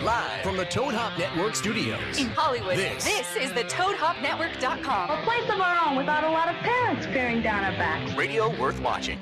Live from the Toad Hop Network studios. In Hollywood, this is the ToadHopNetwork.com. A place of our own without a lot of parents peering down our backs. Radio worth watching.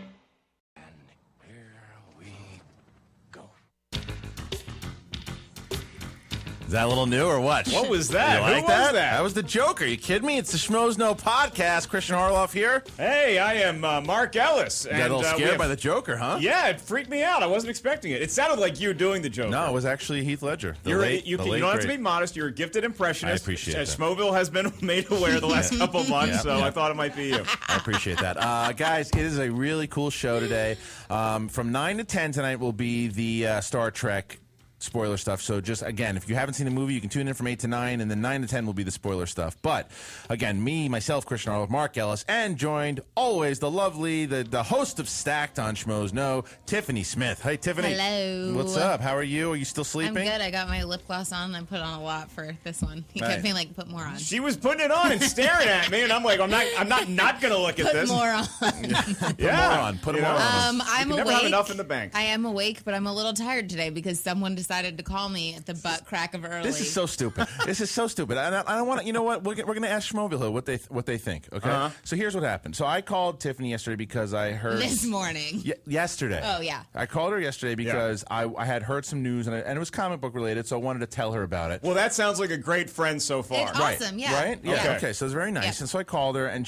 Is that a little new or what? What was that? You like Who was that? that? That was the Joker. You kidding me? It's the Schmoes Know Podcast. Christian Harloff here. Hey, I am Mark Ellis. You got a little scared by the Joker, huh? Yeah, it freaked me out. I wasn't expecting it. It sounded like you doing the Joker. No, it was actually Heath Ledger. You don't have to be modest. You're a gifted impressionist. I appreciate that. Schmoville has been made aware the last couple of months, I thought it might be you. I appreciate that. Guys, it is a really cool show today. From 9 to 10 tonight will be the Star Trek spoiler stuff. So just, again, if you haven't seen the movie, you can tune in from 8 to 9, and then 9 to 10 will be the spoiler stuff. But, again, myself, Christian Harloff, Mark Ellis, and joined, always, the lovely, the host of Stacked on Schmoes Know, Tiffany Smith. Hey, Tiffany. Hello. What's up? How are you? Are you still sleeping? I'm good. I got my lip gloss on, and I put on a lot for this one. He kept being like, put more on. She was putting it on and staring at me, and I'm like, I'm not going to look at this. Put more on. Put more on. I'm you awake. Never have enough in the bank. I am awake, but I'm a little tired today because someone decided to call me at the butt crack of early. This is so stupid. This is so stupid. And I don't want to. You know what? We're going to ask Schmoville what they think. Okay. So here's what happened. So I called Tiffany yesterday because I heard this morning. Yesterday. Oh yeah. I called her yesterday because I had heard some news and it was comic book related, so I wanted to tell her about it. Well, that sounds like a great friend so far. It's awesome. Yeah. Right. Yeah. Okay. So it's very nice. Yeah. And so I called her and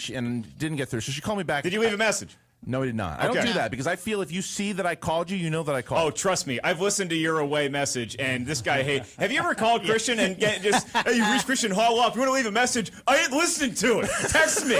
didn't get through. So she called me back. Did you leave a message? No, I did not. I don't do that because I feel if you see that I called you, you know that I called. Oh, trust me. I've listened to your away message, and this guy have you ever called Christian and hey, you reached Christian Harloff. You want to leave a message? I ain't listening to it. Text me.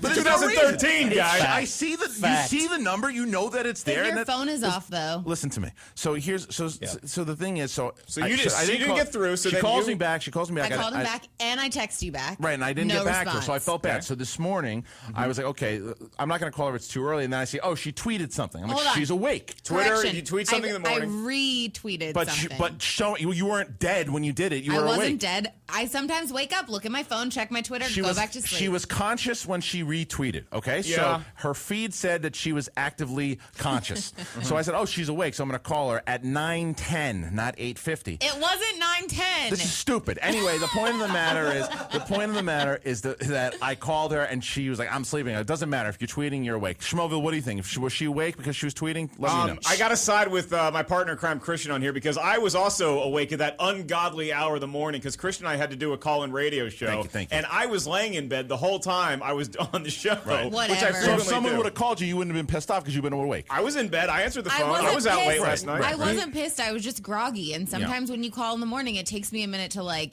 But 2013, guy. I see you see the number. You know that it's there. Your phone is off, though. Listen to me. So so the thing is, so you didn't get through. So she calls me back. She calls me back. I called him back, and I text you back. Right, and I didn't get back to her, response. so I felt bad. So this morning, I was like, okay, I'm not going to call her. It's too early. And then I see, oh, she tweeted something. I'm like, she's awake. Twitter, Correction. you tweet something in the morning. I retweeted something. But you weren't dead when you did it. You were I wasn't awake. Dead. I sometimes wake up, look at my phone, check my Twitter, go back to sleep. She was conscious when she retweeted, okay? Yeah. So her feed said that she was actively conscious. So I said, oh, she's awake, so I'm going to call her at 9:10, not 8:50. It wasn't 9:10. This is stupid. Anyway, the point of the matter is that I called her and she was like, I'm sleeping. It doesn't matter. If you're tweeting, you're awake. Schmoville, what do you think? Was she awake because she was tweeting? Let me know. I got to side with my partner in crime, Christian, on here because I was also awake at that ungodly hour of the morning because Christian and I had to do a call-in radio show. Thank you. And I was laying in bed the whole time I was on the show. Right. Which I Whatever. So if frequently someone do. would have called you, you wouldn't have been pissed off because you've been awake. I was in bed. I answered the phone. I wasn't was out late pissed. last night. I wasn't pissed. I was just groggy. And sometimes when you call in the morning, it takes me a minute to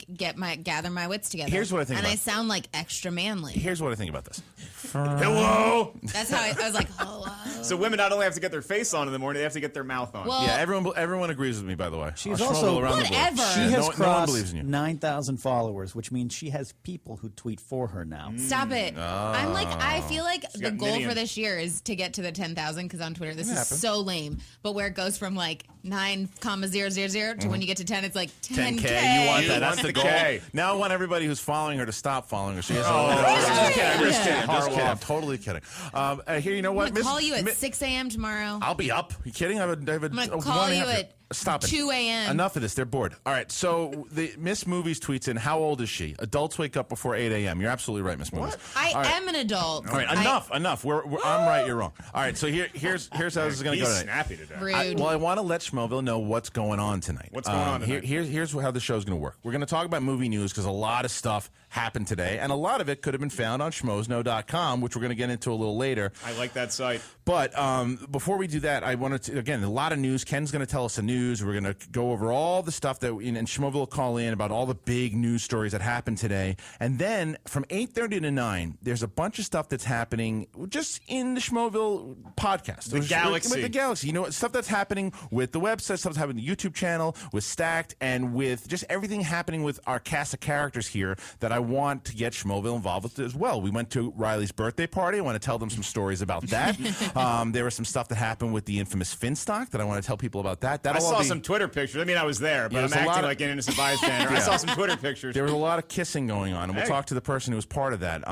gather my wits together. Here's what I think and about I sound like extra manly. Here's what I think about this. Hello. That's how I was like, hello. So women not only have to get their face on in the morning, they have to get their mouth on. Well, Yeah, everyone agrees with me, by the way. She's I'll also- Schmoville around the board. Whatever. She has no one crossed believes in you. 9,000 followers, which means she has people who tweet for her now. Stop it. I feel like the got goal millions. for this year is to get to the 10,000 because on Twitter, this is happen. so lame. But where it goes from 9,000 to when you get to 10, it's like 10K. 10K. You want You that. That's want the the goal. K. Now I want everybody who's following her to stop following her. She has I'm just kidding. I'm totally kidding. Here, you know I'm what? going to call you at 6 a.m. tomorrow. I'll be up. You kidding? I have a I'm going to call you at Stop it. 2 a.m. Enough of this. They're bored. All right. So the Miss Movies tweets in, how old is she? Adults wake up before 8 a.m. You're absolutely right, Miss Movies. I am an adult. All right. Enough. I'm right. You're wrong. All right. So here's how this is going to go He's tonight. snappy today. Rude. I want to let Schmoville know what's going on tonight. What's going on tonight? Here's how the show's going to work. We're going to talk about movie news because a lot of stuff happened today, and a lot of it could have been found on schmoesknow.com, which we're going to get into a little later. I like that site. But before we do that, I wanted to, again, a lot of news. Ken's going to tell us the news. We're going to go over all the stuff that, and Schmoville will call in about all the big news stories that happened today. And then from 8:30 to 9, there's a bunch of stuff that's happening just in the Schmoville podcast. The galaxy. With the galaxy. You know, stuff that's happening with the website, stuff that's happening with the YouTube channel, with Stacked, and with just everything happening with our cast of characters here that I want to get Schmoville involved with as well. We went to Riley's birthday party. I want to tell them some stories about that. There was some stuff that happened with the infamous Finstock that I want to tell people about that. I saw some Twitter pictures. I mean, I was there, but I'm acting like an innocent bystander. I saw some Twitter pictures. There was a lot of kissing going on, and we'll talk to the person who was part of that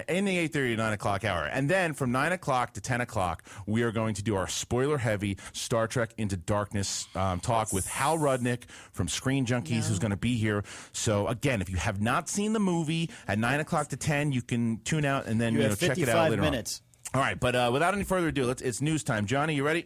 in the 8:30 to 9 o'clock hour. And then from 9 o'clock to 10 o'clock, we are going to do our spoiler-heavy Star Trek Into Darkness talk with Hal Rudnick from Screen Junkies, who's going to be here. So, again, if you have not seen the movie, at 9 o'clock to 10, you can tune out and then check it out later minutes. On. All right, but without any further ado, it's news time. Johnny, you ready?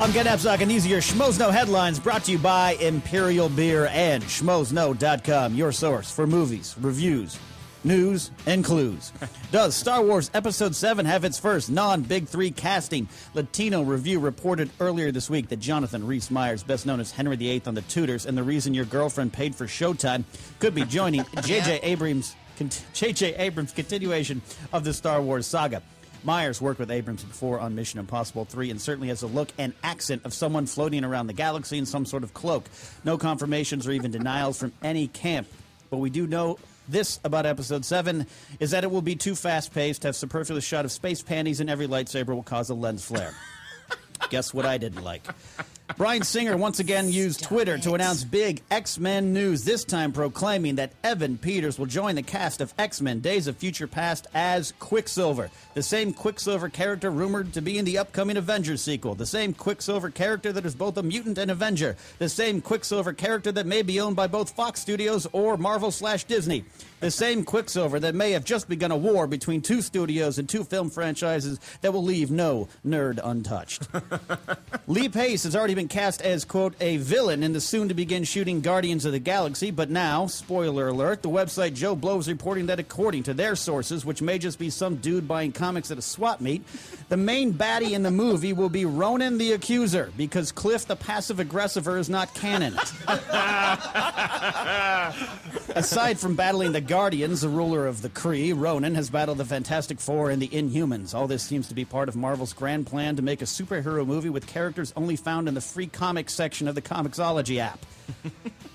I'm Ken Epsock, and these are your Schmoes Know headlines brought to you by Imperial Beer and schmoesknow.com, your source for movies, reviews, news, and clues. Does Star Wars Episode 7 have its first non-Big 3 casting? Latino Review reported earlier this week that Jonathan Rhys-Meyers, best known as Henry VIII on The Tudors, and the reason your girlfriend paid for Showtime, could be joining J.J. Abrams' continuation of the Star Wars saga. Myers worked with Abrams before on Mission Impossible 3 and certainly has a look and accent of someone floating around the galaxy in some sort of cloak. No confirmations or even denials from any camp. But we do know this about Episode 7 is that it will be too fast-paced, have superfluous shot of space panties, and every lightsaber will cause a lens flare. Guess what I didn't like? Bryan Singer once again used Twitter to announce big X-Men news, this time proclaiming that Evan Peters will join the cast of X-Men Days of Future Past as Quicksilver, the same Quicksilver character rumored to be in the upcoming Avengers sequel, the same Quicksilver character that is both a mutant and Avenger, the same Quicksilver character that may be owned by both Fox Studios or Marvel/Disney, the same Quicksilver that may have just begun a war between two studios and two film franchises that will leave no nerd untouched. Lee Pace has already been cast as, quote, a villain in the soon-to-begin shooting Guardians of the Galaxy, but now, spoiler alert, the website Joe Blow is reporting that according to their sources, which may just be some dude buying comics at a swap meet, the main baddie in the movie will be Ronan the Accuser, because Cliff the passive-aggressiver is not canon. Aside from battling the Guardians, the ruler of the Kree, Ronan has battled the Fantastic Four and the Inhumans. All this seems to be part of Marvel's grand plan to make a superhero movie with characters only found in the free comics section of the Comixology app.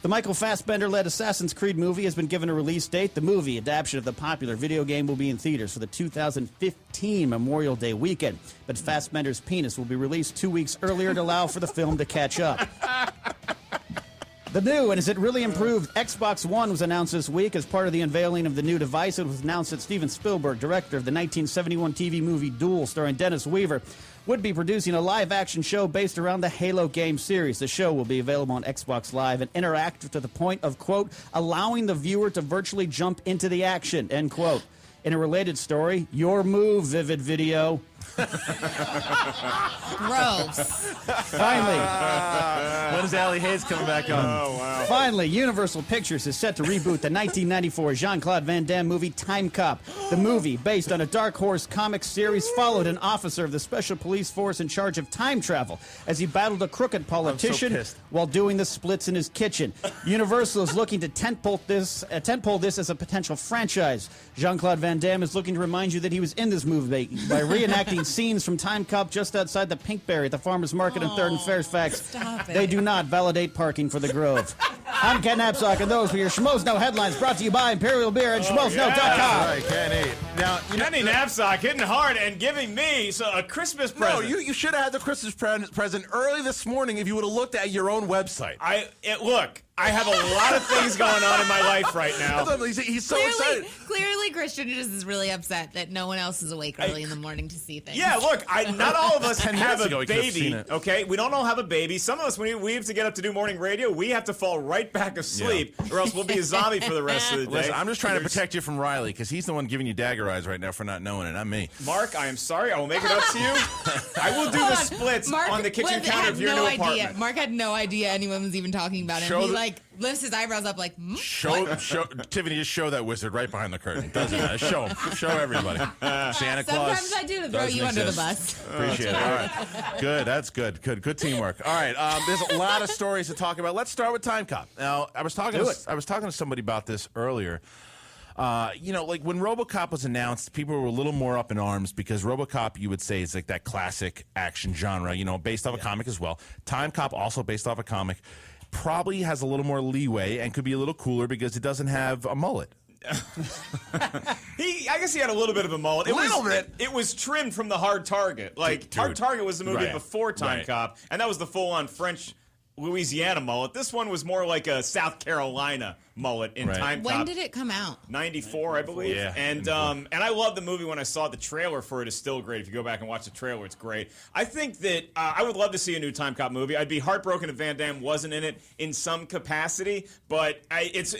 The Michael Fassbender-led Assassin's Creed movie has been given a release date. The movie, adaptation of the popular video game, will be in theaters for the 2015 Memorial Day weekend. But Fassbender's penis will be released 2 weeks earlier to allow for the film to catch up. The new, and is it really improved, Xbox One was announced this week as part of the unveiling of the new device. It was announced that Steven Spielberg, director of the 1971 TV movie Duel, starring Dennis Weaver, would be producing a live-action show based around the Halo game series. The show will be available on Xbox Live and interactive to the point of, quote, allowing the viewer to virtually jump into the action, end quote. In a related story, your move, Vivid Video. Gross. Finally. When is Allie Hayes coming back on? Oh, wow. Finally, Universal Pictures is set to reboot the 1994 Jean-Claude Van Damme movie Time Cop. The movie, based on a Dark Horse comics series, followed an officer of the Special Police Force in charge of time travel as he battled a crooked politician while doing the splits in his kitchen. Universal is looking to tentpole this as a potential franchise. Jean-Claude Van Damme is looking to remind you that he was in this movie by reenacting scenes from Time Cop just outside the Pinkberry at the Farmers Market in 3rd and Fairfax. They do not validate parking for the Grove. I'm Ken Epsock, and those were your Schmoes Know headlines brought to you by Imperial Beer and schmoesknow.com. Right, Kenny. Now, Kenny Knapsack hitting hard and giving me a Christmas present. No, you should have had the Christmas present early this morning if you would have looked at your own website. Look, I have a lot of things going on in my life right now. He's so excited. Clearly, Christian just is really upset that no one else is awake early in the morning to see things. Yeah, look, not all of us have a baby, it. okay? We don't all have a baby. Some of us, when we have to get up to do morning radio, we have to fall right back asleep, or else we'll be a zombie for the rest of the day. Listen, I'm just trying to protect you from Riley, because he's the one giving you dagger eyes right now for not knowing it, not me. Mark, I am sorry. I will make it up to you. I will do the splits on the kitchen counter of your new apartment. Mark had no idea anyone was even talking about him. He lifts his eyebrows up like, show Tiffany, just show that wizard right behind the curtain. Doesn't it? Show him. Show everybody. Santa Claus. Sometimes I do to throw you under the bus. Appreciate it. All right. Good. That's good. Good teamwork. All right. There's a lot of stories to talk about. Let's start with Time Cop. Now, I was talking to somebody about this earlier. Like when RoboCop was announced, people were a little more up in arms because RoboCop, you would say, is like that classic action genre, based off a comic as well. Time Cop, also based off a comic, probably has a little more leeway and could be a little cooler because it doesn't have a mullet. I guess he had a little bit of a mullet. It was trimmed from the Hard Target. Like, Hard Target was the movie before Time Cop, and that was the full-on French Louisiana mullet. This one was more like a South Carolina mullet in Time Cop. When did it come out? 94, I believe. Yeah. And I loved the movie when I saw the trailer for it. Is still great. If you go back and watch the trailer, it's great. I think that I would love to see a new Time Cop movie. I'd be heartbroken if Van Damme wasn't in it in some capacity, but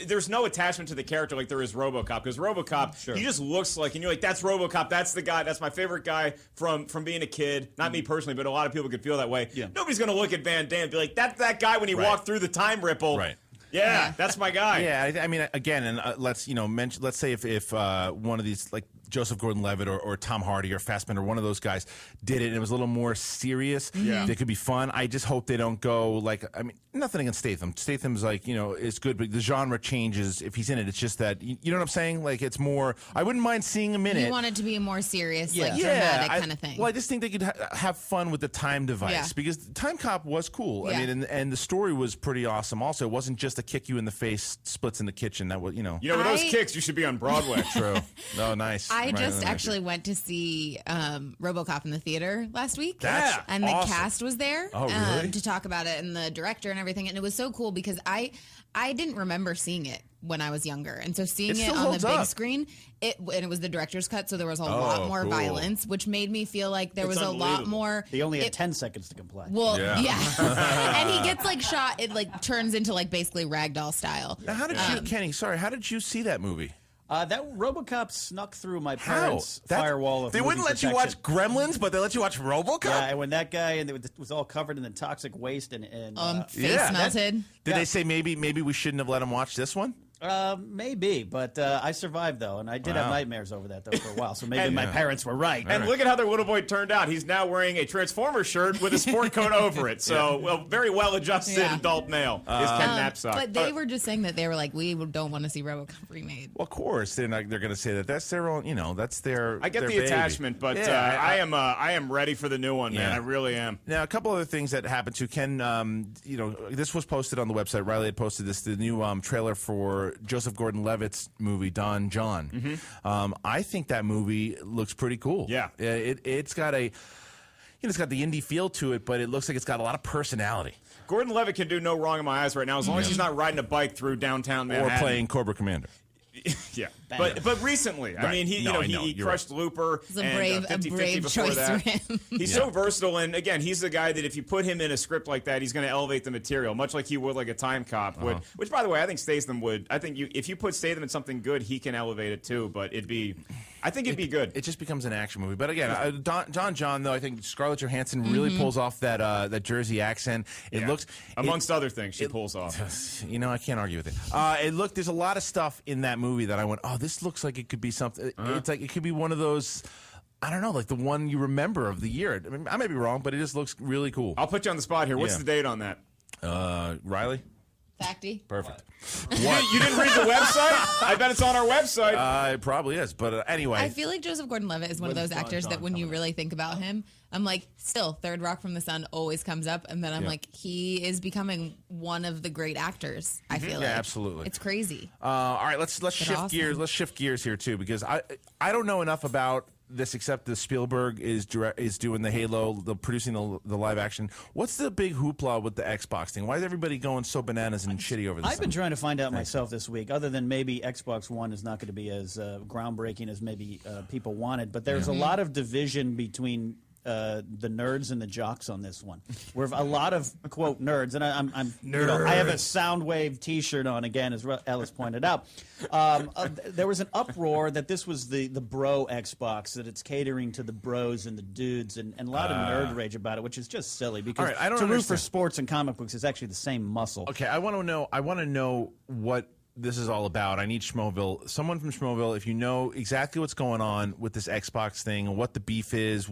there's no attachment to the character like there is RoboCop, because RoboCop, he just looks like, and you're like, that's RoboCop, that's the guy, that's my favorite guy from being a kid. Not me personally, but a lot of people could feel that way. Yeah. Nobody's going to look at Van Damme and be like, that's that guy when he walked through the time ripple. Right. Yeah, that's my guy. Yeah, I mean, again, and let's mention. Let's say if one of these, like Joseph Gordon-Levitt or Tom Hardy or Fassbender, one of those guys did it, and it was a little more serious. Yeah, they could be fun. I just hope they don't go like. I mean, nothing against Statham. Statham's like, it's good, but the genre changes if he's in it. It's just that you know what I'm saying. Like, it's more. I wouldn't mind seeing him in it. You want it to be a more serious, dramatic kind of thing. Well, I just think they could have fun with the time device because Time Cop was cool. Yeah. I mean, and the story was pretty awesome. Also, it wasn't just a kick you in the face, splits in the kitchen. That was, with those kicks, you should be on Broadway. True. Oh, nice. I just actually went to see RoboCop in the theater last week. And the cast was there really? to talk about it, and the director and everything. And it was so cool because I didn't remember seeing it when I was younger, and so seeing it on the big screen, and it was the director's cut, so there was a lot more violence, which made me feel like there was a lot more. He only had 10 seconds to comply. Well, and he gets like shot. It like turns into like basically ragdoll style. Now, how did you, Kenny? Sorry, how did you see that movie? That RoboCop snuck through my parents' firewall of They wouldn't let you watch Gremlins, but they let you watch RoboCop? Yeah, and when that guy was all covered in the toxic waste and face melted. Did they say maybe we shouldn't have let him watch this one? Maybe, but I survived though, and I did have nightmares over that though for a while. So maybe my parents were right. And look at how their little boy turned out. He's now wearing a Transformers shirt with a sport coat over it. So, very well adjusted adult male. His Ken Knapsack. But they were just saying that they were like, we don't want to see RoboCop remade. Well, of course they're going to say that. That's their own. That's their. I get their the baby. attachment, but I am ready for the new one, man. I really am. Now, a couple other things that happened to Ken. This was posted on the website. Riley had posted this. The new trailer for Joseph Gordon-Levitt's movie Don John. Mm-hmm. I think that movie looks pretty cool. Yeah, it's got it's got the indie feel to it, but it looks like it's got a lot of personality. Gordon-Levitt can do no wrong in my eyes right now, as long as he's not riding a bike through downtown Manhattan or playing Cobra Commander. Yeah, but recently, I mean, he crushed Looper. It's a brave choice for him. He's so versatile, and again, he's the guy that if you put him in a script like that, he's going to elevate the material, much like he would like a Time Cop would. Which, by the way, I think Statham would. I think if you put Statham in something good, he can elevate it too. But I think it'd be good. It just becomes an action movie. But again, Don John, though, I think Scarlett Johansson really pulls off that Jersey accent. It looks, amongst other things, she pulls off. I can't argue with it. There's a lot of stuff in that movie that I went, oh, this looks like it could be something. It's like it could be one of those. I don't know, like the one you remember of the year. I mean, I may be wrong, but it just looks really cool. I'll put you on the spot here. What's the date on that? Riley? Facty. Perfect. What? You didn't read the website? I bet it's on our website. It probably is, but anyway. I feel like Joseph Gordon-Levitt is one of those actors that when you really think about him, I'm like, still, Third Rock from the Sun always comes up, and then I'm like, he is becoming one of the great actors, I feel like. Yeah, absolutely. It's crazy. All right, let's shift gears. Let's shift gears here, too, because I don't know enough about this except that Spielberg is doing the Halo, producing the live action. What's the big hoopla with the Xbox thing? Why is everybody going so bananas and shitty over this? I've been trying to find out myself this week, other than maybe Xbox One is not going to be as groundbreaking as maybe people wanted, but there's a lot of division between the nerds and the jocks on this one. We're a lot of quote nerds, and I'm I have a Soundwave T-shirt on again, as Ellis pointed out. There was an uproar that this was the bro Xbox, that it's catering to the bros and the dudes, and a lot of nerd rage about it, which is just silly because to root for sports and comic books is actually the same muscle. Okay, I want to know what this is all about. I need Schmoville, someone from Schmoville, if you know exactly what's going on with this Xbox thing and what the beef is,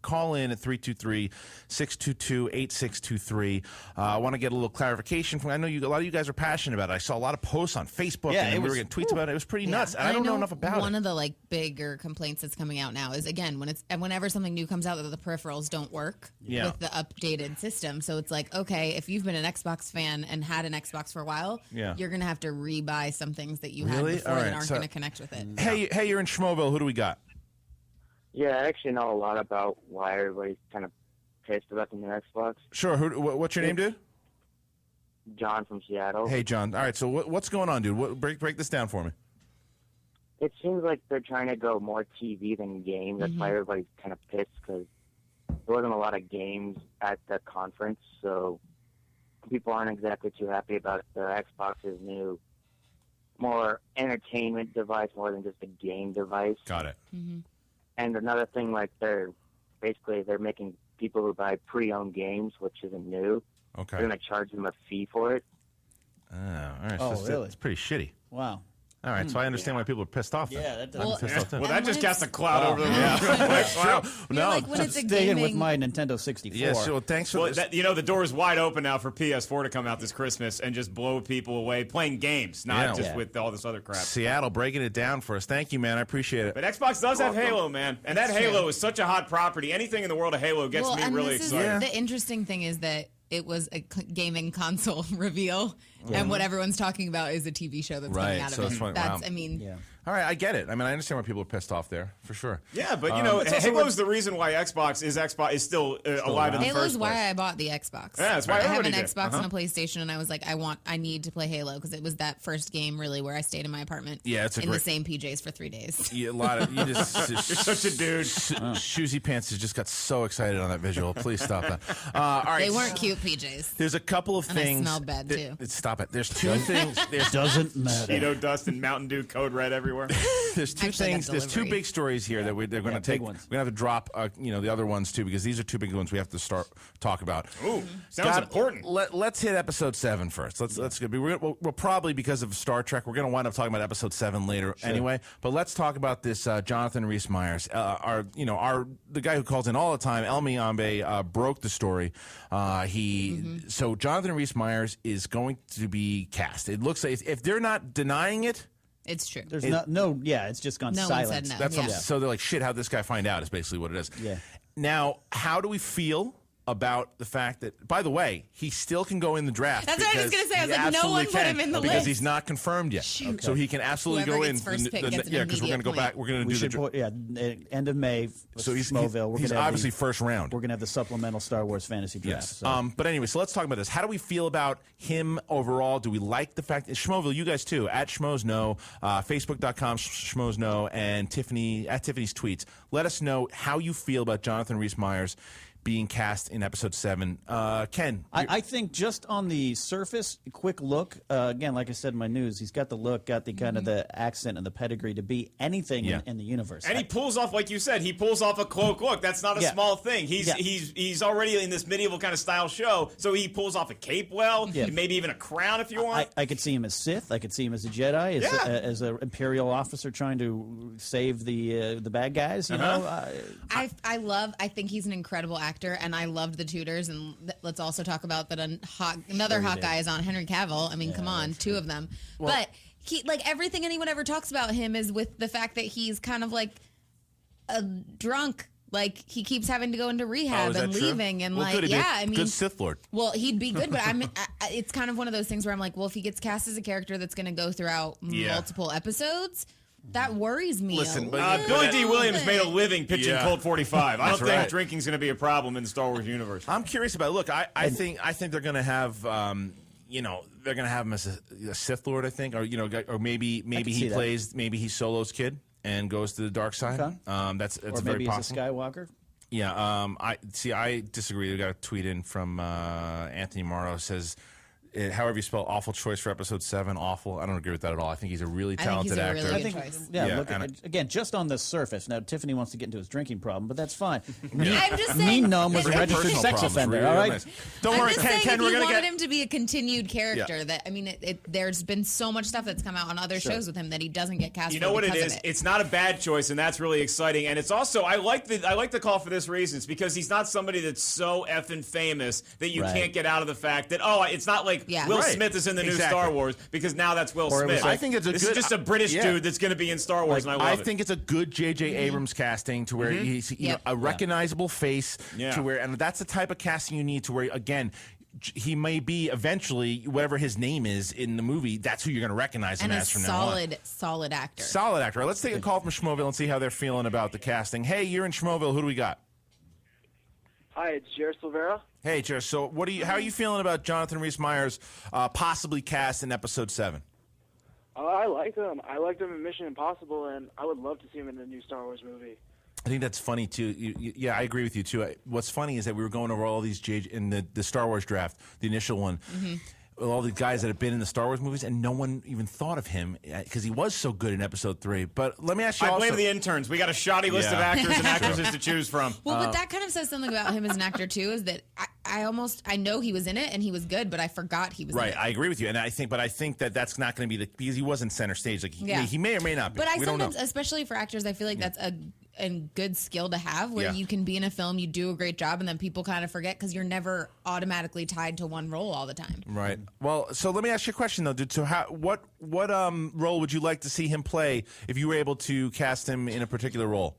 call in at 323-622-8623. I want to get a little clarification from. I know a lot of you guys are passionate about it. I saw a lot of posts on Facebook and we were getting tweets about it. It was pretty nuts. And I don't know enough about it. One of the bigger complaints that's coming out now is, again, whenever something new comes out, that the peripherals don't work with the updated system. So it's like, okay, if you've been an Xbox fan and had an Xbox for a while, you're going to have to rebuy some things that you had Really? before All that right, aren't so- going to connect with it. Hey, you're in Schmoville. Who do we got? Yeah, I actually know a lot about why everybody's kind of pissed about the new Xbox. Sure. What's your name, dude? John from Seattle. Hey, John. All right, so what's going on, dude? Break this down for me. It seems like they're trying to go more TV than games. That's why everybody's kind of pissed, because there wasn't a lot of games at the conference, so people aren't exactly too happy about the Xbox's new, more entertainment device more than just a game device. Got it. And another thing, like they're making people who buy pre-owned games, which isn't new. Okay. They're going to charge them a fee for it. All right. Oh, so really? It's pretty shitty. Wow. All right, so I understand why people are pissed off. Yeah, that does. I'm pissed off too. Well, that just casts a cloud over the room. I feel No, like when it's a Staying gaming, with my Nintendo 64. Yeah, so thanks for Well, this. the door is wide open now for PS4 to come out this Christmas and just blow people away playing games, not just with all this other crap. Seattle breaking it down for us. Thank you, man. I appreciate it. But Xbox does have Halo, man. And that Halo is such a hot property. Anything in the world of Halo gets me and really this excited. is the interesting thing is that it was a gaming console reveal, and what everyone's talking about is a TV show that's coming out so of it's it. funny. That's, Wow. I mean, All right, I get it. I mean, I understand why people are pissed off there, for sure. Yeah, but it's also Halo's the reason why Xbox is still alive in the Halo's first why place. I bought the Xbox. Yeah, that's why I have everybody an did. Xbox and a PlayStation, and I was like, I need to play Halo because it was that first game really where I stayed in my apartment. Yeah, it's a in great- the same PJs for 3 days. Yeah, a lot of you just You're such a dude. Shoesy Pants has just got so excited on that visual. Please stop that. All right, They weren't cute PJs. There's a couple of And I things. smelled bad, too. Stop it. There's two things. It doesn't matter. Cheeto dust and Mountain Dew Code Red everywhere. There's two Actually, I got things. There's two delivery. big stories here that they're going to take. big ones. We're going to have to drop, the other ones too, because these are two big ones we have to talk about. Ooh, sounds important. Let's hit episode 7 first. Let's go. We'll probably, because of Star Trek, we're going to wind up talking about episode 7 later anyway. But let's talk about this. Jonathan Rhys Meyers, the guy who calls in all the time. Elmi Ambe broke the story. So Jonathan Rhys Meyers is going to be cast. It looks like if they're not denying it. It's true. There's it's just gone No one silent. said no. That's Yeah. so they're like, shit, how'd this guy find out is basically what it is. Yeah. Now, how do we feel about the fact that, by the way, he still can go in the draft? That's what I was because gonna say. I was he like, no absolutely one put can, him in the because list. he's not confirmed yet. Shoot. So he can absolutely Whoever go in. gets first pick gets an because we're going to go immediate back. point. We're going to We do the should draft. end of May. So he's Schmoville. he's obviously first round. We're going to have the supplemental Star Wars fantasy draft. Yes. So. But anyway, so let's talk about this. How do we feel about him overall? Do we like the fact that Schmoville, you guys too, at Schmoes Know, Facebook.com Schmoes Know, and Tiffany at Tiffany's tweets. Let us know how you feel about Jonathan Rhys Meyers being cast in episode 7. Ken, I think just on the surface, a quick look. Again, like I said in my news, he's got the look, got the kind of the accent and the pedigree to be anything in the universe. And he pulls off, like you said, a cloak look. That's not a small thing. He's already in this medieval kind of style show, so he pulls off a cape well, maybe even a crown if you want. I could see him as Sith. I could see him as a Jedi, as an Imperial officer trying to save the bad guys. You know, I think he's an incredible actor, and I loved The Tudors. And let's also talk about that another hot guy is on, Henry Cavill. I mean, come on, two of them. But he, like, everything anyone ever talks about him is with the fact that he's kind of like a drunk. Like, he keeps having to go into rehab and leaving, and good Sith Lord. Well, he'd be good, but it's kind of one of those things where I'm like, well, if he gets cast as a character that's going to go throughout multiple episodes, that worries me. Listen, Billy D. Williams made a living pitching Colt 45. I don't think right. drinking's going to be a problem in the Star Wars universe. I'm curious about it. Look, I think they're going to have they're going to have him as a Sith Lord, I think, or maybe he plays, maybe he's Solo's kid and goes to the dark side. Okay. That's or very maybe possible. he's a Skywalker. Yeah. I disagree. We got a tweet in from Anthony Morrow, says, however you spell awful choice for episode 7, awful. I don't agree with that at all. I think he's a really talented actor. Really good choice. Look again, just on the surface. Now, Tiffany wants to get into his drinking problem, but that's fine. I'm just saying. Mean Numb was a that- registered Personal sex problems, offender. really All right. nice. Don't I'm worry, just Ken. saying, Ken, if we're you going to wanted get him to be a continued character, that I mean, there's been so much stuff that's come out on other shows with him that he doesn't get cast. You know what it because is? of it. It's not a bad choice, and that's really exciting. And it's also I like the call for this reason. It's because he's not somebody that's so effing famous that you can't get out of the fact that it's not like Will Smith is in the new Star Wars, because now that's Will Smith. I think this is just a British dude that's going to be in Star Wars, and I love it. I think it's a good J.J. Abrams casting to where he's a recognizable face to where, and that's the type of casting you need to where, again, he may be eventually whatever his name is in the movie. That's who you're going to recognize him as from now on. Solid actor. Solid actor. Let's take a call from Schmoville and see how they're feeling about the casting. Hey, you're in Schmoville. Who do we got? Hi, it's Jared Silvera. Hey, Jared. So, how are you feeling about Jonathan Rhys-Meyers possibly cast in Episode 7? I like him. I liked him in Mission Impossible, and I would love to see him in the new Star Wars movie. I think that's funny, too. Yeah, I agree with you, too. What's funny is that we were going over all these in the Star Wars draft, the initial one, with all the guys that have been in the Star Wars movies, and no one even thought of him because he was so good in Episode 3. But let me ask you I blame the interns. We got a shoddy list of actors and actresses to choose from. Well, but that kind of says something about him as an actor, too, is that I know he was in it and he was good, but I forgot he was in it. Right, I agree with you. And I think that that's not going to be because he wasn't center stage. Like he may or may not be. But I sometimes, especially for actors, I feel like that's a good skill to have where you can be in a film, you do a great job, and then people kind of forget because you're never automatically tied to one role all the time. Right. Well, so let me ask you a question though, dude. So what role would you like to see him play if you were able to cast him in a particular role?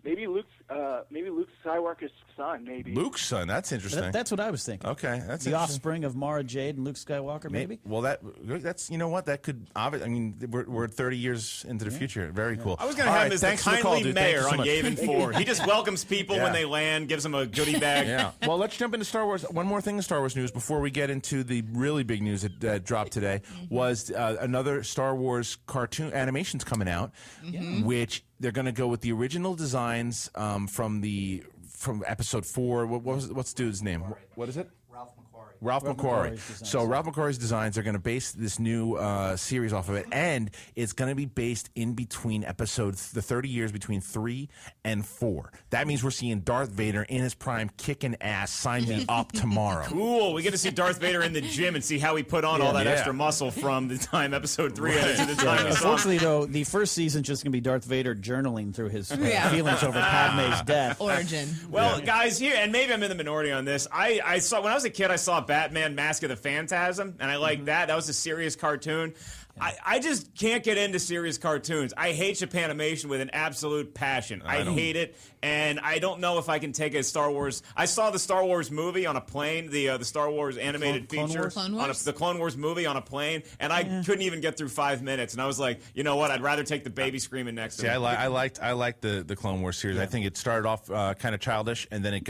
Maybe Luke Skywalker's son. Maybe Luke's son. That's interesting. That's what I was thinking. Okay, that's the offspring of Mara Jade and Luke Skywalker. Maybe. Well, that's you know what that could. I mean, we're 30 years into the future. Very cool. I was going to have him as the kindly mayor on Yavin 4. He just welcomes people when they land, gives them a goodie bag. Yeah. Well, let's jump into Star Wars. One more thing in Star Wars news before we get into the really big news that dropped today was another Star Wars cartoon animation's coming out, which they're going to go with the original designs from Episode 4. What's the dude's name? What is it? Ralph McQuarrie. So Ralph McQuarrie's designs are going to base this new series off of it, and it's going to be based in between the 30 years between 3 and 4. That means we're seeing Darth Vader in his prime kicking ass. Sign me up tomorrow. Cool. We get to see Darth Vader in the gym and see how he put on all that extra muscle from the time Episode 3 ended to the time. Unfortunately, though, the first season's just going to be Darth Vader journaling through his feelings over Padme's death. Origin. Well, guys, here, and maybe I'm in the minority on this. I saw when I was a kid, I saw Batman Mask of the Phantasm, and I liked that. That was a serious cartoon. I just can't get into serious cartoons. I hate Japanimation with an absolute passion. I hate it, and I don't know if I can take a Star Wars. I saw the Star Wars movie on a plane, the Star Wars animated feature, the Clone Wars movie on a plane, and I couldn't even get through 5 minutes. And I was like, you know what? I'd rather take the baby screaming next to me. I liked the Clone Wars series. I think it started off kind of childish, and then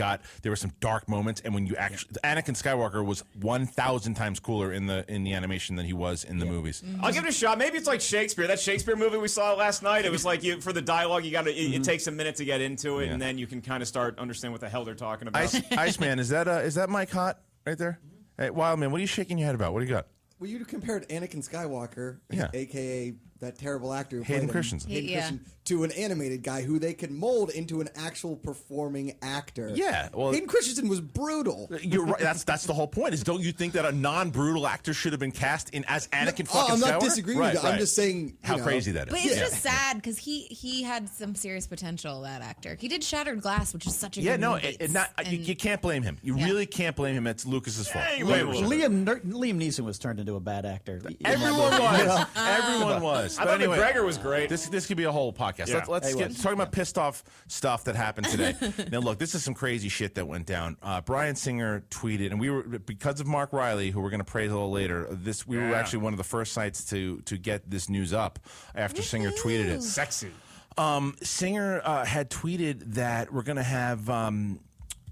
there were some dark moments. And when you actually, Anakin Skywalker was 1,000 times cooler in the animation than he was in the movies. I'll give it a shot. Maybe it's like Shakespeare. That Shakespeare movie we saw last night, it was like for the dialogue, you got to. It takes a minute to get into it, and then you can kind of start understand what the hell they're talking about. Iceman, is that Mike Hott right there? Hey, Wildman, what are you shaking your head about? What do you got? Well, you compared Anakin Skywalker, a.k.a. that terrible actor who Hayden played Christensen. Hayden, to an animated guy who they could mold into an actual performing actor. Yeah, well, Hayden Christensen was brutal. You're right. That's the whole point. Is don't you think that a non-brutal actor should have been cast in as Anakin fucking I'm not Skywalker? disagreeing with you. I'm just saying how crazy that is. But it's just sad because he had some serious potential. That actor, he did Shattered Glass, which is such a good movie. You can't blame him. You really can't blame him. It's Lucas's fault. Liam Neeson was turned into a bad actor. Everyone was. Everyone was. I thought McGregor was great. This could be a whole podcast. Yeah. Let's get talking about pissed off stuff that happened today. Now, look, this is some crazy shit that went down. Bryan Singer tweeted, and we were because of Mark Riley, who we're going to praise a little later. We were actually one of the first sites to get this news up after Singer tweeted it. Sexy. Singer had tweeted that we're going to have.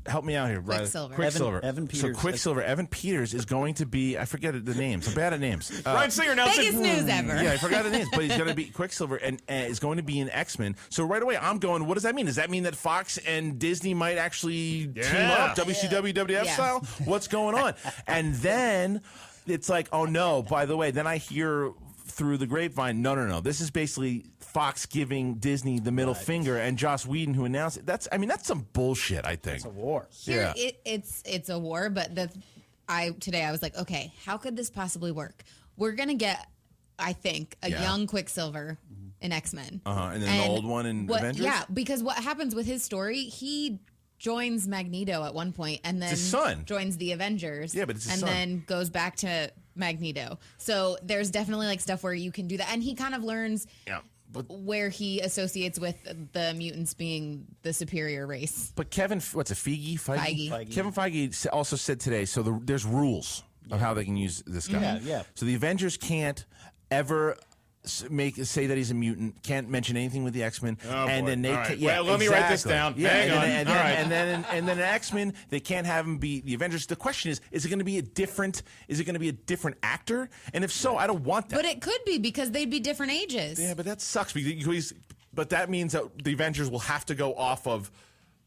Help me out here, Quicksilver. Evan Peters. So Quicksilver, Evan Peters is going to be. I forget the names. I'm bad at names. Bryan Singer now. Biggest news ever. Yeah, I forgot the names, but he's going to be Quicksilver and is going to be in X-Men. So right away, I'm going. What does that mean? Does that mean that Fox and Disney might actually team up, WCW, WWF style? What's going on? And then it's like, oh no. By the way, then I hear through the grapevine, no. This is basically Fox giving Disney the middle finger, and Joss Whedon, who announced it. That's some bullshit. I think it's a war. It's a war. But today I was like, okay, how could this possibly work? We're gonna get, I think, a young Quicksilver in X-Men, and then the old one in Avengers. Yeah, because what happens with his story, he joins Magneto at one point, and then his son joins the Avengers. Yeah, but it's his and son. then goes back to Magneto. So there's definitely like stuff where you can do that, and he kind of learns. Yeah. where he associates with the mutants being the superior race. But Kevin, what's it, Feige? Kevin Feige also said today, so there's rules of how they can use this guy. Yeah. So the Avengers can't ever say that he's a mutant, can't mention anything with the X-Men, and then they let me write this down. Hang on. And then an X-Men, they can't have him be the Avengers. The question is it going to be a different actor? And if so, I don't want that. But it could be, because they'd be different ages. Yeah, but that sucks but that means that the Avengers will have to go off of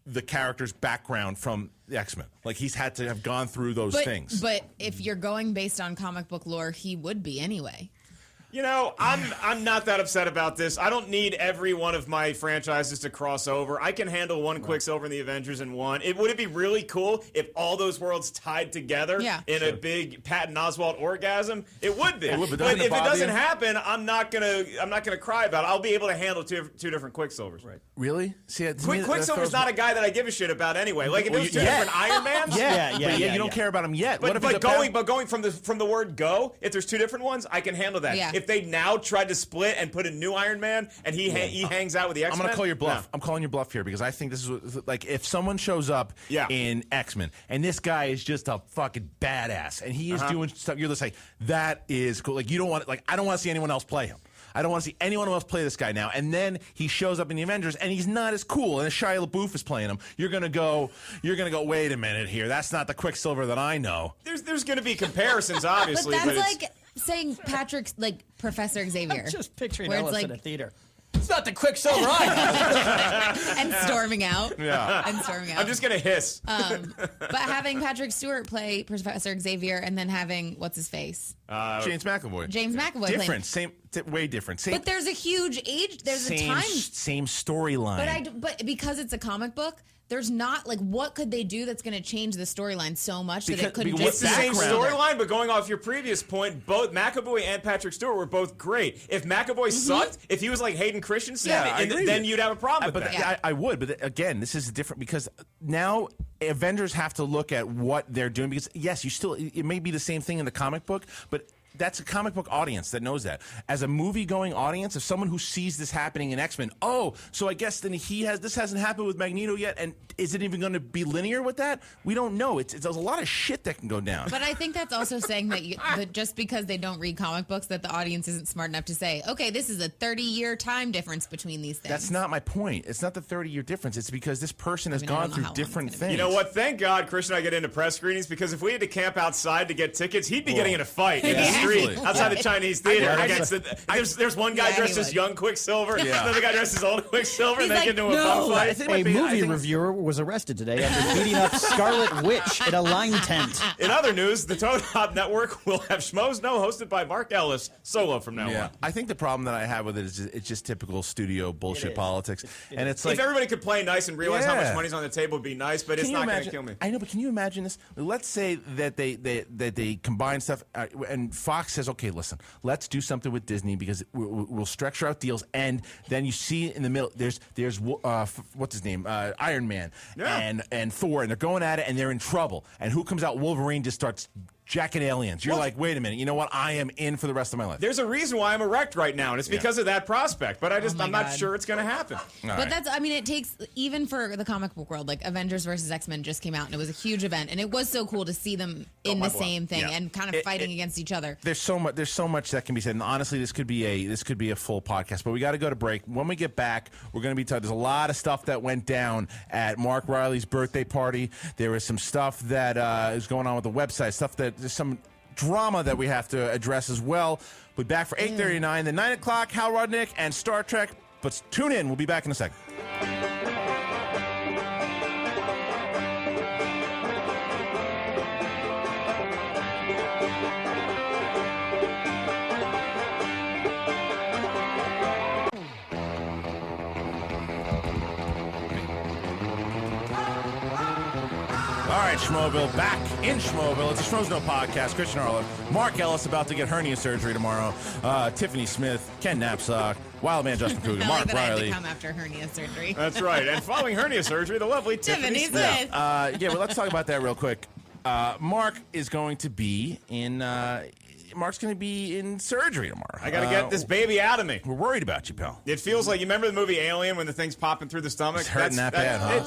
the character's background from the X-Men. Like, he's had to have gone through those things. But if you're going based on comic book lore, he would be anyway. You know, I'm not that upset about this. I don't need every one of my franchises to cross over. I can handle one Quicksilver in the Avengers in one. Would it be really cool if all those worlds tied together in a big Patton Oswalt orgasm? It would be. But if it doesn't happen, I'm not gonna cry about it. I'll be able to handle two different Quicksilvers. Right. Really? See, Quicksilver's not a guy that I give a shit about anyway. Like, if it was two different Iron Mans, you don't care about him yet. But going from the word go, if there's two different ones, I can handle that. Yeah. If they now tried to split and put a new Iron Man and he hangs out with the X-Men, I'm going to call your bluff. No. I'm calling your bluff here because I think this is like, if someone shows up in X-Men and this guy is just a fucking badass and he is doing stuff, you're just like, that is cool. Like, you don't want, like, I don't want to see anyone else play him. I don't want to see anyone else play this guy now. And then he shows up in the Avengers, and he's not as cool. And Shia LaBeouf is playing him. You're gonna go. Wait a minute here. That's not the Quicksilver that I know. There's gonna be comparisons, obviously. But that's like saying Patrick's like Professor Xavier. I'm just picturing where Ellis it's in a theater. It's not the Quicksilver I know. And storming out. Yeah. And storming out. I'm just gonna hiss. But having Patrick Stewart play Professor Xavier, and then having what's his face? James McAvoy. Different. Way different. But there's a huge age. There's a time. Same storyline. But because it's a comic book, there's not, like, what could they do that's going to change the storyline so much that it couldn't just It's the same storyline, but going off your previous point, both McAvoy and Patrick Stewart were both great. If McAvoy sucked, if he was like Hayden Christensen, then you'd have a problem with that. I would, but again, this is different because now Avengers have to look at what they're doing because, yes, it may be the same thing in the comic book, but that's a comic book audience that knows that. As a movie-going audience, if someone who sees this happening in X-Men, so I guess then this hasn't happened with Magneto yet, and is it even going to be linear with that? We don't know. There's a lot of shit that can go down. But I think that's also saying that just because they don't read comic books, that the audience isn't smart enough to say, okay, this is a 30-year time difference between these things. That's not my point. It's not the 30-year difference. It's because this person has gone through different things. You know what? Thank God Christian and I get into press screenings, because if we had to camp outside to get tickets, he'd be getting in a fight in the street outside the Chinese theater. There's one guy dressed as young Quicksilver, another guy dressed as old Quicksilver, and they get into a bum fight. A movie reviewer was arrested today after beating up Scarlet Witch at a line tent. In other news, the Toad Hop Network will have Schmoes Know, hosted by Mark Ellis, solo from now on. I think the problem that I have with it is it's just typical studio bullshit politics. And it's like, if everybody could play nice and realize how much money's on the table, it'd be nice, but it's not going to kill me. I know, but can you imagine this? Let's say that they combine stuff, and Fox says, okay, listen, let's do something with Disney because we'll structure out deals, and then you see in the middle there's what's his name, Iron Man and Thor, and they're going at it and they're in trouble, and who comes out? Wolverine just starts jacking aliens. You're like, wait a minute, you know what? I am in for the rest of my life. There's a reason why I'm erect right now, and it's because of that prospect, but I'm not sure it's going to happen. It takes, even for the comic book world, like Avengers versus X-Men just came out, and it was a huge event, and it was so cool to see them in the same thing and kind of fighting against each other. There's so much that can be said, and honestly, this could be a full podcast, but we got to go to break. When we get back, we're going to be talking. There's a lot of stuff that went down at Mark Riley's birthday party. There was some stuff that is going on with the website, there's some drama that we have to address as well. We'll be back for 8:39, then 9 o'clock, Hal Rudnick and Star Trek. But tune in. We'll be back in a second. All right, Schmoeville, back in Schmoeville. It's a Schmoes Know Podcast. Christian Arlo, Mark Ellis about to get hernia surgery tomorrow. Tiffany Smith, Ken Knapsack, Wildman Justin Kruger, Mark Riley. I have to come after hernia surgery. That's right. And following hernia surgery, the lovely Tiffany Smith. Well, let's talk about that real quick. Mark is going to be in Mark's going to be in surgery tomorrow. I got to get this baby out of me. We're worried about you, pal. It feels like, you remember the movie Alien when the thing's popping through the stomach? It's hurting that bad, huh?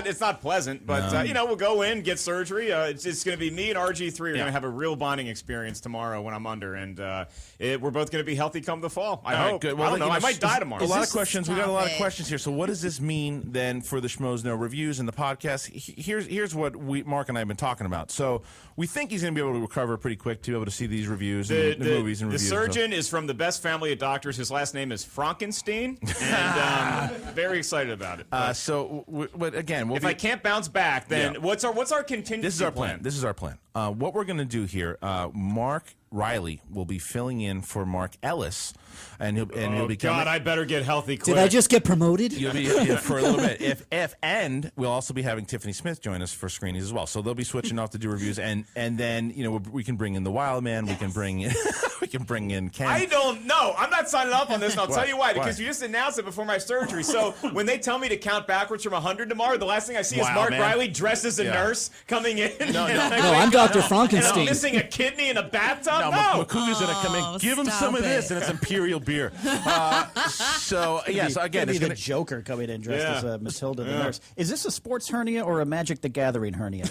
It's not pleasant, but we'll go in, get surgery. It's going to be me and RG3 are going to have a real bonding experience tomorrow when I'm under, and we're both going to be healthy come the fall. I hope. Good. Well, I don't know. I might die tomorrow. A lot of questions. We got a lot of questions here. So what does this mean then for the Schmoes Know reviews and the podcast? Here's what Mark and I have been talking about. So we think he's going to be able to recover pretty quick to be able to see these reviews and the movies and reviews. The surgeon is from the best family of doctors. His last name is Frankenstein, and very excited about it. But again, if I can't bounce back, then what's our contingency? This is our plan. This is our plan. What we're going to do here, Mark Riley will be filling in for Mark Ellis, and he'll be coming. God, I better get healthy quick. Did I just get promoted? You'll be for a little bit. And we'll also be having Tiffany Smith join us for screenings as well. So they'll be switching off to do reviews, and then we can bring in the Wild Man. We can bring in Ken. I don't know. I'm not signing up on this, and I'll tell you why. Because you just announced it before my surgery. So when they tell me to count backwards from 100 tomorrow, the last thing I see is Mark Riley dressed as a nurse coming in. No, I'm Dr. Frankenstein. And I'm missing a kidney in a bathtub. No, Makuga's going to come in. Give him some of this, and it's imperial beer. So again, it's going to be the Joker coming in dressed as Matilda the nurse. Is this a sports hernia or a Magic the Gathering hernia?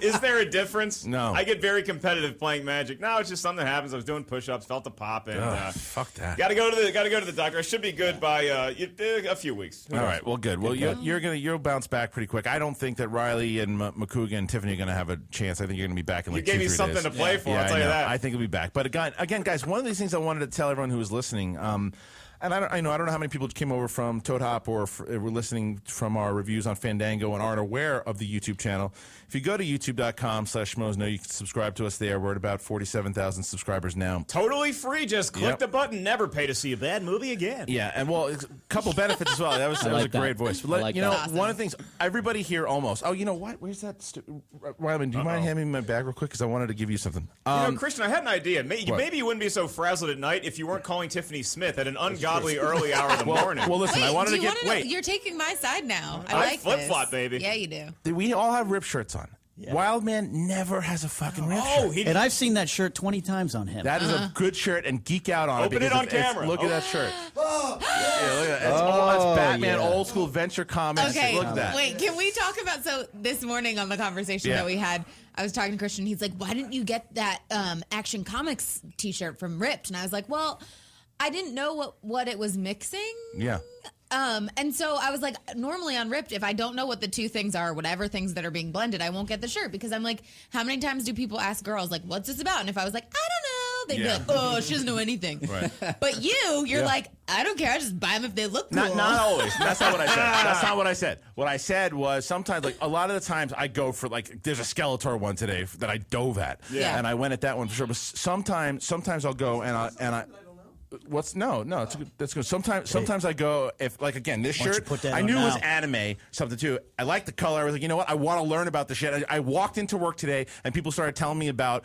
Is there a difference? No. I get very competitive playing Magic. No, it's just something that happens. I was doing push-ups, felt a pop, and fuck that. Got to go to the doctor. I should be good by a few weeks. All right. Well, good. Well, you'll bounce back pretty quick. I don't think that Riley and Makuga and Tiffany are going to have a chance. I think you're going to be back in like 2-3 days. You gave me something to play for. I'll tell you that. I think he'll be back. But again, guys, one of these things I wanted to tell everyone who was listening, and I don't know how many people came over from Toad Hop or were listening from our reviews on Fandango and aren't aware of the YouTube channel. If you go to youtube.com/Schmoes Know, you can subscribe to us there. We're at about 47,000 subscribers now. Totally free. Just click the button. Never pay to see a bad movie again. Yeah, and a couple benefits as well. That was a great voice. But awesome. One of the things, everybody here almost. Oh, you know what? Where's that? Ryman, do you mind handing me my bag real quick? Because I wanted to give you something. Christian, I had an idea. Maybe you wouldn't be so frazzled at night if you weren't calling Tiffany Smith at an ungodly early hour of the morning. Well, listen, I wanted to get. You're taking my side now. I like flip-flop, baby. Yeah, you do. We all have rip shirts on. Yeah. Wild Man never has a fucking rip shirt. And I've seen that shirt 20 times on him. That is a good shirt, and geek out on it. Open it on camera. Look at that shirt. Look at that. That's Batman, old school Venture Comics. Okay, look at that. Wait, can we talk about, this morning on the conversation that we had, I was talking to Christian, he's like, why didn't you get that Action Comics t-shirt from Ripped? And I was like, well, I didn't know what it was mixing. Yeah. And so I was like, normally on Ripped, if I don't know what the two things are, whatever things that are being blended, I won't get the shirt, because I'm like, how many times do people ask girls, like, what's this about? And if I was like, I don't know, they'd be like, oh, she doesn't know anything. Right. But you're like, I don't care, I just buy them if they look cool. Not always. That's not what I said. That's not what I said. What I said was sometimes, like, a lot of the times I go for, like, there's a Skeletor one today that I dove at. Yeah. And I went at that one for sure. But sometimes I'll go and I it's good. That's good. Sometimes I go, if, like, again, this shirt, I knew it was anime, something too. I like the color. I was like, you know what? I want to learn about the shit. I walked into work today and people started telling me about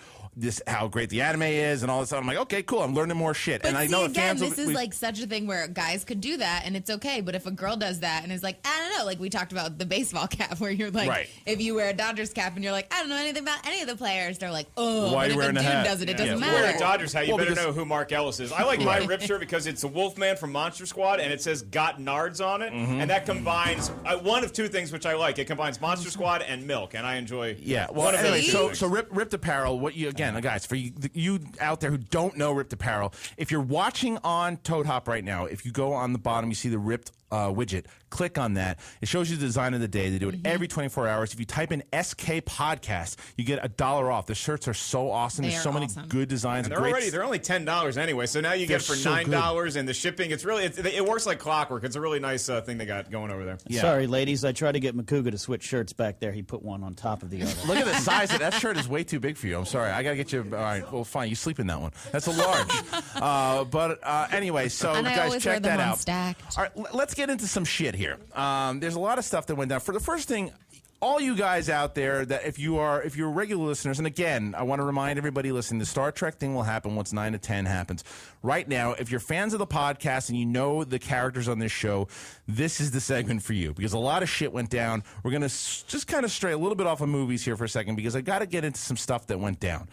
how great the anime is and all this stuff. I'm like, okay, cool. I'm learning more shit. But and I know again, this is like such a thing where guys could do that and it's okay. But if a girl does that and is like, I don't know, like we talked about the baseball cap, where you're like, if you wear a Dodgers cap and you're like, I don't know anything about any of the players, they're like, oh, why are you if wearing a a dude hat? does it, it doesn't matter. Wear a Dodgers hat, you better know who Mark Ellis is. I like my Rip shirt because it's a Wolfman from Monster Squad and it says Got Nards on it, and that combines one of two things which I like. It combines Monster Squad and milk, and I enjoy. Yeah. Well, anyway, so Ripped Apparel. What you again, guys, for you out there who don't know Ripped Apparel, if you're watching on Toad Hop right now, if you go on the bottom, you see the Ripped widget. Click on that. It shows you the design of the day. They do it every 24 hours. If you type in SK Podcast, you get $1 off. The shirts are so awesome. There's so many good designs. And they're only $10 anyway. So now you get it for $9, and the shipping. It works like clockwork. It's a really nice thing they got going over there. Yeah. Sorry, ladies. I tried to get Makuga to switch shirts back there. He put one on top of the other. Look at the size of that shirt. Is way too big for you. I'm sorry. I gotta get you. All right. Well, fine. You sleep in that one. That's a large. But anyway, so and guys, check that out. Stacked. All right. Let's get into some shit here. There's a lot of stuff that went down. For the first thing, all you guys out there, that if you're regular listeners, and again, I want to remind everybody listening, the Star Trek thing will happen once 9 to 10 happens. Right now, if you're fans of the podcast and you know the characters on this show, this is the segment for you, because a lot of shit went down. We're going to just kind of stray a little bit off of movies here for a second, because I got to get into some stuff that went down.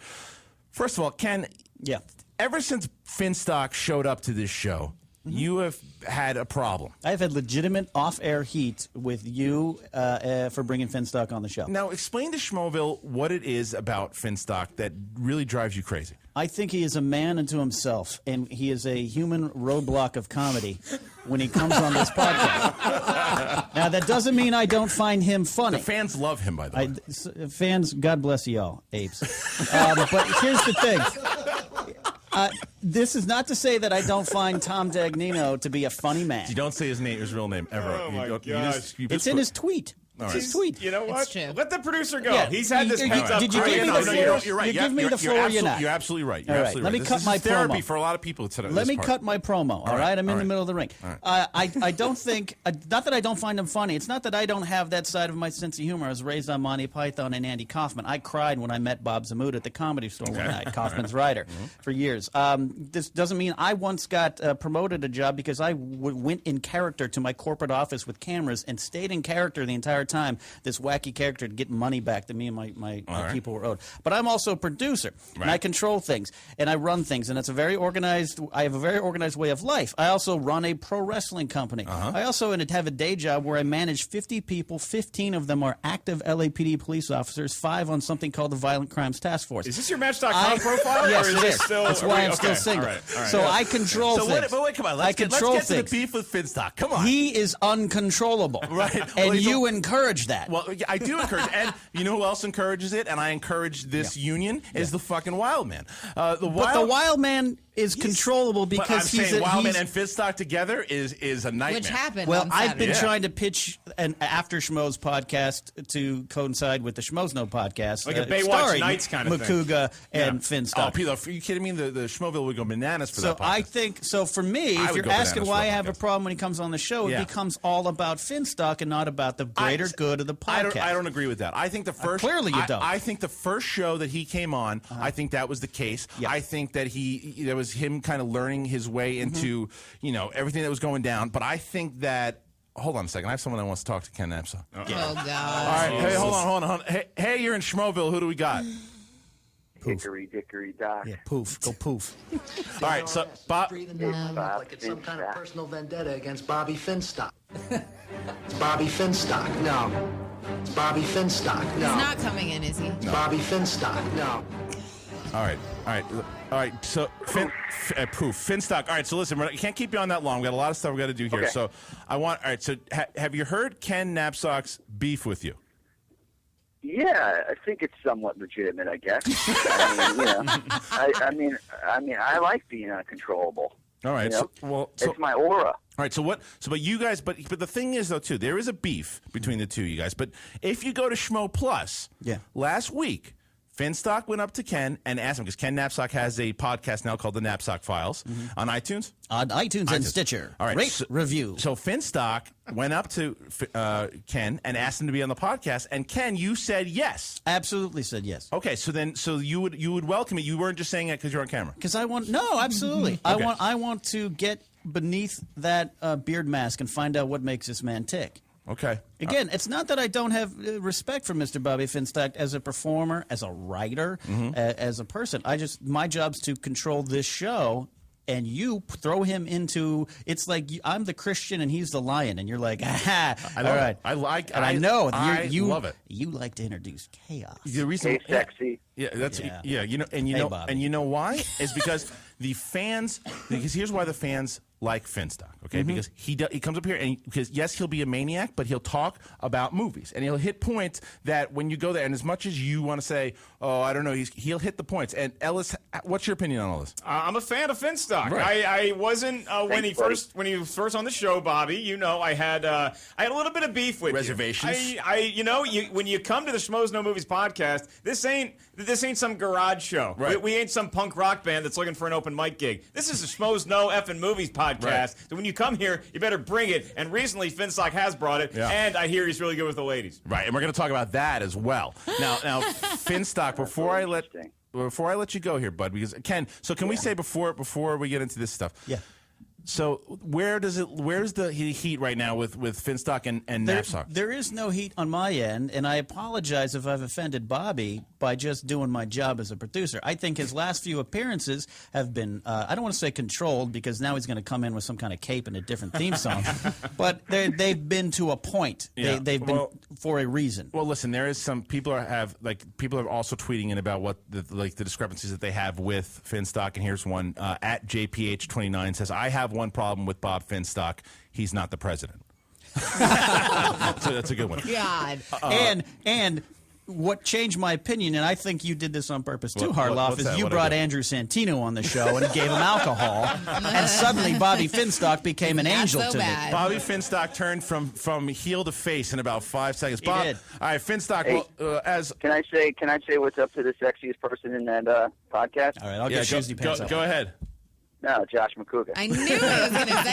First of all, Ken, ever since Finstock showed up to this show, you have had a problem. I've had legitimate off-air heat with you for bringing Finstock on the show. Now, explain to Schmoville what it is about Finstock that really drives you crazy. I think he is a man unto himself, and he is a human roadblock of comedy when he comes on this podcast. Now, that doesn't mean I don't find him funny. The fans love him, by the way. Fans, God bless you all, apes. But here's the thing. This is not to say that I don't find Tom Dagnino to be a funny man. You don't say his real name ever. Oh, my gosh. It's in his tweet. It's his tweet. You know what? Let the producer go. Yeah. He's had this pent up. Did you give me the floor? You're right. You give me the floor. You're not. You're absolutely right. All right. Let me cut my therapy promo for a lot of people today. Let me cut my promo. All right. I'm in the middle of the ring. I don't think. Not that I don't find him funny. It's not that I don't have that side of my sense of humor. I was raised on Monty Python and Andy Kaufman. I cried when I met Bob Zammuta at the Comedy Store one night. Kaufman's writer for years. This doesn't mean I once got promoted a job because I went in character to my corporate office with cameras and stayed in character the entire time. This wacky character to get money back that me and my people were owed. But I'm also a producer, and I control things, and I run things, and it's a very organized. I have a very organized way of life. I also run a pro wrestling company. I also have a day job where I manage 50 people. 15 of them are active LAPD police officers. 5 on something called the Violent Crimes Task Force. Is this your Match.com profile? Yes, or is it this is. still, That's why I'm still single. All right. So I control things. Wait, come on. Let's get to the beef with Finstock. Come on. He is uncontrollable. And you encourage that. Well, I do encourage, and you know who else encourages it? And I encourage this union is the fucking Wild Man. But the Wild Man is controllable because he's Wild Man and Finstock together is a nightmare. Which happened. Well, I've been trying to pitch an after Schmoes podcast to coincide with the Schmoes Know podcast, like a Baywatch Nights kind of thing. Makuga and Finstock. Oh, Peter, are you kidding me? The Schmoville would go bananas for that podcast. I think for me, if you're asking why I have a problem when he comes on the show, it becomes all about Finstock and not about the greater good of the podcast. I don't agree with that. I think the first clearly you don't. I think the first show that he came on, I think that was the case. I think that there was him kind of learning his way into everything that was going down. But I think that. Hold on a second. I have someone that wants to talk to Ken Napsa. Oh God! All right. Hey, hold on. Hey, you're in Schmoville. Who do we got? Hickory dickory dock. Yeah, poof. Go poof. All right, so Bob. Like it's some kind of personal vendetta against Bobby Finstock. It's Bobby Finstock. No. It's Bobby Finstock. No. He's not coming in, is he? It's Bobby Finstock. No. All right. So, poof. Finstock. All right. So, listen, we can't keep you on that long. We got a lot of stuff we got to do here. Okay. So, All right. So, have you heard Ken Napsok's beef with you? Yeah, I think it's somewhat legitimate. I guess. I mean, I like being uncontrollable. All right. It's my aura. All right. But you guys. But the thing is, though, too, there is a beef between the two of you guys. But if you go to Schmo Plus, last week, Finstock went up to Ken and asked him, because Ken Napsok has a podcast now called The Napsok Files on iTunes. On iTunes and Stitcher. All right. Rate, review. So Finstock went up to Ken and asked him to be on the podcast. And Ken, you said yes. Absolutely said yes. Okay, so you would welcome it. You weren't just saying it because you're on camera. Because absolutely. Okay. I want to get beneath that beard mask and find out what makes this man tick. Okay. Again, it's not that I don't have respect for Mr. Bobby Finstock as a performer, as a writer, as a person. My job's to control this show, and you throw him into. It's like I'm the Christian and he's the lion, and you're like, aha, all right. I love it. You like to introduce chaos. The reason, sexy. Yeah, that's you know why? Is because the fans. Because here's why the fans like Finstock, okay? Because he comes up here and because yes, he'll be a maniac, but he'll talk about movies and he'll hit points that when you go there, and as much as you want to say, oh, I don't know, he'll hit the points. And Ellis, what's your opinion on all this? I'm a fan of Finstock. Right. I wasn't when he was first on the show, Bobby. I had a little bit of beef with reservations. When you come to the Schmoes Know Movies podcast, this ain't some garage show. Right. We ain't some punk rock band that's looking for an open mic gig. This is the Schmoes Know effing Movies podcast. Right. So when you come here, you better bring it. And recently, Finstock has brought it, and I hear he's really good with the ladies. Right, and we're going to talk about that as well. Now, Finstock, before I let you go here, bud, because Ken. So can we say before we get into this stuff? Yeah. So where's the heat right now with Finstock and Knapsack? There is no heat on my end, and I apologize if I've offended Bobby by just doing my job as a producer. I think his last few appearances have been, I don't want to say controlled, because now he's going to come in with some kind of cape and a different theme song, but they've been to a point. Yeah. They've been for a reason. Well, listen, there is some people are also tweeting in about what the discrepancies that they have with Finstock, and here's one at JPH29 says, I have one problem with Bob Finstock. He's not the president. So that's a good one. God. And what changed my opinion, and I think you did this on purpose too, Harloff, is you brought Andrew Santino on the show and gave him alcohol, and suddenly Bobby Finstock became an angel to me. Bobby Finstock turned from heel to face in about 5 seconds. Bob, did. All right, Finstock. Hey, can I say what's up to the sexiest person in that podcast? All right, I'll get Tuesday pants up. Go ahead. No, Josh McCouga. I knew I was going to say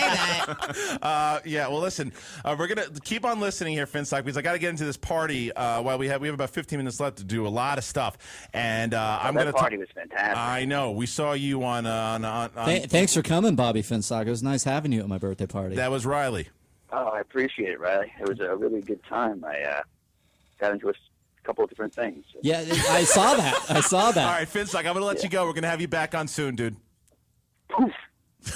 that. Yeah, well, listen, we're going to keep on listening here, Finstock, because I got to get into this party while we have about 15 minutes left to do a lot of stuff. And I'm going to party was fantastic. I know. We saw you on Thanks for coming, Bobby Finstock. It was nice having you at my birthday party. That was Riley. Oh, I appreciate it, Riley. It was a really good time. I got into a couple of different things. Yeah, I saw that. All right, Finstock, I'm going to let you go. We're going to have you back on soon, dude. Poof.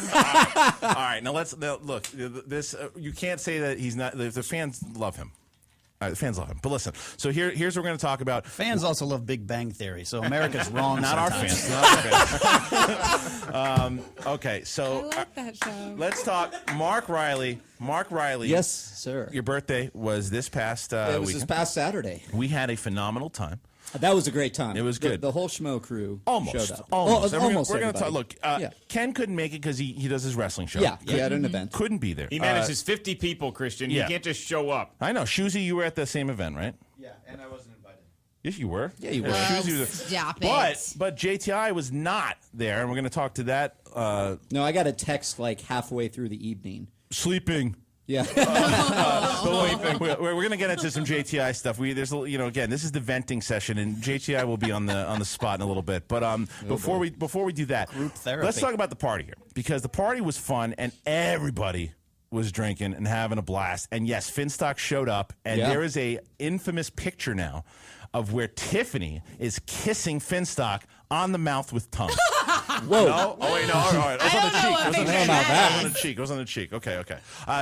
All right, now look. This you can't say that he's not. The fans love him. The fans love him. But listen, so here's what we're going to talk about. Fans also love Big Bang Theory, so America's wrong. Not our sometimes. fans. Not our fans. Okay, so I like that show. Let's talk. Mark Riley. Yes, sir. Your birthday was this past It was weekend. this past Saturday. We had a phenomenal time. That was a great time. It was good. The whole Schmo crew almost showed up. Almost. Almost we're going to talk. everybody. Look, Ken couldn't make it because he does his wrestling show. Yeah, he had an event. Couldn't be there. He manages 50 people, Christian. Yeah. You can't just show up. I know. Shoozy, you were at the same event, right? Yeah, and I wasn't invited. Yes, you were. Yeah, you were. Shoozy was Stop But JTI was not there, and we're going to talk to that. No, I got a text like halfway through the evening. Sleeping. Yeah. We're going to get into some JTI stuff. Again, this is the venting session, and JTI will be on the spot in a little bit. But before we do that, group therapy. Let's talk about the party here, because the party was fun and everybody was drinking and having a blast. And yes, Finstock showed up, and there is a infamous picture now of where Tiffany is kissing Finstock on the mouth with tongue. Whoa. No? Oh, wait, no. All right. It was on the cheek. It was on the cheek. Okay. How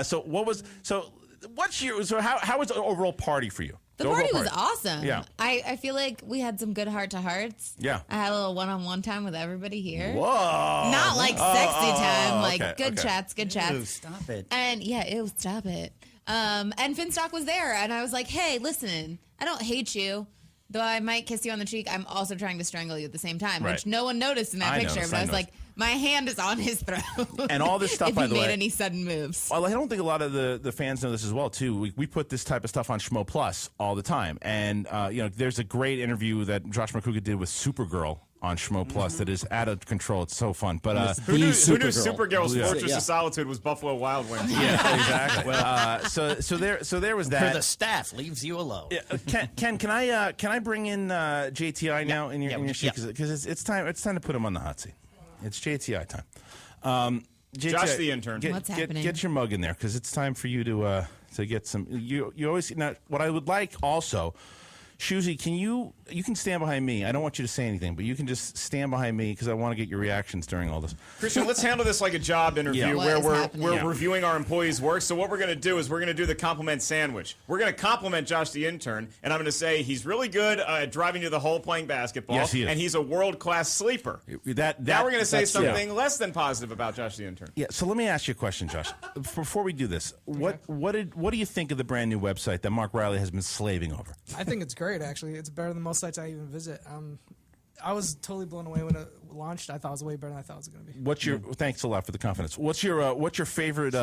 was the overall party for you? The party was awesome. Yeah. I feel like we had some good heart-to-hearts. Yeah. I had a little one-on-one time with everybody here. Whoa. Not like sexy time, like good chats. Ew, stop it. And stop it. And Finstock was there, and I was like, hey, listen, I don't hate you. Though I might kiss you on the cheek, I'm also trying to strangle you at the same time, which no one noticed in that picture. But I was like, my hand is on his throat. And all this stuff, by the way. If he made any sudden moves. Well, I don't think a lot of the fans know this as well, too. We put this type of stuff on Schmo Plus all the time. And, there's a great interview that Josh McCouga did with Supergirl on Schmo Plus that is out of control. It's so fun. But who knew Supergirl's Fortress of Solitude was Buffalo Wild Wings? Yeah, exactly. So there was that. For the staff leaves you alone. Yeah. Ken, can I bring in JTI now in your sheet, because it's time to put him on the hot seat. It's JTI time. JTI, Josh the intern. What's happening? Get your mug in there, because it's time for you to get some. You always now. What I would like also. Shoozy, you can stand behind me. I don't want you to say anything, but you can just stand behind me, because I want to get your reactions during all this. Christian, let's handle this like a job interview where we're reviewing our employees' work. So what we're going to do is we're going to do the compliment sandwich. We're going to compliment Josh the intern, and I'm going to say he's really good at driving to the hole playing basketball. Yes, he is. And he's a world-class sleeper. Now we're going to say something less than positive about Josh the intern. Yeah, so let me ask you a question, Josh. Before we do this, what do you think of the brand new website that Mark Riley has been slaving over? I think it's great, actually. It's better than most sites I even visit. I was totally blown away when it launched. I thought it was way better than I thought it was going to be. Thanks a lot for the confidence. What's your favorite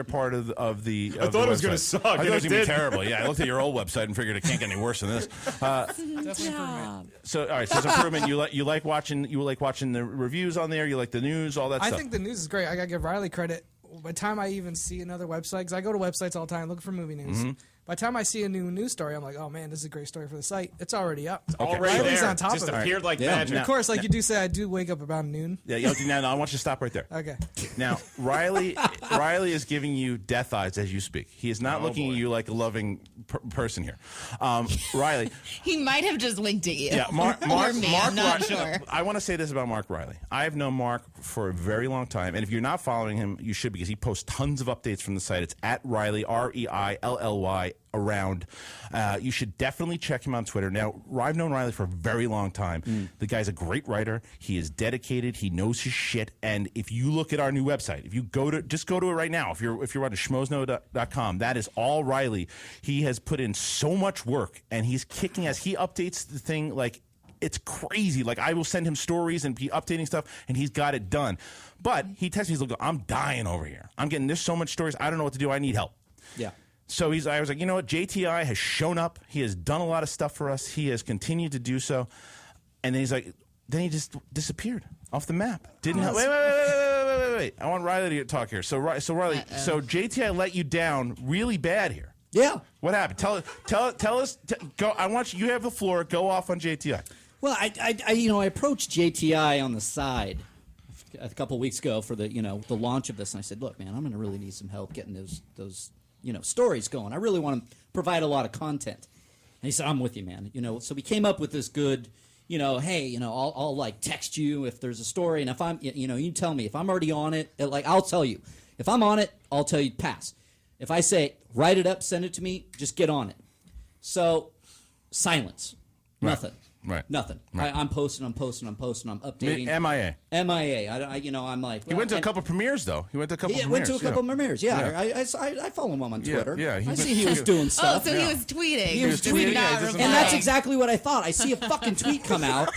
part of the? I thought it was going to suck. I thought it was going to be terrible. Yeah, I looked at your old website and figured it can't get any worse than this. Definitely improvement. So all right, so it's improvement. You like watching the reviews on there. You like the news, all that stuff. I think the news is great. I got to give Riley credit. By the time I even see another website, because I go to websites all the time looking for movie news. Mm-hmm. By the time I see a new news story, I'm like, oh man, this is a great story for the site. It's already up. It's already Riley's there. on top Just of it. appeared like magic. Of course, like you do say, I do wake up around noon. Yeah, now I want you to stop right there. Okay. Now, Riley is giving you death eyes as you speak. He is not looking at you like a loving person here. Riley. He might have just winked at you. Yeah, Mark, I'm not sure. I want to say this about Mark Riley. I have known Mark for a very long time, and if you're not following him, you should, because he posts tons of updates from the site. It's at Riley, REILLY, around. You should definitely check him on Twitter. Now, I've known Riley for a very long time. The guy's a great writer. He is dedicated. He knows his shit. And if you look at our new website, if you go to it right now. If you're on schmoesknow.com, that is all Riley. He has put in so much work, and he's kicking ass. He updates the thing like it's crazy. Like, I will send him stories and be updating stuff, and he's got it done. But he texts me, he's like, I'm dying over here. I'm getting this so much stories. I don't know what to do. I need help. Yeah. So I was like, you know what? JTI has shown up. He has done a lot of stuff for us. He has continued to do so. And then then he just disappeared off the map. Didn't help. Wait. I want Riley to talk here. So Riley, so JTI let you down really bad here. Yeah. What happened? Tell us. Go. I want you. You have the floor. Go off on JTI. Well, I approached JTI on the side a couple weeks ago for the launch of this, and I said, look, man, I'm going to really need some help getting those stories going. I really want to provide a lot of content. And he said, I'm with you, man. So we came up with this good, hey, I'll like text you if there's a story, and if I'm, you tell me if I'm already on it. Like, I'll tell you if I'm on it, I'll tell you pass. If I say write it up, send it to me, just get on it. So silence, nothing. Right. Nothing. Right. I'm posting, I'm updating. MIA. I'm like. He went to a couple premieres, though. He went to a couple premieres, yeah. I follow him on Twitter. Yeah. I see he was doing stuff. Oh, so he was tweeting. He was tweeting. And that's exactly what I thought. I see a fucking tweet come out,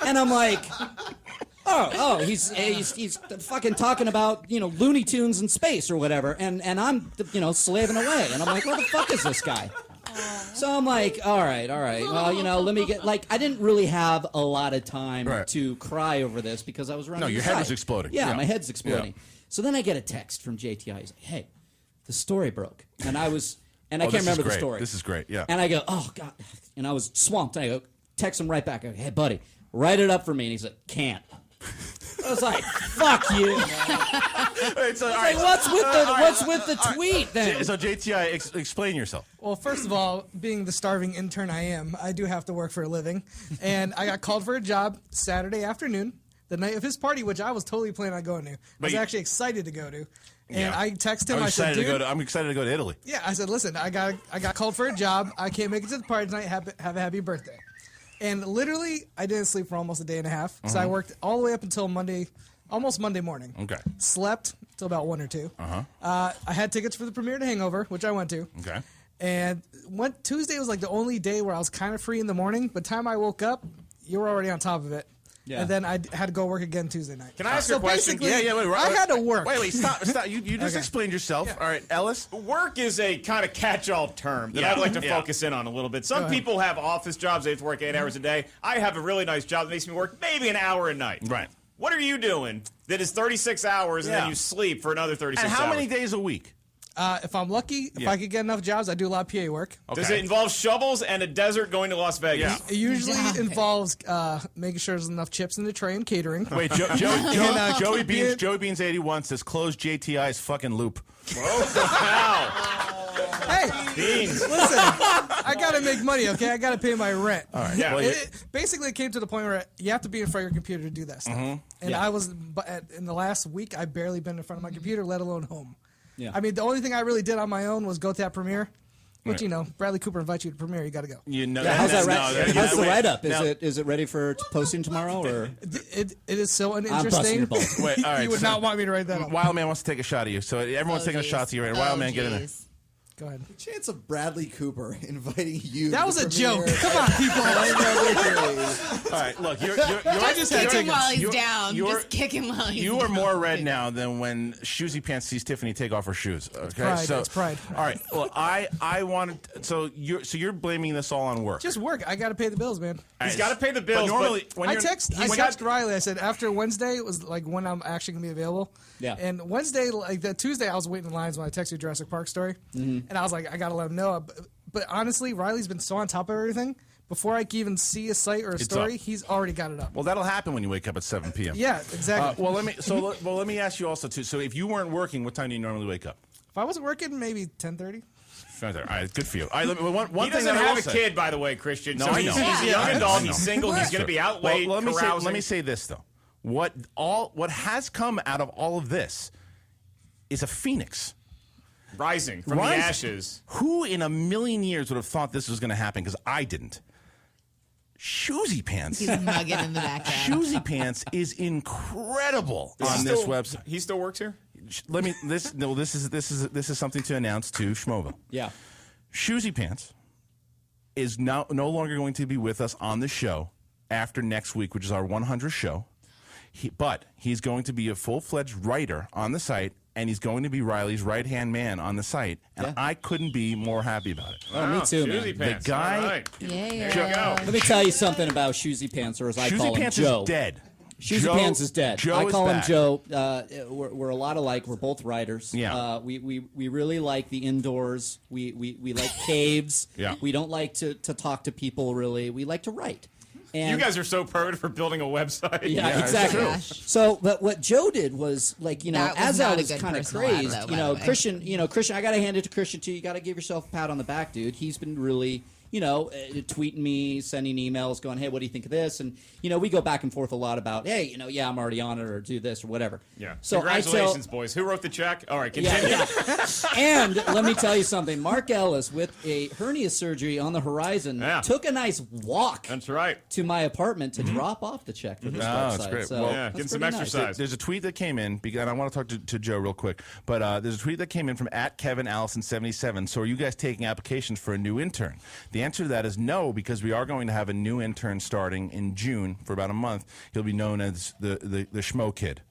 and I'm like, oh, he's fucking talking about, Looney Tunes in space or whatever, and I'm, slaving away. And I'm like, where the fuck is this guy? So I'm like, all right. Well, let me get, I didn't really have a lot of time to cry over this because I was running. No, your head was exploding. Yeah, my head's exploding. Yeah. So then I get a text from JTI. He's like, hey, the story broke. And I can't remember the story. This is great, yeah. And I go, oh, God. And I was swamped. And I go, text him right back. I go, hey, buddy, write it up for me. And he's like, can't. I was like, fuck you. What's with the tweet then? So JTI, explain yourself. Well, first of all, being the starving intern I am, I do have to work for a living. And I got called for a job Saturday afternoon, the night of his party, which I was totally planning on going to. I was actually excited to go to. And I texted him. I said, dude, I'm excited to go to Italy. Yeah, I said, listen, I got called for a job. I can't make it to the party tonight. Have a happy birthday. And literally, I didn't sleep for almost a day and a half. So I worked all the way up until almost Monday morning. Okay. Slept till about 1 or 2. I had tickets for the premiere to Hangover, which I went to. Okay. And Tuesday was like the only day where I was kind of free in the morning. By the time I woke up, you were already on top of it. Yeah. And then I had to go work again Tuesday night. Can I ask you a question? Yeah. Wait, I had to work. Wait, stop. You just explained yourself. Yeah. All right, Ellis? Work is a kind of catch-all term that I'd like to focus in on a little bit. Some people have office jobs. They have to work 8 hours a day. I have a really nice job that makes me work maybe an hour a night. Right. What are you doing that is 36 hours and then you sleep for another 36 hours? And how many days a week? If I'm lucky, if I could get enough jobs, I do a lot of PA work. Okay. Does it involve shovels and a desert going to Las Vegas? Yeah. It usually involves making sure there's enough chips in the tray and catering. Wait, Joey Beans 81 says close JTI's fucking loop. Wow. Hey, Beans. Listen, I gotta make money, okay? I gotta pay my rent. All right. Yeah. Basically, it came to the point where you have to be in front of your computer to do that stuff. And I was, in the last week, I've barely been in front of my computer, let alone home. Yeah. I mean, the only thing I really did on my own was go to that premiere. Which, Bradley Cooper invites you to premiere, you got to go. How's the write-up? Is it ready for posting tomorrow? Or it is so uninteresting. I'm busting your balls. Wait, all right. You would not want me to write that up. Wild Man wants to take a shot of you, so everyone's taking a shot to you right now. Wild Man, get in there. Go ahead. The chance of Bradley Cooper inviting you. That was a joke. Come on, people. All right, look, you're just kick him while he's down. Just kick him while he's down. You are more red now than when Shoesy Pants sees Tiffany take off her shoes. Okay, It's pride. All right, well, I wanted So you're blaming this all on work? Just work. I got to pay the bills, man. He's got to pay the bills. But normally, when I text Riley. I said after Wednesday, it was like when I'm actually gonna be available. Yeah. And Wednesday, like the Tuesday, I was waiting in lines when I texted Jurassic Park story, and I was like, I gotta let him know. But honestly, Riley's been so on top of everything. Before I can even see a site or a story, he's already got it up. Well, that'll happen when you wake up at 7 p.m. Yeah, exactly. Let me ask you also too. So if you weren't working, what time do you normally wake up? If I wasn't working, maybe 10:30. All right, good for you. One he thing doesn't have a kid, by the way, Christian. No, so I know. He's a young adult. He's single. He's going to be out late. Well, carousing. let me say this though. What has come out of all of this is a phoenix rising from the ashes. Who in a million years would have thought this was going to happen? Because I didn't. Shoesy Pants. He's mugging in the background. Shoesy Pants is incredible on this website. He still works here. This is something to announce to Schmoeville. Yeah. Shoesy Pants is no longer going to be with us on the show after next week, which is our 100th show. But he's going to be a full-fledged writer on the site, and he's going to be Riley's right-hand man on the site. And I couldn't be more happy about it. Oh, me too, man. The guy... Let me tell you something about Shoesy Pants, or as I call him, Pants Joe. Is dead. Shoesy Pants is dead. Joe I call is him back. Joe. We're a lot alike. We're both writers. Yeah. We really like the indoors. We like caves. Yeah. We don't like to talk to people, really. We like to write. And you guys are so perfect for building a website. Yeah, exactly. So, but what Joe did was, like, as I was kind of crazed, Christian, I got to hand it to Christian, too. You got to give yourself a pat on the back, dude. He's been really... tweeting me, sending emails, going, hey, what do you think of this? And, we go back and forth a lot about, hey, I'm already on it, or do this, or whatever. Yeah. So congratulations, boys. Who wrote the check? All right, continue. Yeah. And let me tell you something. Mark Ellis, with a hernia surgery on the horizon, took a nice walk. That's right. To my apartment to drop off the check for this website. That's great. So Well, getting some exercise. There's a tweet that came in, and I want to talk to Joe real quick, but there's a tweet that came in from @KevinAllison77. So are you guys taking applications for a new intern? The answer to that is no, because we are going to have a new intern starting in June for about a month. He'll be known as the Schmo Kid.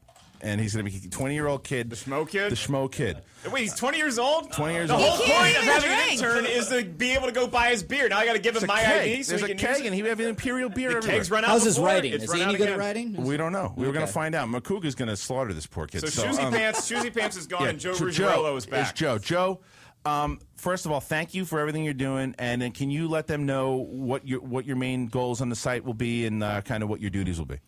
And he's going to be a 20-year-old kid. The Schmo Kid? The Schmo Kid. Wait, he's 20 years old? 20 years the old. The whole point of having an intern is to be able to go buy his beer. Now I got to give him my ID so There's he a can keg, use it. and he have an Imperial beer The everywhere. kegs run out How's his before, writing? it's Is run he out any good at again. writing? We don't know. We were going to Okay. find out. Makuga's going to slaughter this poor kid. So Shoesy Pants is gone, and Joe Ruggiero is back. It's Joe. Joe, first of all, thank you for everything you're doing, and then can you let them know what your main goals on the site will be and kind of what your duties will be?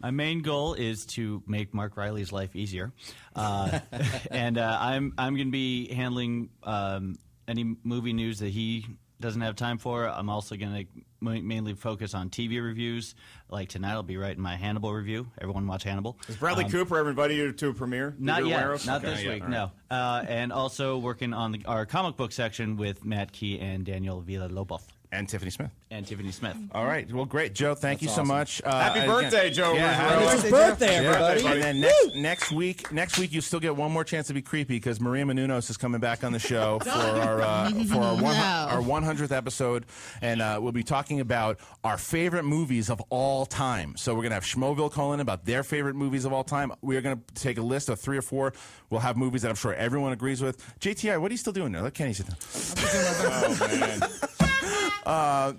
My main goal is to make Mark Riley's life easier, and I'm going to be handling any movie news that he doesn't have time for. I'm also going to mainly focus on TV reviews. Like tonight, I'll be writing my Hannibal review. Everyone watch Hannibal. Has Bradley Cooper ever invited you to a premiere? Not yet. Aware of? Not Okay, this week, all right. no. And also working on our comic book section with Matt Key and Daniel Villalobos. And Tiffany Smith. All right. Well, great. Joe, thank you so awesome. much. Happy birthday, Joe. It's his birthday, everybody. And then next week, you still get one more chance to be creepy because Maria Menounos is coming back on the show for our 100th episode, and we'll be talking about our favorite movies of all time. So we're gonna have Schmoeville call in about their favorite movies of all time. We're gonna take a list of 3 or 4. We'll have movies that I'm sure everyone agrees with. JTI, what are you still doing there? Let Kenny sit down. Oh, man.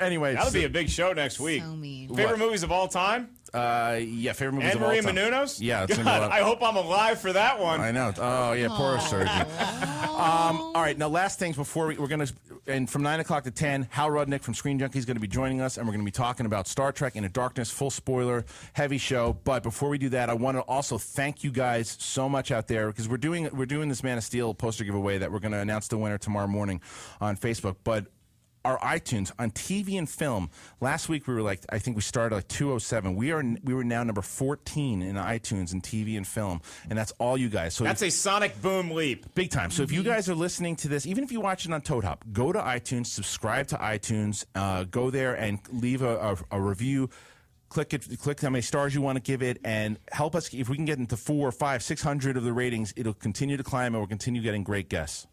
Anyway, That'll be a big show next week. So mean. Favorite movies of all time? Yeah, favorite movies And of all Maria time. Menounos? Yeah, it's God, gonna go up. I hope I'm alive for that one. I know. Oh, yeah, poor Sergi. All right, now last things before we're going to, and from 9 o'clock to 10, Hal Rudnick from Screen Junkies is going to be joining us, and we're going to be talking about Star Trek Into Darkness, full spoiler, heavy show. But before we do that, I want to also thank you guys so much out there because we're doing this Man of Steel poster giveaway that we're going to announce the winner tomorrow morning on Facebook. But our iTunes on TV and film. Last week we were I think we started like 207. We were now number 14 in iTunes and TV and film, and that's all you guys. So that's a sonic boom leap, big time. So if you guys are listening to this, even if you watch it on Toad Hop, go to iTunes, subscribe to iTunes, go there and leave a review. Click how many stars you want to give it, and help us. If we can get into 400, 500, 600 of the ratings, it'll continue to climb, and we'll continue getting great guests.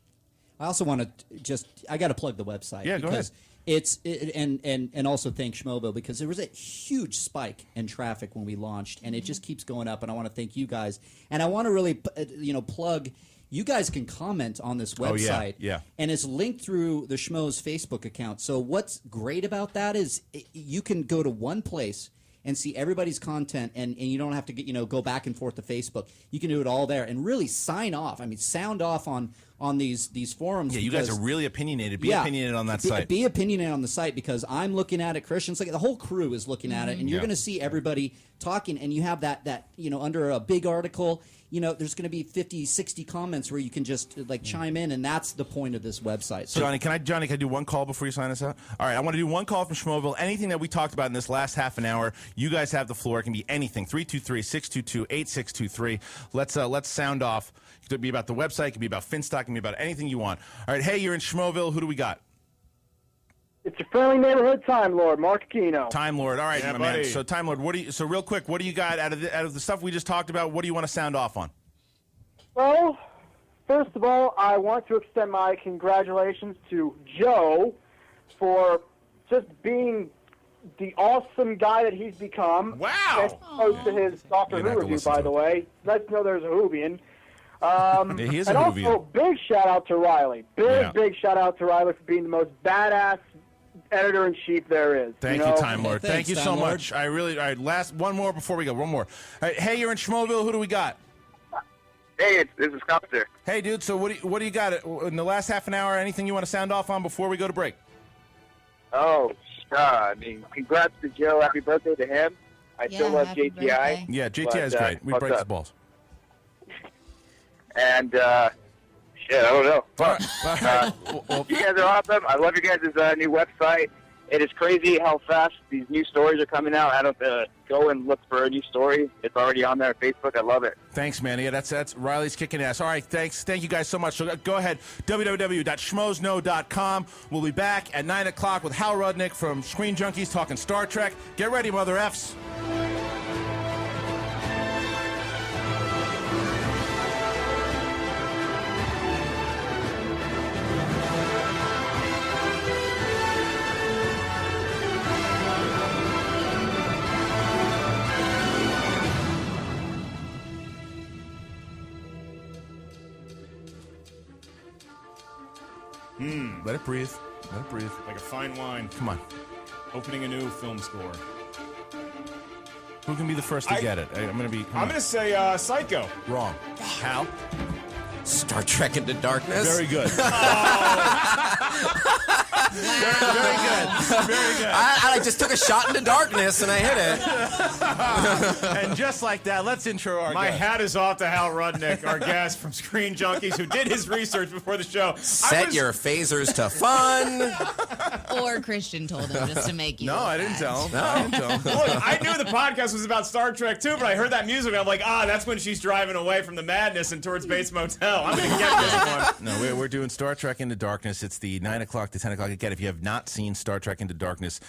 I also want to I got to plug the website. Yeah, go ahead. And also thank Schmoeville because there was a huge spike in traffic when we launched, and it just keeps going up. And I want to thank you guys, and I want to really plug you guys can comment on this website. Yeah. And it's linked through the Schmoes Facebook account. So what's great about that is you can go to one place and see everybody's content, and you don't have to go back and forth to Facebook. You can do it all there and really sound off on these forums. Yeah, you guys are really opinionated. Be opinionated on that site. Be opinionated on the site because I'm looking at it. Christian's the whole crew is looking at it, and you're going to see everybody talking. And you have that under a big article. There's going to be 50, 60 comments where you can just chime in, and that's the point of this website. So, Johnny, can I do one call before you sign us out? All right, I want to do one call from Schmoville. Anything that we talked about in this last half an hour, you guys have the floor. It can be anything. 323-622-8623. Let's sound off. It could be about the website. It could be about Finstock. It can be about anything you want. All right, hey, you're in Schmoville. Who do we got? It's your friendly neighborhood Time Lord, Mark Aquino. Time Lord. All right, Yeah, my buddy. man. So, Time Lord, real quick, what do you got out of the stuff we just talked about? What do you want to sound off on? Well, first of all, I want to extend my congratulations to Joe for just being the awesome guy that he's become. Wow! As opposed to his Doctor Who review, by the way. Let's know there's a Whovian. He is a and Whovian. also, big shout out to Riley. Big shout out to Riley for being the most badass editor-in-chief there is. Thank you, Time Lord. Thank you so much. I really. All right, last one more before we go. One more. All right, hey, you're in Schmoville. Who do we got? Hey, this is Copster. Hey, dude. So what do you got in the last half an hour? Anything you want to sound off on before we go to break? Oh, congrats to Joe. Happy birthday to him. I still love JTI. Yeah, JTI is great. We break his balls. And I don't know. You guys are awesome. I love you guys' new website. It is crazy how fast these new stories are coming out. I don't go and look for a new story. It's already on there on Facebook. I love it. Thanks, man. Yeah, that's Riley's kicking ass. All right, thanks. Thank you guys so much. So go ahead, www.schmoesknow.com. We'll be back at 9 o'clock with Hal Rudnick from Screen Junkies talking Star Trek. Get ready, Mother Fs. Let it breathe. Let it breathe. Like a fine wine. Come on. Opening a new film score. Who can be the first to get it? I'm going to say Psycho. Wrong. Hal? Star Trek Into Darkness. Very good. Very good. I just took a shot into darkness and I hit it. And just like that, let's intro our My guest. hat is off to Hal Rudnick, our guest from Screen Junkies, who did his research before the show. Set your phasers to fun. Or Christian told him just to make you. No, I didn't tell him. Look, I knew the podcast was about Star Trek too, but I heard that music. I'm like, that's when she's driving away from the madness and towards Bates Motel. I'm going to get this one. No, we're doing Star Trek Into Darkness. It's the 9 o'clock to 10 o'clock. Again, if you have not seen Star Trek Into Darkness,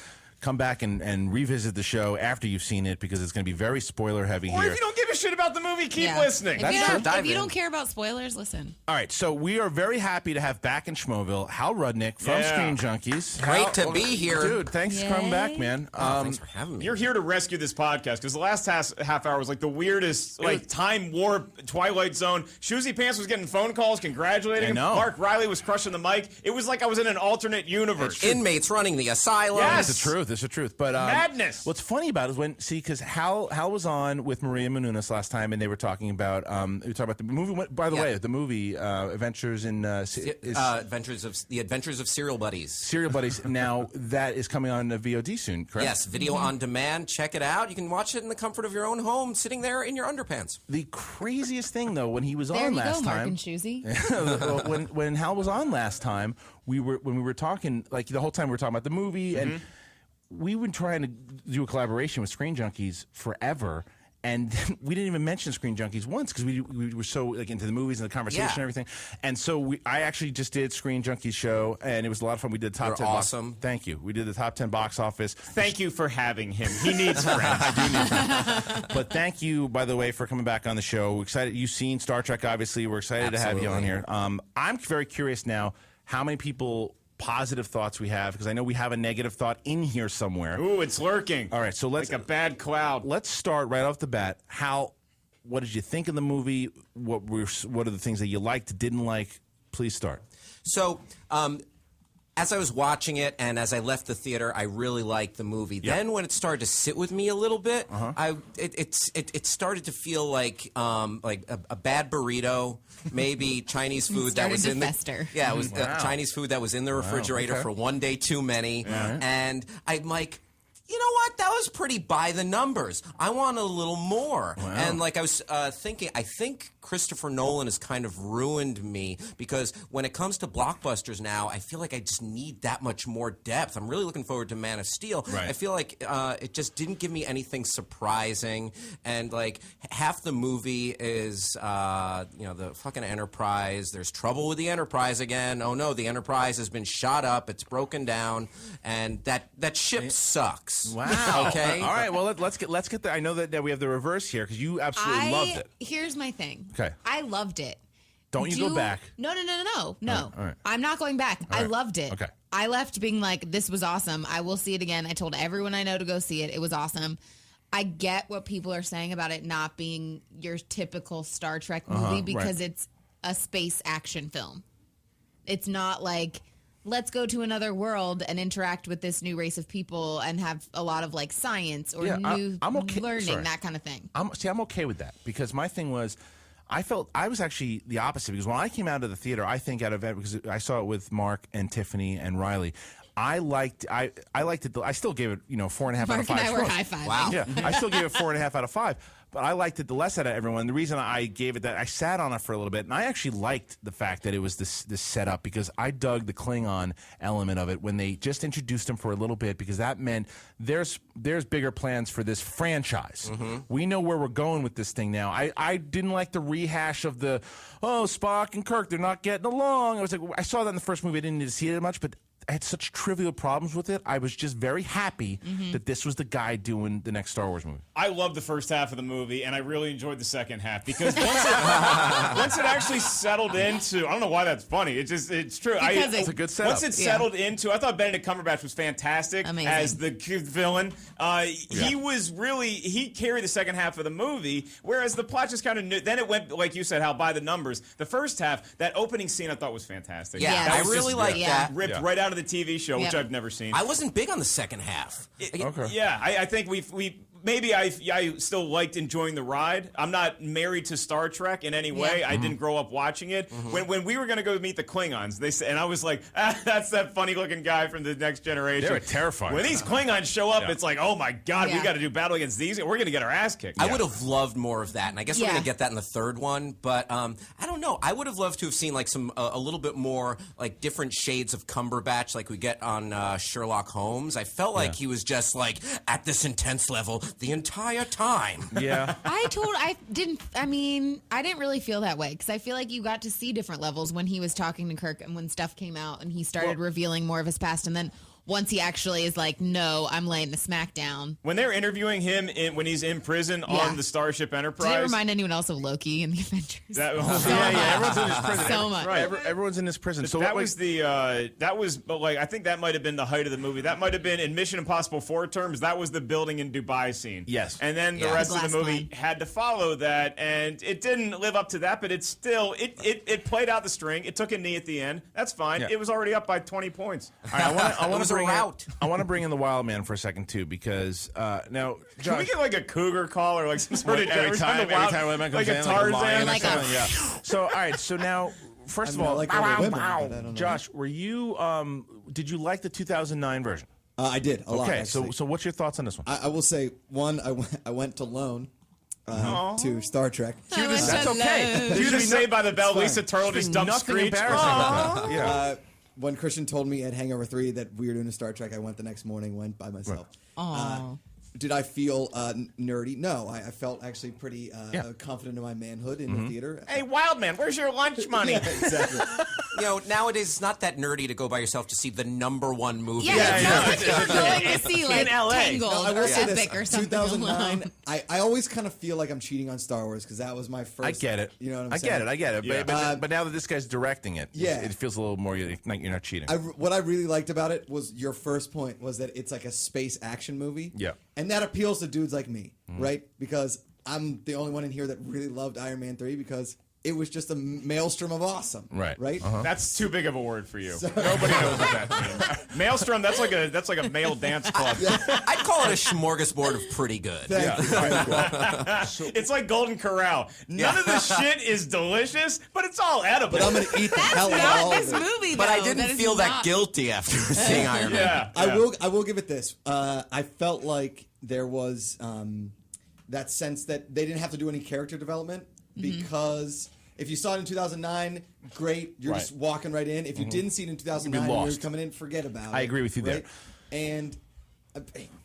come back and revisit the show after you've seen it because it's going to be very spoiler heavy Or here. if you don't give a shit about the movie, keep listening. If you don't care about spoilers, listen. All right, so we are very happy to have back in Schmoville Hal Rudnick from Screen Junkies. Great to be here. Dude, thanks for coming back, man. Thanks for having me. You're here to rescue this podcast because the last half hour was like the weirdest, time warp, Twilight Zone. Shoozy Pants was getting phone calls congratulating him. I know. Mark Riley was crushing the mic. It was like I was in an alternate universe. Inmates running the asylum. Yes. It's the truth. It's the truth. But madness. What's funny about it is because Hal was on with Maria Menounos last time, and they were talking about we talked about the movie. By the way, the movie Adventures in Adventures of Serial Buddies. Serial Buddies. Now that is coming on VOD soon, correct? Yes, video on demand. Check it out. You can watch it in the comfort of your own home, sitting there in your underpants. The craziest thing, though, when he was There on you last go, Mark time, and Shoozy. when Hal was on last time, when we were talking, like the whole time we were talking about the movie, and we've been trying to do a collaboration with Screen Junkies forever. And we didn't even mention Screen Junkies once because we were so into the movies and the conversation and everything. And so I actually just did Screen Junkies show, and it was a lot of fun. We did the top 10. Awesome. Thank you. We did the top 10 box office. Thank you for having him. He needs friends. I do need friends. But thank you, by the way, for coming back on the show. We're excited. You've seen Star Trek, obviously. We're excited to have you on here. I'm very curious now how many positive thoughts we have, because I know we have a negative thought in here somewhere. Ooh, it's lurking. All right, so let's like a bad cloud. Let's start right off the bat. How What did you think of the movie? What are the things that you liked, didn't like? Please start. So, as I was watching it and as I left the theater, I really liked the movie. Yep. Then when it started to sit with me a little bit, it started to feel like a bad burrito, maybe Chinese food that was in fester. Yeah, it was Chinese food that was in the refrigerator for one day too many, and I'm like, you know what? That was pretty by the numbers. I want a little more. Wow. And like I was thinking, I think Christopher Nolan has kind of ruined me because when it comes to blockbusters now, I feel like I just need that much more depth. I'm really looking forward to Man of Steel. Right. I feel like it just didn't give me anything surprising. And like half the movie is, the fucking Enterprise. There's trouble with the Enterprise again. Oh no, the Enterprise has been shot up. It's broken down. And that ship sucks. Wow. Okay. All right. Well, let's get there. I know that we have the reverse here because you absolutely loved it. Here's my thing. Okay. I loved it. Don't you go back? No. All right. I'm not going back. All I right. loved it. Okay. I left being like, this was awesome. I will see it again. I told everyone I know to go see it. It was awesome. I get what people are saying about it not being your typical Star Trek movie because it's a space action film. It's not like, let's go to another world and interact with this new race of people and have a lot of like science or new learning, that kind of thing. I'm okay with that because my thing was, I was actually the opposite because when I came out of the theater, I think out of it because I saw it with Mark and Tiffany and Riley. I liked it. I still gave it 4.5 out of 5. Mark and I were high-fiving. Wow. Yeah, I still gave it 4.5 out of 5. But I liked it the less out of everyone. The reason I gave it that, I sat on it for a little bit, and I actually liked the fact that it was this setup because I dug the Klingon element of it when they just introduced him for a little bit because that meant there's bigger plans for this franchise. Mm-hmm. We know where we're going with this thing now. I didn't like the rehash of the, Spock and Kirk, they're not getting along. I was like, I saw that in the first movie. I didn't need to see it much, but I had such trivial problems with it. I was just very happy that this was the guy doing the next Star Wars movie. I loved the first half of the movie, and I really enjoyed the second half because once it actually settled into, I don't know why that's funny. It's true. It's a good setup. Once it settled into, I thought Benedict Cumberbatch was fantastic as the villain. He carried the second half of the movie, whereas the plot just kind of then it went, like you said, Hal, by the numbers. The first half, that opening scene I thought was fantastic. Yeah, I really liked that. Ripped right out of the TV show, which I've never seen. I wasn't big on the second half. Yeah, I think we maybe I still liked enjoying the ride. I'm not married to Star Trek in any way. I didn't grow up watching it. When we were going to go meet the Klingons, they said, and I was like, that's that funny-looking guy from the Next Generation. They were terrifying. When these Klingons show up, it's like, oh my God, we got to do battle against these. We're going to get our ass kicked. I would have loved more of that, and I guess we're going to get that in the third one. But I don't know. I would have loved to have seen like some a little bit more like different shades of Cumberbatch, like we get on Sherlock Holmes. I felt like he was just like at this intense level the entire time. Yeah. I didn't really feel that way because I feel like you got to see different levels when he was talking to Kirk and when stuff came out and he started revealing more of his past, and then once he actually is like, no, I'm laying the smack down. When they're interviewing him when he's in prison on the Starship Enterprise. Did it remind anyone else of Loki in the Avengers? Everyone's in his prison. So much. Right. Everyone's in his prison. So that was I think that might have been the height of the movie. That might have been in Mission Impossible 4 terms. That was the building in Dubai scene. Yes. And then the rest of the movie had to follow that, and it didn't live up to that, but it still it played out the string. It took a knee at the end. That's fine. Yeah. It was already up by 20 points. All right, I want to bring in the Wild Man for a second too, because now Josh, can we get like a cougar call or like some sort of every time Wild Man comes like in, a Tarzan, like a So all right, so now first of all, Josh, were you did you like the 2009 version? I did a lot. Okay, so what's your thoughts on this one? I will say one. I went to loan. To Star Trek. That's okay. You just Saved by the Bell. Lisa Turtle just dumped Screech. When Christian told me at Hangover 3 that we were doing a Star Trek, I went the next morning, went by myself. Did I feel nerdy? No, I felt actually pretty confident in my manhood in the theater. Hey, Wild Man, where's your lunch money? Exactly. Nowadays it's not that nerdy to go by yourself to see the #1 movie. It's not like you're going to see like in LA. Tangled or Epic or something. 2009. I always kind of feel like I'm cheating on Star Wars because that was my first. I get it. You know what I'm saying? I get it. Yeah. But now that this guy's directing it, it feels a little more like you're not cheating. What I really liked about it was your first point was that it's like a space action movie. Yeah. And that appeals to dudes like me, right? Because I'm the only one in here that really loved Iron Man 3 because it was just a maelstrom of awesome. Right. Right? That's too big of a word for you. Nobody knows what that means. Maelstrom, that's like a male dance club. I'd call it a smorgasbord of pretty good. It's like Golden Corral. None of this shit is delicious, but it's all edible. But I'm going to eat the hell out of all of it. This movie, But though. I didn't feel that guilty after seeing Iron Man. I will give it this. I felt like there was that sense that they didn't have to do any character development because if you saw it in 2009, great. You're just walking right in. If you didn't see it in 2009, you're coming in, forget about it. I agree with you there. And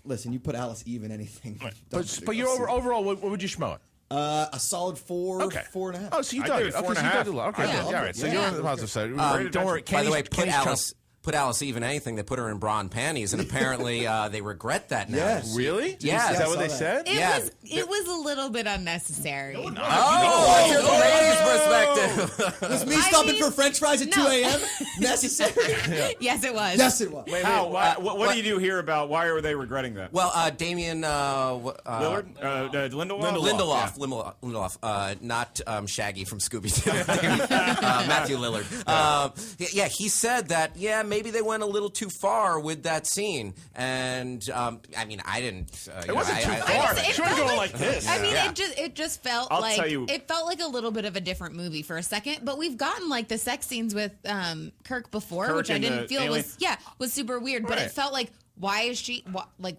listen, you put Alice Eve in anything. But you're overall, what would you schmo it? A solid 4, 4.5. Oh, so you dug it. Okay, so you dug it. Okay, all right. So you're on the positive side. Don't worry. By the way, put Alice Eve in anything, they put her in bra and panties, and apparently they regret that now. Yes. Really? Yeah. Is that what they said? It was a little bit unnecessary. Oh, here's the ladies' perspective. Was me stopping for French fries at 2 a.m. necessary? Yes, it was. Yes, it was. Wait, what do you do here about why are they regretting that? Well, Damian Lillard? Lindelof, not Shaggy from Scooby-Doo. Matthew Lillard. He said that, maybe they went a little too far with that scene. And, I mean, I didn't... it wasn't too far. It should go like this. I mean, it just felt it felt like a little bit of a different movie for a second. But we've gotten, like, the sex scenes with Kirk before, which I didn't feel was super weird. But it felt like, why is she why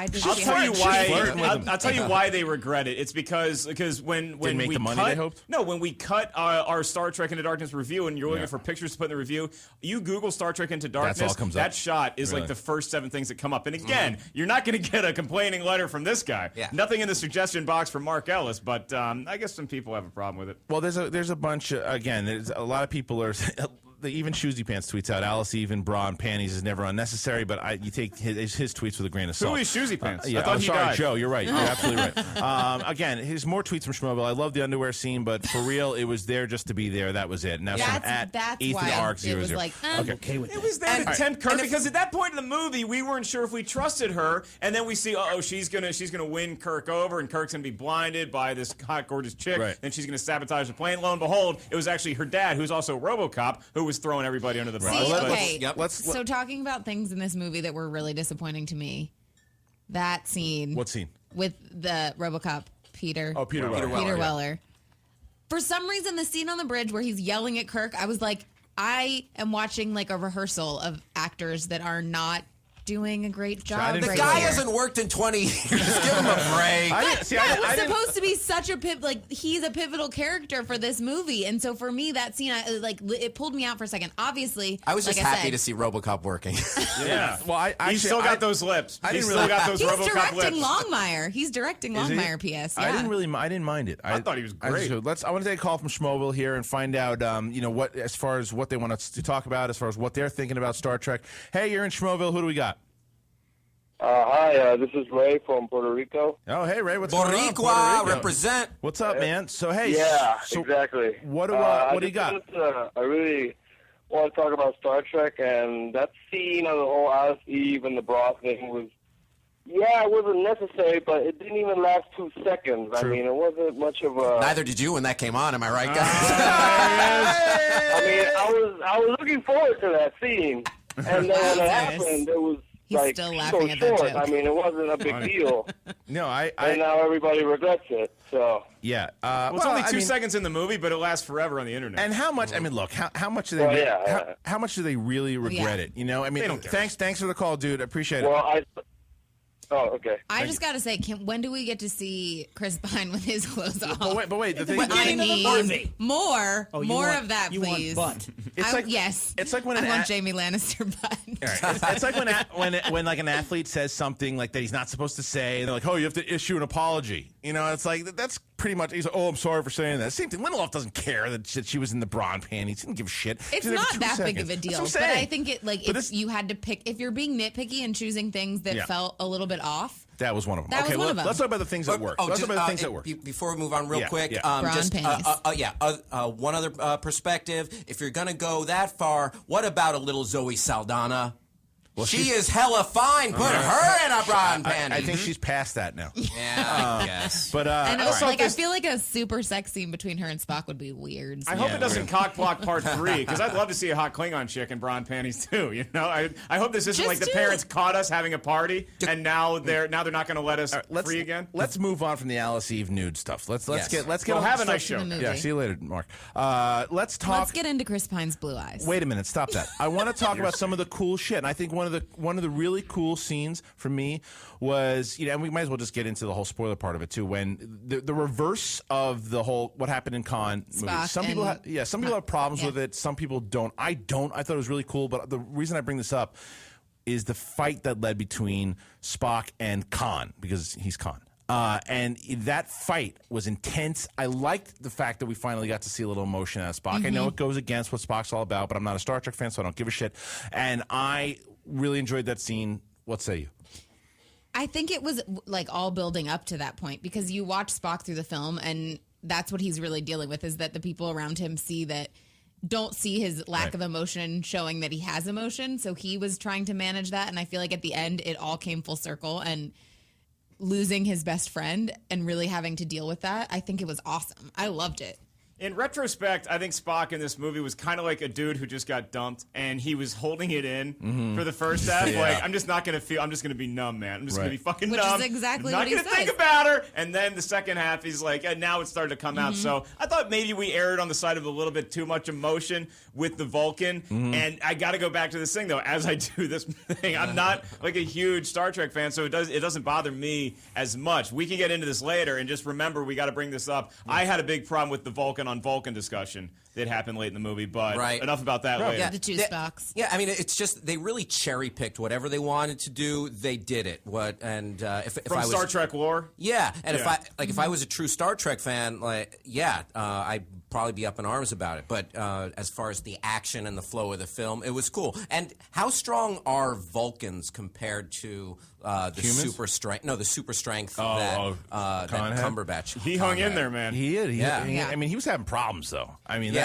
does I'll she tell you why. I'll tell you why they regret it. It's because when Didn't make we the money cut, they hoped? No, when we cut our Star Trek Into Darkness review, and you're looking for pictures to put in the review, you Google Star Trek Into Darkness. That's all comes that up. shot is like the first 7 things that come up. And again, you're not going to get a complaining letter from this guy. Yeah. Nothing in the suggestion box from Mark Ellis, but I guess some people have a problem with it. Well, there's a bunch. Again, there's a lot of people are. Even Shoesy Pants tweets out, Alice Eve in bra and panties is never unnecessary, but you take his tweets with a grain of salt. Who is Shoesy Pants? Yeah, I thought I'm he sorry, died. Joe. You're right. You're absolutely right. Again, here's more tweets from Schmoeville. I love the underwear scene, but for real, it was there just to be there. That was it. Now that's Ethan why Arc it was 00. like, okay with it was there to tempt Kirk because at that point in the movie we weren't sure if we trusted her, and then we see she's gonna win Kirk over, and Kirk's gonna be blinded by this hot gorgeous chick, and she's gonna sabotage the plane. Lo and behold, it was actually her dad, who's also RoboCop, who was throwing everybody under the bus. So talking about things in this movie that were really disappointing to me, that scene. What scene? With the RoboCop Peter. Oh, Peter Weller. Peter Weller. For some reason, the scene on the bridge where he's yelling at Kirk, I was like, I am watching like a rehearsal of actors that are not doing a great job. The guy hasn't worked in 20 years. Give him a break. That was supposed to be such a he's a pivotal character for this movie, and so for me, that scene, it pulled me out for a second. Obviously, I was just happy to see RoboCop working. Yeah, well, he's still got those lips. He's still got those RoboCop lips. He's directing Longmire. P.S. Yeah. I didn't mind it. I thought he was great. I want to take a call from Schmoeville here and find out, what as far as what they want us to talk about, as far as what they're thinking about Star Trek. Hey, you're in Schmoeville. Who do we got? Hi, this is Ray from Puerto Rico. Oh, hey, Ray, what's going on? Boricua, represent. What's up, man? So, hey. Yeah, exactly. What do you got? I really want to talk about Star Trek, and that scene of the whole Alice Eve and the bra thing was, it wasn't necessary, but it didn't even last 2 seconds. True. I mean, it wasn't much of a... Neither did you when that came on, am I right, guys? I mean, I was looking forward to that scene, and then when it happened, it was... He's like, still laughing so at that short. joke. I mean, it wasn't a big deal. No, and now everybody regrets it. So yeah, it's only 2 seconds in the movie, but it lasts forever on the internet. And how much? I mean, look, how much do they? How much do they really regret it? You know, I mean, They don't care. thanks for the call, dude. I appreciate it. Well, Oh, okay. I just got to say, when do we get to see Chris Pine with his clothes off? But wait, the thing I need more want- of that, you want please. butt. Yes. It's like when I want Jamie Lannister butt. It's like when like an athlete says something like that he's not supposed to say, and they're like, "Oh, you have to issue an apology." You know, it's like that's pretty much. He's like, "Oh, I'm sorry for saying that." Same thing. Lindelof doesn't care that she was in the bra and panties. He didn't give a shit. It's not that big of a deal, but I think if you had to pick, if you're being nitpicky and choosing things that felt a little bit off. That was one of them. That was one of them. Let's talk about the things that work. Let's talk about the things that work. Before we move on real quick, one other perspective. If you're going to go that far, what about a little Zoe Saldana? Well, she is hella fine. Put her in a bra and panties. I think she's past that now. Yeah, I guess. But and also, I feel like a super sex scene between her and Spock would be weird. I hope it doesn't cock block part 3 because I'd love to see a hot Klingon chick in bra and panties too. You know, I hope this isn't Just like the do parents caught us having a party and now they're not going to let us free again. Let's move on from the Alice Eve nude stuff. Let's get. Well, have a nice show. Yeah, see you later, Mark. Let's talk. Let's get into Chris Pine's blue eyes. Wait a minute, stop that. I want to talk about some of the cool shit. And I think one of the really cool scenes for me was, and we might as well just get into the whole spoiler part of it too. When the reverse of the whole what happened in Khan movie. Some people have problems with it. Some people don't. I don't. I thought it was really cool. But the reason I bring this up is the fight that led between Spock and Khan, because he's Khan. And that fight was intense. I liked the fact that we finally got to see a little emotion out of Spock. I know it goes against what Spock's all about, but I'm not a Star Trek fan, so I don't give a shit. And I really enjoyed that scene. What say you? I think it was like all building up to that point because you watch Spock through the film, and that's what he's really dealing with, is that the people around him don't see his lack of emotion showing that he has emotion. So he was trying to manage that. And I feel like at the end, it all came full circle, and losing his best friend and really having to deal with that. I think it was awesome. I loved it. In retrospect, I think Spock in this movie was kind of like a dude who just got dumped, and he was holding it in for the first half. Yeah. Like, I'm just not going to feel, I'm just going to be numb, man. I'm just going to be fucking Which numb. is exactly I'm what he not going to think about her. And then the second half, he's like, and now it's started to come out. So I thought maybe we erred on the side of a little bit too much emotion with the Vulcan. And I got to go back to this thing, though, as I do this thing. I'm not like a huge Star Trek fan, so it doesn't bother me as much. We can get into this later, and just remember, we got to bring this up. I had a big problem with the Vulcan on Vulcan discussion that happened late in the movie, but enough about that later. Yeah. The two Spocks. Yeah, I mean, it's just they really cherry picked whatever they wanted to do. They did it. If I was Star Trek lore, if I was a true Star Trek fan, I'd probably be up in arms about it. But as far as the action and the flow of the film, it was cool. And how strong are Vulcans compared to the super strength? No, the super strength that Cumberbatch. He hung in there, man. He did. I mean, he was having problems though. I mean,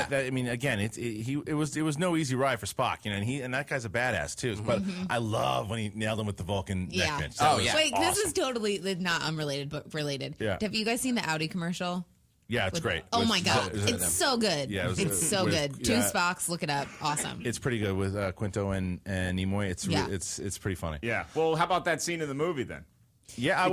again, it was no easy ride for Spock, and that guy's a badass too. But I love when he nailed him with the Vulcan neck pinch. Wait, this is totally not unrelated, but related. Yeah. Have you guys seen the Audi commercial? Yeah, it's great. Oh my god, it's so good. Yeah, it's so good. Two Spocks, look it up. Awesome. It's pretty good with Quinto and Nimoy. It's pretty funny. Yeah. Well, how about that scene in the movie then? Yeah,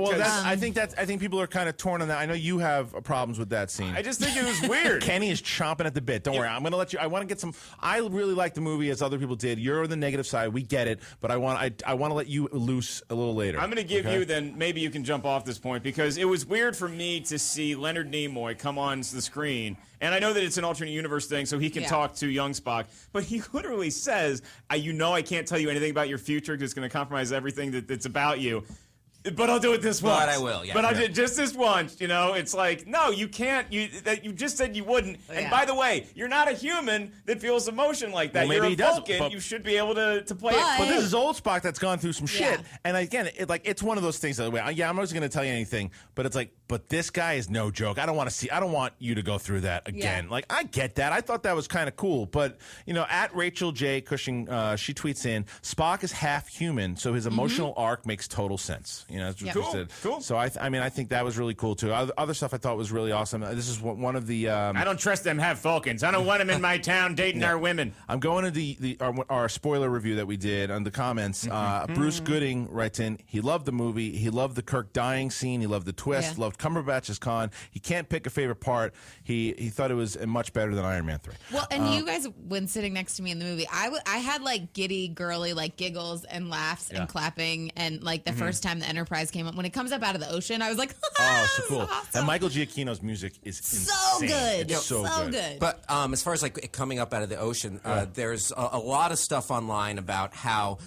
I think people are kind of torn on that. I know you have problems with that scene. I just think it was weird. Kenny is chomping at the bit. Don't worry, I'm going to let you. I want to get some. I really like the movie as other people did. You're on the negative side. We get it, but I want to let you loose a little later. I'm going to give you then. Maybe you can jump off this point because it was weird for me to see Leonard Nimoy come on the screen. And I know that it's an alternate universe thing, so he can talk to young Spock. But he literally says, I can't tell you anything about your future because it's going to compromise everything that's about you. But I'll do it this once. But I will, yeah. But I did just this once, It's like, no, you can't. You just said you wouldn't. Yeah. And by the way, you're not a human that feels emotion like that. Well, you're a Vulcan. You should be able to play it. But this is old Spock that's gone through some shit. And again, it's one of those things that, I'm not going to tell you anything. But it's like, but this guy is no joke. I don't want you to go through that again. Yeah. Like, I get that. I thought that was kind of cool. But, at Rachel J. Cushing, she tweets in, Spock is half human, so his emotional arc makes total sense. That's what she said. Cool. So I think that was really cool too. Other stuff I thought was really awesome. This is one of the. I don't trust them half Vulcans. I don't want them in my town dating our women. I'm going to our spoiler review that we did on the comments. Bruce Gooding writes in. He loved the movie. He loved the Kirk dying scene. He loved the twist. Loved Cumberbatch as Khan. He can't pick a favorite part. He thought it was much better than Iron Man 3. Well, and you guys, when sitting next to me in the movie, I had like giddy, girly, like giggles and laughs and clapping, and like the first time the Enterprise came up, when it comes up out of the ocean, I was like, oh, so cool. Awesome. And Michael Giacchino's music is so insane. good. It's so good. But as far as like it coming up out of the ocean, there's a lot of stuff online about how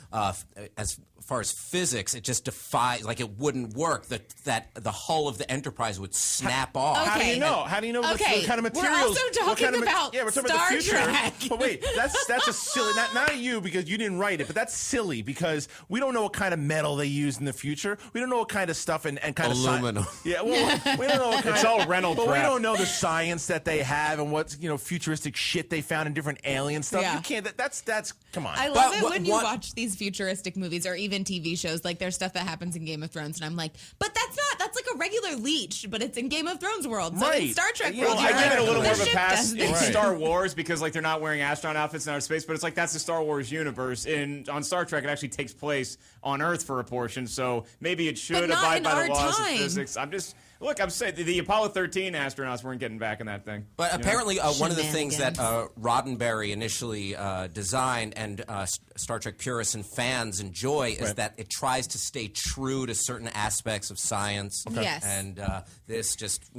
as far as physics, it just defies, like it wouldn't work. That the hull of the Enterprise would snap off. How do you know? How do you know what kind of materials? We're also talking about we're talking Star about the future. Trek. But wait, that's a silly. Not you because you didn't write it, but that's silly because we don't know what kind of metal they use in the future. We don't know what kind of stuff and kind aluminum. of yeah, well, we don't know. What kind it's all rental but crap. we don't know the science that they have and what futuristic shit they found in different alien stuff. Yeah. You can't. That's come on. I love it when you watch these futuristic movies or even TV shows. Like there's stuff that happens in Game of Thrones, and I'm like, but that's like a regular leech, but it's in Game of Thrones world. So in Star Trek world, I give it a little more of a pass in right. Star Wars because like they're not wearing astronaut outfits in outer space, but it's like that's the Star Wars universe. On Star Trek, it actually takes place on Earth for a portion, so maybe it should abide by the laws of physics. Look, I'm saying the Apollo 13 astronauts weren't getting back in that thing. But apparently, one of the things that Roddenberry initially designed and Star Trek purists and fans enjoy is that it tries to stay true to certain aspects of science. Okay. Yes. And this just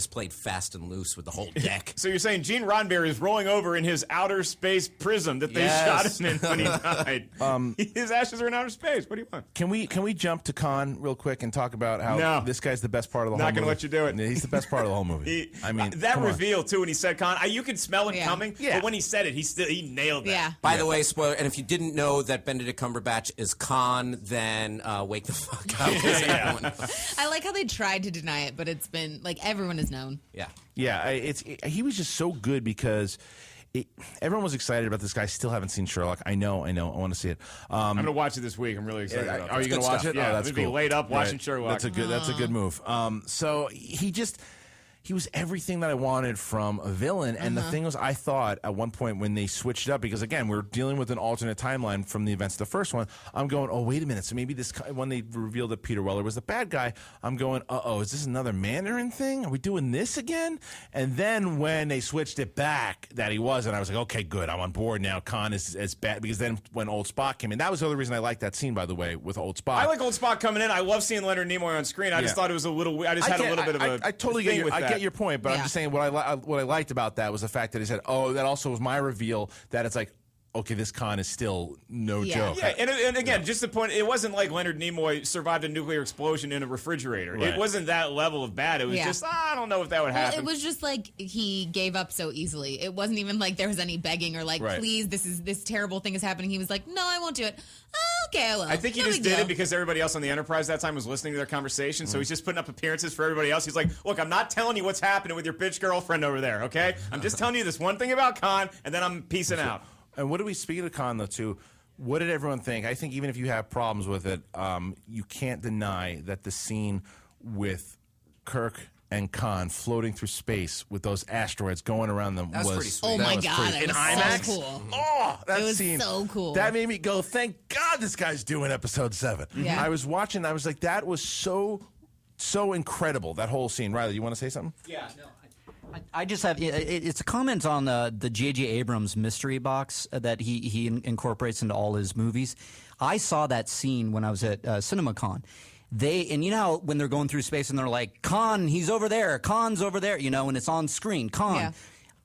played fast and loose with the whole deck. So you're saying Gene Roddenberry is rolling over in his outer space prism that they shot him in when he died. His ashes are in outer space. What do you want? Can we jump to Khan real quick and talk about how this guy's the best part of the whole movie? Not going to let you do it. He's the best part of the whole movie. That reveal too when he said Khan, you could smell it coming. Yeah. But when he said it, he nailed that. Yeah. By the way, spoiler. And if you didn't know that Benedict Cumberbatch is Khan, then wake the fuck up. I like how they tried to deny it, but it's been like everyone has known. Yeah. Yeah. He was just so good because. Everyone was excited about this guy. Still haven't seen Sherlock. I know. I want to see it. I'm going to watch it this week. I'm really excited. About Are you going to watch it? Yeah, that's I'm cool. Be laid up watching Sherlock. That's a good move. So he was everything that I wanted from a villain. And the thing was, I thought at one point when they switched it up, because again, we're dealing with an alternate timeline from the events of the first one, I'm going, oh, wait a minute. So maybe when they revealed that Peter Weller was the bad guy, I'm going, is this another Mandarin thing? Are we doing this again? And then when they switched it back that he wasn't, I was like, okay, good. I'm on board now. Khan is as bad. Because then when Old Spock came in, that was the other reason I liked that scene, by the way, with Old Spock. I like Old Spock coming in. I love seeing Leonard Nimoy on screen. I just thought it was a little. I had a little bit of a. I totally get your point, but I'm just saying what I liked about that was the fact that he said, that also was my reveal that it's like, okay, this Khan is still no joke. Yeah, and again, just the point, it wasn't like Leonard Nimoy survived a nuclear explosion in a refrigerator. Right. It wasn't that level of bad. It was just, I don't know if that would happen. It was just like he gave up so easily. It wasn't even like there was any begging or like, please, this terrible thing is happening. He was like, no, I won't do it. Okay, I will. I think he just did it because everybody else on the Enterprise that time was listening to their conversation, so he's just putting up appearances for everybody else. He's like, look, I'm not telling you what's happening with your bitch girlfriend over there, okay? I'm just telling you this one thing about Khan, and then I'm peacing out. And what do we speak of Khan, though, too? What did everyone think? I think even if you have problems with it, you can't deny that the scene with Kirk and Khan floating through space with those asteroids going around them was pretty sweet. Oh my God, in was IMAX. So cool. Oh, that it was scene so cool. That made me go, thank God this guy's doing episode 7. Yeah. I was watching. I was like, that was so incredible. That whole scene. Riley, you want to say something? Yeah. No. I just have it's a comment on the J.J. Abrams mystery box that he incorporates into all his movies. I saw that scene when I was at CinemaCon. And you know how when they're going through space and they're like, Khan, he's over there, Khan's over there, and it's on screen, Khan. Yeah.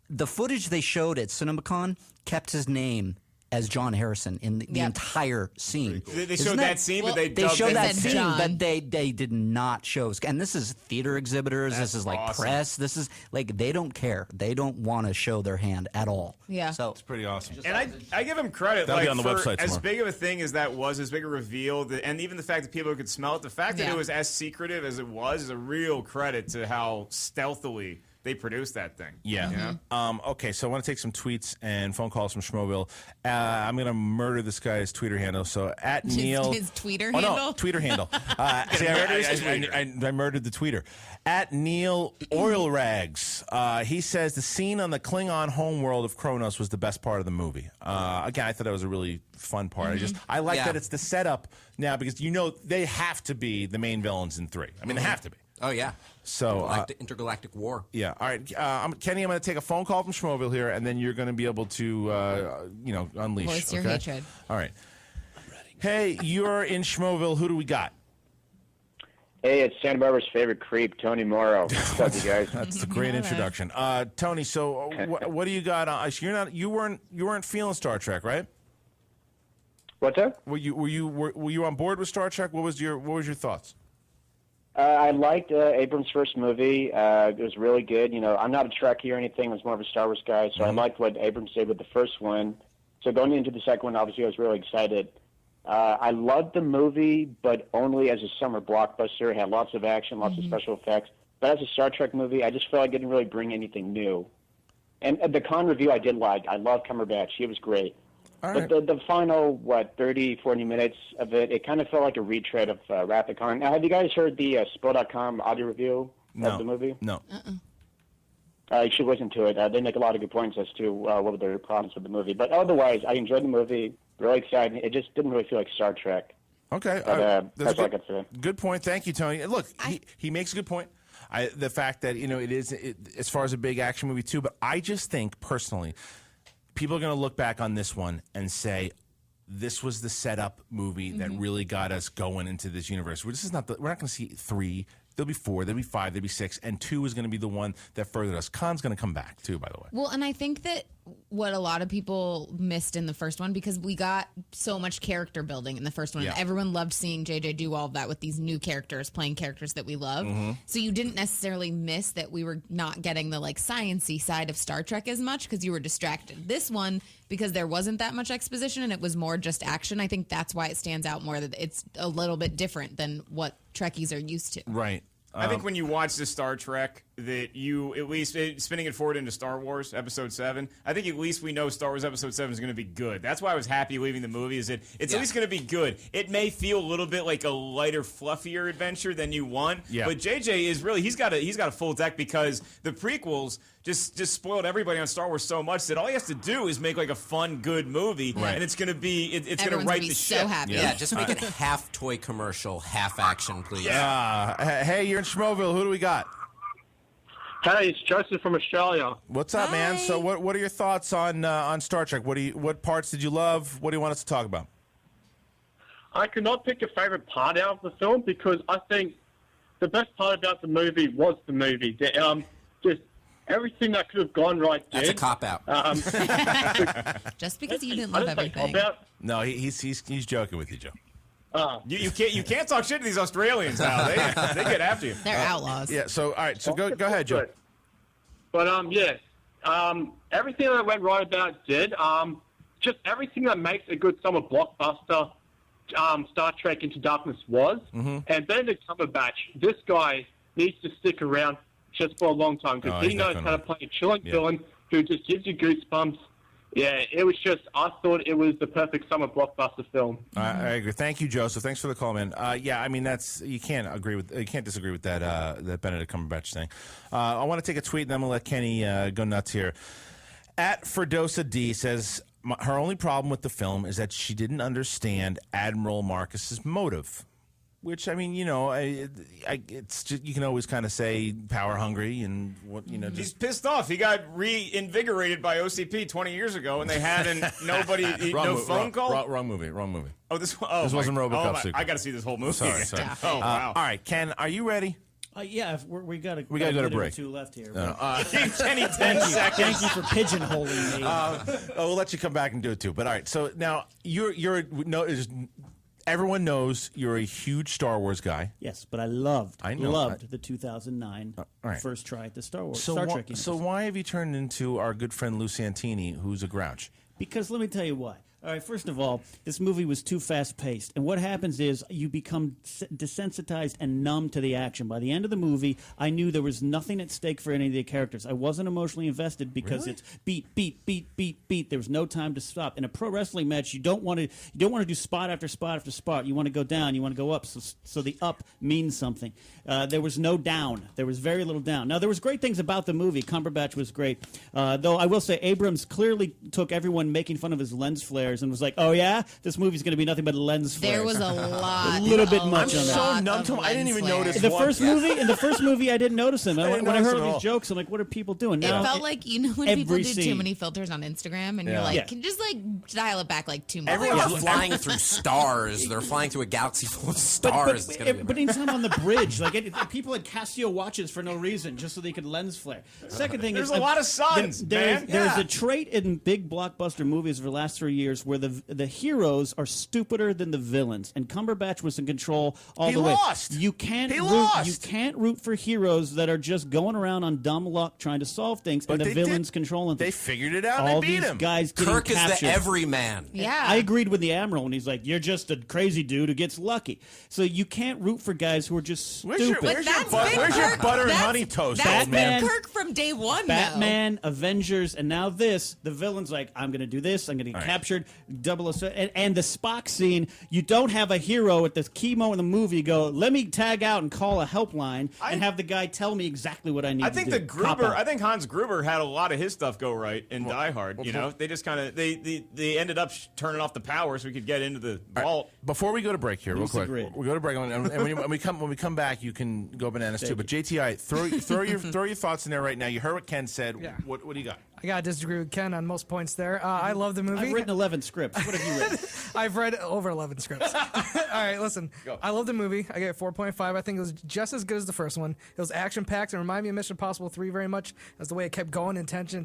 The footage they showed at CinemaCon kept his name as John Harrison in the entire scene. They showed that scene, but they showed that scene, John. but they did not show. And this is theater exhibitors. That's this is like awesome. press. This is like they don't care. They don't want to show their hand at all. Yeah, so it's pretty awesome. And I give him credit. That'll be on the for website as tomorrow. big of a thing as that was, as big a reveal, and even the fact that people could smell it, the fact that it was as secretive as it was is a real credit to how stealthily they produced that thing. Yeah. Okay, so I want to take some tweets and phone calls from Schmoeville. I'm going to murder this guy's Twitter handle. So at Neil. His Twitter handle? No, Twitter handle. I murdered the tweeter. At Neil Oil Rags. He says the scene on the Klingon homeworld of Kronos was the best part of the movie. Again, I thought that was a really fun part. I like that it's the setup now because they have to be the main villains in 3. I mean, they have to be. Oh, yeah. So intergalactic war. Yeah. All right, Kenny, I'm going to take a phone call from Schmoeville here, and then you're going to be able to, unleash. Voice your hatred. All right. I'm ready. Hey, you're in Schmoeville. Who do we got? Hey, it's Santa Barbara's favorite creep, Tony Morrow. What's up, you guys? That's a great introduction. Tony, so what do you got? You weren't feeling Star Trek, right? What's that? Were you on board with Star Trek? What was your thoughts? I liked Abrams' first movie. It was really good. You know, I'm not a Trekkie or anything. I was more of a Star Wars guy, so I liked what Abrams did with the first one. So going into the second one, obviously, I was really excited. I loved the movie, but only as a summer blockbuster. It had lots of action, lots of special effects. But as a Star Trek movie, I just felt like it didn't really bring anything new. And the con review I did like. I loved Cumberbatch. He was great. But the final, 30, 40 minutes of it, it kind of felt like a retread of Wrath of Khan. Now, have you guys heard the Spill.com audio review of the movie? No. You should listen to it. They make a lot of good points as to what were their problems with the movie. But otherwise, I enjoyed the movie. Really exciting. It just didn't really feel like Star Trek. Okay. But, that's all I got to say. Good point. Thank you, Tony. Look, he makes a good point. The fact that, it is as far as a big action movie, too. But I just think, personally, people are going to look back on this one and say, this was the setup movie that really got us going into this universe. We're not going to see 3. There'll be 4, there'll be 5, there'll be 6, and 2 is going to be the one that furthered us. Khan's going to come back, too, by the way. Well, and I think that what a lot of people missed in the first one, because we got so much character building in the first one, and everyone loved seeing JJ do all of that with these new characters, playing characters that we love. So you didn't necessarily miss that we were not getting the science-y side of Star Trek as much because you were distracted. This one, because there wasn't that much exposition and it was more just action, I think that's why it stands out more, that it's a little bit different than what Trekkies are used to. Right. I think when you watch the Star Trek, that you, at least spinning it forward into Star Wars Episode 7, I think at least we know Star Wars Episode 7 is going to be good. That's why I was happy leaving the movie, is that it's at least going to be good. It may feel a little bit like a lighter, fluffier adventure than you want, but JJ is really, he's got a full deck, because the prequels just spoiled everybody on Star Wars so much that all he has to do is make a fun, good movie, and it's going to be, it's going to right the ship. So happy. Yeah, just make it half toy commercial, half action, please. Hey, you're in Schmoville. Who do we got? Hey, it's Joseph from Australia. What's up, man? So what are your thoughts on Star Trek? What parts did you love? What do you want us to talk about? I could not pick a favorite part out of the film, because I think the best part about the movie was the movie. Just everything that could have gone right did. That's a cop-out. Just because you didn't love everything. No, he's joking with you, Joe. You can't talk shit to these Australians now. They get after you. They're outlaws. Yeah. So all right. So go ahead, Joe. But everything that went right about did. Just everything that makes a good summer blockbuster. Star Trek Into Darkness was, and Benedict Cumberbatch. This guy needs to stick around just for a long time, because he knows how to play a chilling villain who just gives you goosebumps. Yeah, it was just, I thought it was the perfect summer blockbuster film. I agree. Thank you, Joseph. Thanks for the call, man. I mean, you can't disagree with that Benedict Cumberbatch thing. I want to take a tweet, and then I'm gonna let Kenny go nuts here. At Ferdosa D says, her only problem with the film is that she didn't understand Admiral Marcus's motive. Which, I mean, it's just, you can always kind of say power hungry and He's pissed off. He got reinvigorated by OCP 20 years ago, and they hadn't phone call. Wrong movie. Oh, this wasn't RoboCop. I got to see this whole movie. Sorry. Oh, wow. All right, Ken, are you ready? Yeah, we got to go to a break. 2 left here. Kenny, 10 seconds. Thank you for pigeonholing me. We'll let you come back and do it too. But all right, so now everyone knows you're a huge Star Wars guy. Yes, but I loved the 2009 first try at the Star Trek universe. So why have you turned into our good friend Lou Santini, who's a grouch? Because let me tell you why. All right, first of all, this movie was too fast-paced. And what happens is you become desensitized and numb to the action. By the end of the movie, I knew there was nothing at stake for any of the characters. I wasn't emotionally invested because it's beat, beat, beat, beat, beat. There was no time to stop. In a pro wrestling match, you don't want to do spot after spot after spot. You want to go down. You want to go up. So the up means something. There was no down. There was very little down. Now, there was great things about the movie. Cumberbatch was great. Though I will say Abrams clearly took everyone making fun of his lens flares and was like, oh, yeah? This movie's going to be nothing but lens flares. There was a lot. A little bit much on that. I'm so numb to him. I didn't even notice In the first movie, I didn't notice him. When I heard all these jokes, I'm like, what are people doing? Now, it felt like, when people do too many filters on Instagram, and you're like, can you just dial it back 2 months? Everyone's flying through stars. They're flying through a galaxy full of stars. But anytime on the bridge, people had Casio watches for no reason, just so they could lens flare. Second thing there's a lot of suns, There's a trait in big blockbuster movies for the last 3 years Avengers where the heroes are stupider than the villains, and Cumberbatch was in control all the way. Lost. You can't root for heroes that are just going around on dumb luck trying to solve things, and the villains controlling things. They figured it out. All They beat these him. guys getting Kirk is captured. the everyman. Yeah. I agreed with the Admiral when he's like, "You're just a crazy dude who gets lucky." So you can't root for guys who are just stupid. Where's your butter and honey toast, That's old man? been Kirk from day one, Batman, Avengers, and now this. The villain's like, I'm going to do this. I'm going to get captured. 007. And the Spock scene, you don't have a hero at this key moment in the movie go, let me tag out and call a helpline and have the guy tell me exactly what I need I think to do. I think Hans Gruber had a lot of his stuff go right in Die Hard. You know, they just kind of they ended up turning off the power so we could get into the vault. Before we go to break here, real quick, Agreed. we go to break, and when we come back, you can go bananas too. But JTI, throw your thoughts in there right now. You heard what Ken said. Yeah. What do you got? I gotta disagree with Ken on most points there. I love the movie. I've written 11 scripts. What have you written? I've read over 11 scripts. All right, listen. I love the movie. I get 4.5. I think it was just as good as the first one. It was action-packed and reminded me of Mission Impossible 3 very much. That's the way it kept going, and tension.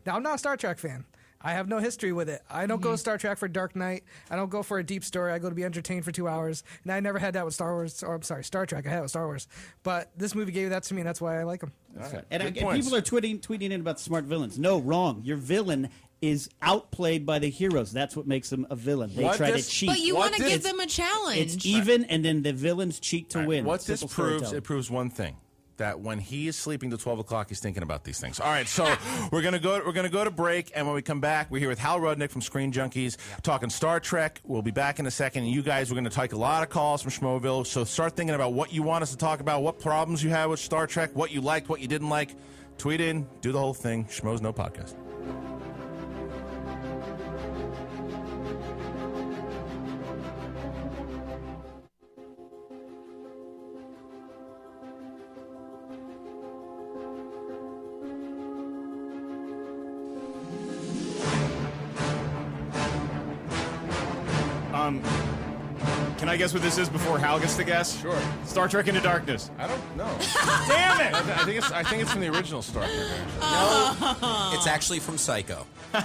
Now, I'm not a Star Trek fan. I have no history with it. I don't go to Star Trek for Dark Knight. I don't go for a deep story. I go to be entertained for 2 hours. And I never had that with Star Wars. Or, I'm sorry, Star Trek. I had it with Star Wars. But this movie gave that to me, and that's why I like them. Right. And people are tweeting in about smart villains. No, wrong. Your villain is outplayed by the heroes. That's what makes them a villain. They try to cheat. But you want to give them a challenge. It's even, and then the villains cheat to win. What this proves, it proves one thing. That when he is sleeping till 12 o'clock, he's thinking about these things. All right, so we're gonna go to break, and when we come back, we're here with Hal Rudnick from Screen Junkies, talking Star Trek. We'll be back in a second, and you guys, we're gonna take a lot of calls from Schmoville. So start thinking about what you want us to talk about, what problems you have with Star Trek, what you liked, what you didn't like. Tweet in, do the whole thing. Schmoes Know Podcast. Can I guess what this is before Hal gets to guess? Sure. Star Trek Into Darkness. I don't know. Damn it! I think it's from the original Star Trek. No, it's actually from Psycho. Guys,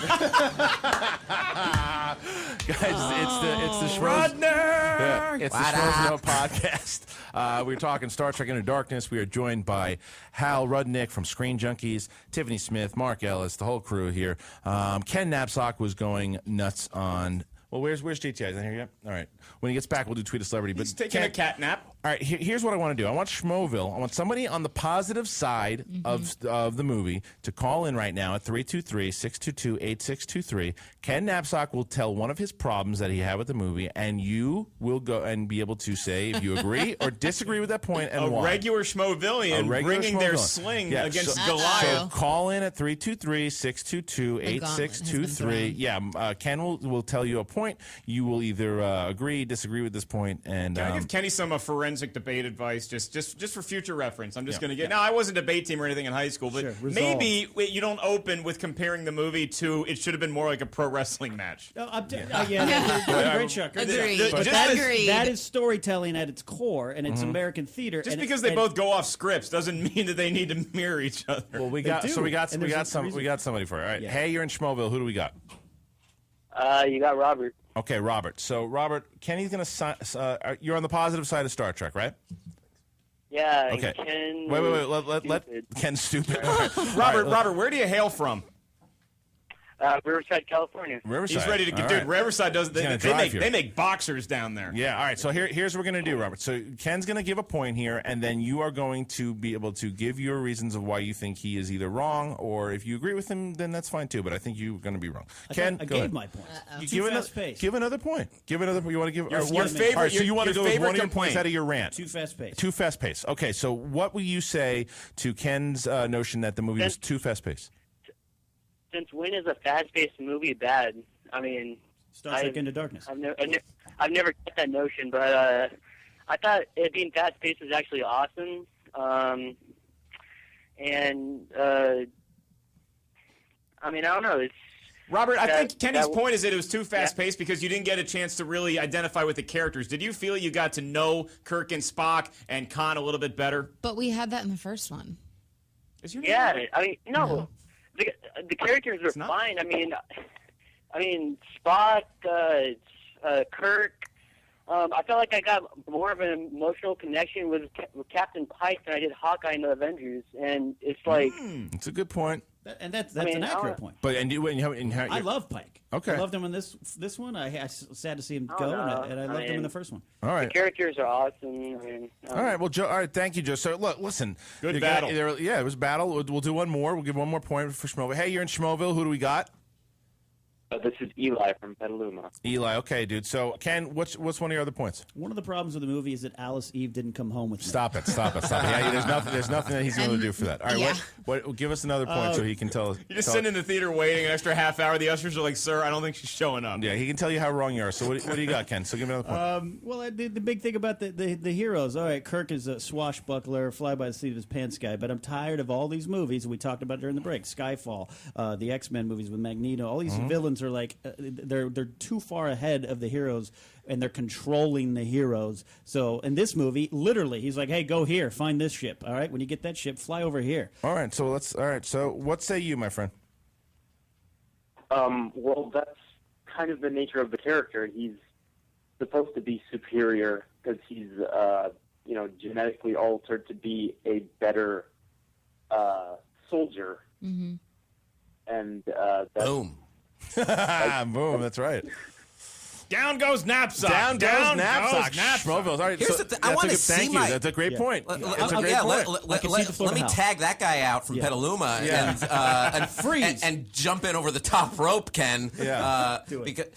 it's the Schmoes Know Podcast. We're talking Star Trek Into Darkness. We are joined by Hal Rudnick from Screen Junkies, Tiffany Smith, Mark Ellis, the whole crew here. Ken Knapsack was going nuts on. Well, where's JTI? Is that here yet? All right. When he gets back, we'll do Tweet a Celebrity. He's taking a cat nap. All right, here's what I want to do. I want Schmoville. I want somebody on the positive side of the movie to call in right now at 323-622-8623. Ken Knapsack will tell one of his problems that he had with the movie, and you will go and be able to say if you agree or disagree with that point and why. Regular Schmovillian bringing their sling against Goliath. So call in at 323-622-8623. Yeah, Ken will tell you a point. You will either agree, disagree with this point, and can I give Kenny some forensic debate advice, just for future reference? I'm just going to get. Now, I wasn't a debate team or anything in high school, but maybe you don't open with comparing the movie to it should have been more like a pro wrestling match. Great shock. Agreed. That is storytelling at its core, and it's American theater. Just because they both go off scripts doesn't mean that they need to mirror each other. Well, we got somebody for it. All right. Yeah. Hey, you're in Schmoville. Who do we got? You got Robert. Okay, Robert. So, Robert, Kenny's going to you're on the positive side of Star Trek, right? Yeah. Okay. Ken Wait. Let Ken's stupid. Robert, where do you hail from? Riverside, California. Riverside. He's ready to get. Dude, Riverside does. They make boxers down there. Yeah. All right. So here's what we're gonna do, Robert. So Ken's gonna give a point here, and then you are going to be able to give your reasons of why you think he is either wrong, or if you agree with him, then that's fine too. But I think you're gonna be wrong. Ken, I go gave ahead. my point. Give another point. Give another point. You want to give your favorite? All right, so you want to go with one of your complaint. points out of your rant? Too fast paced. Too fast paced. Okay. So what will you say to Ken's notion that the movie was too fast paced? Since when is a fast-paced movie bad? I mean, Star Trek Into Darkness. I've never got that notion, but I thought it being fast-paced was actually awesome. I mean, I don't know. Robert, I think Kenny's point is that it was too fast-paced because you didn't get a chance to really identify with the characters. Did you feel you got to know Kirk and Spock and Khan a little bit better? But we had that in the first one. I mean, no. The characters are fine. I mean, I mean, Spock, Kirk. I felt like I got more of an emotional connection with Captain Pike than I did Hawkeye in the Avengers, and it's like it's a good point. That's an accurate point. But I love Pike. Okay. I loved him in this one. I sad to see him go, and I loved him in the first one. All right. The characters are awesome. I mean, All right. Well, Joe. All right. Thank you, Joe. So, look, listen. Good battle. Yeah, it was a battle. We'll do one more. We'll give one more point for Schmoeville. Hey, you're in Schmoeville. Who do we got? This is Eli from Petaluma. Eli. Okay, dude. So, Ken, what's one of your other points? One of the problems with the movie is that Alice Eve didn't come home with me. Stop it. Yeah, there's nothing that he's going to do for that. All right. Yeah. What? Give us another point so he can tell us. You just sit in the theater waiting an extra half hour. The ushers are like, "Sir, I don't think she's showing up." Yeah, he can tell you how wrong you are. So, what do you got, Ken? So, give me another point. Well, the big thing about the heroes. All right, Kirk is a swashbuckler, fly by the seat of his pants guy. But I'm tired of all these movies we talked about during the break. Skyfall, the X-Men movies with Magneto. All these villains are like they're too far ahead of the heroes, and they're controlling the heroes. So in this movie, literally, he's like, "Hey, go here, find this ship. All right, when you get that ship, fly over here." All right. So what say you, my friend? Well, that's kind of the nature of the character. He's supposed to be superior because he's, genetically altered to be a better soldier. Mm-hmm. And boom. Boom, that's right. Down goes Knapsack. Down goes Knapsack. Schmoeville. All right, Here's the thing. I want to see Thank you. That's a great point. Let Let me tag that guy out from Petaluma and freeze and jump in over the top rope, Ken. Because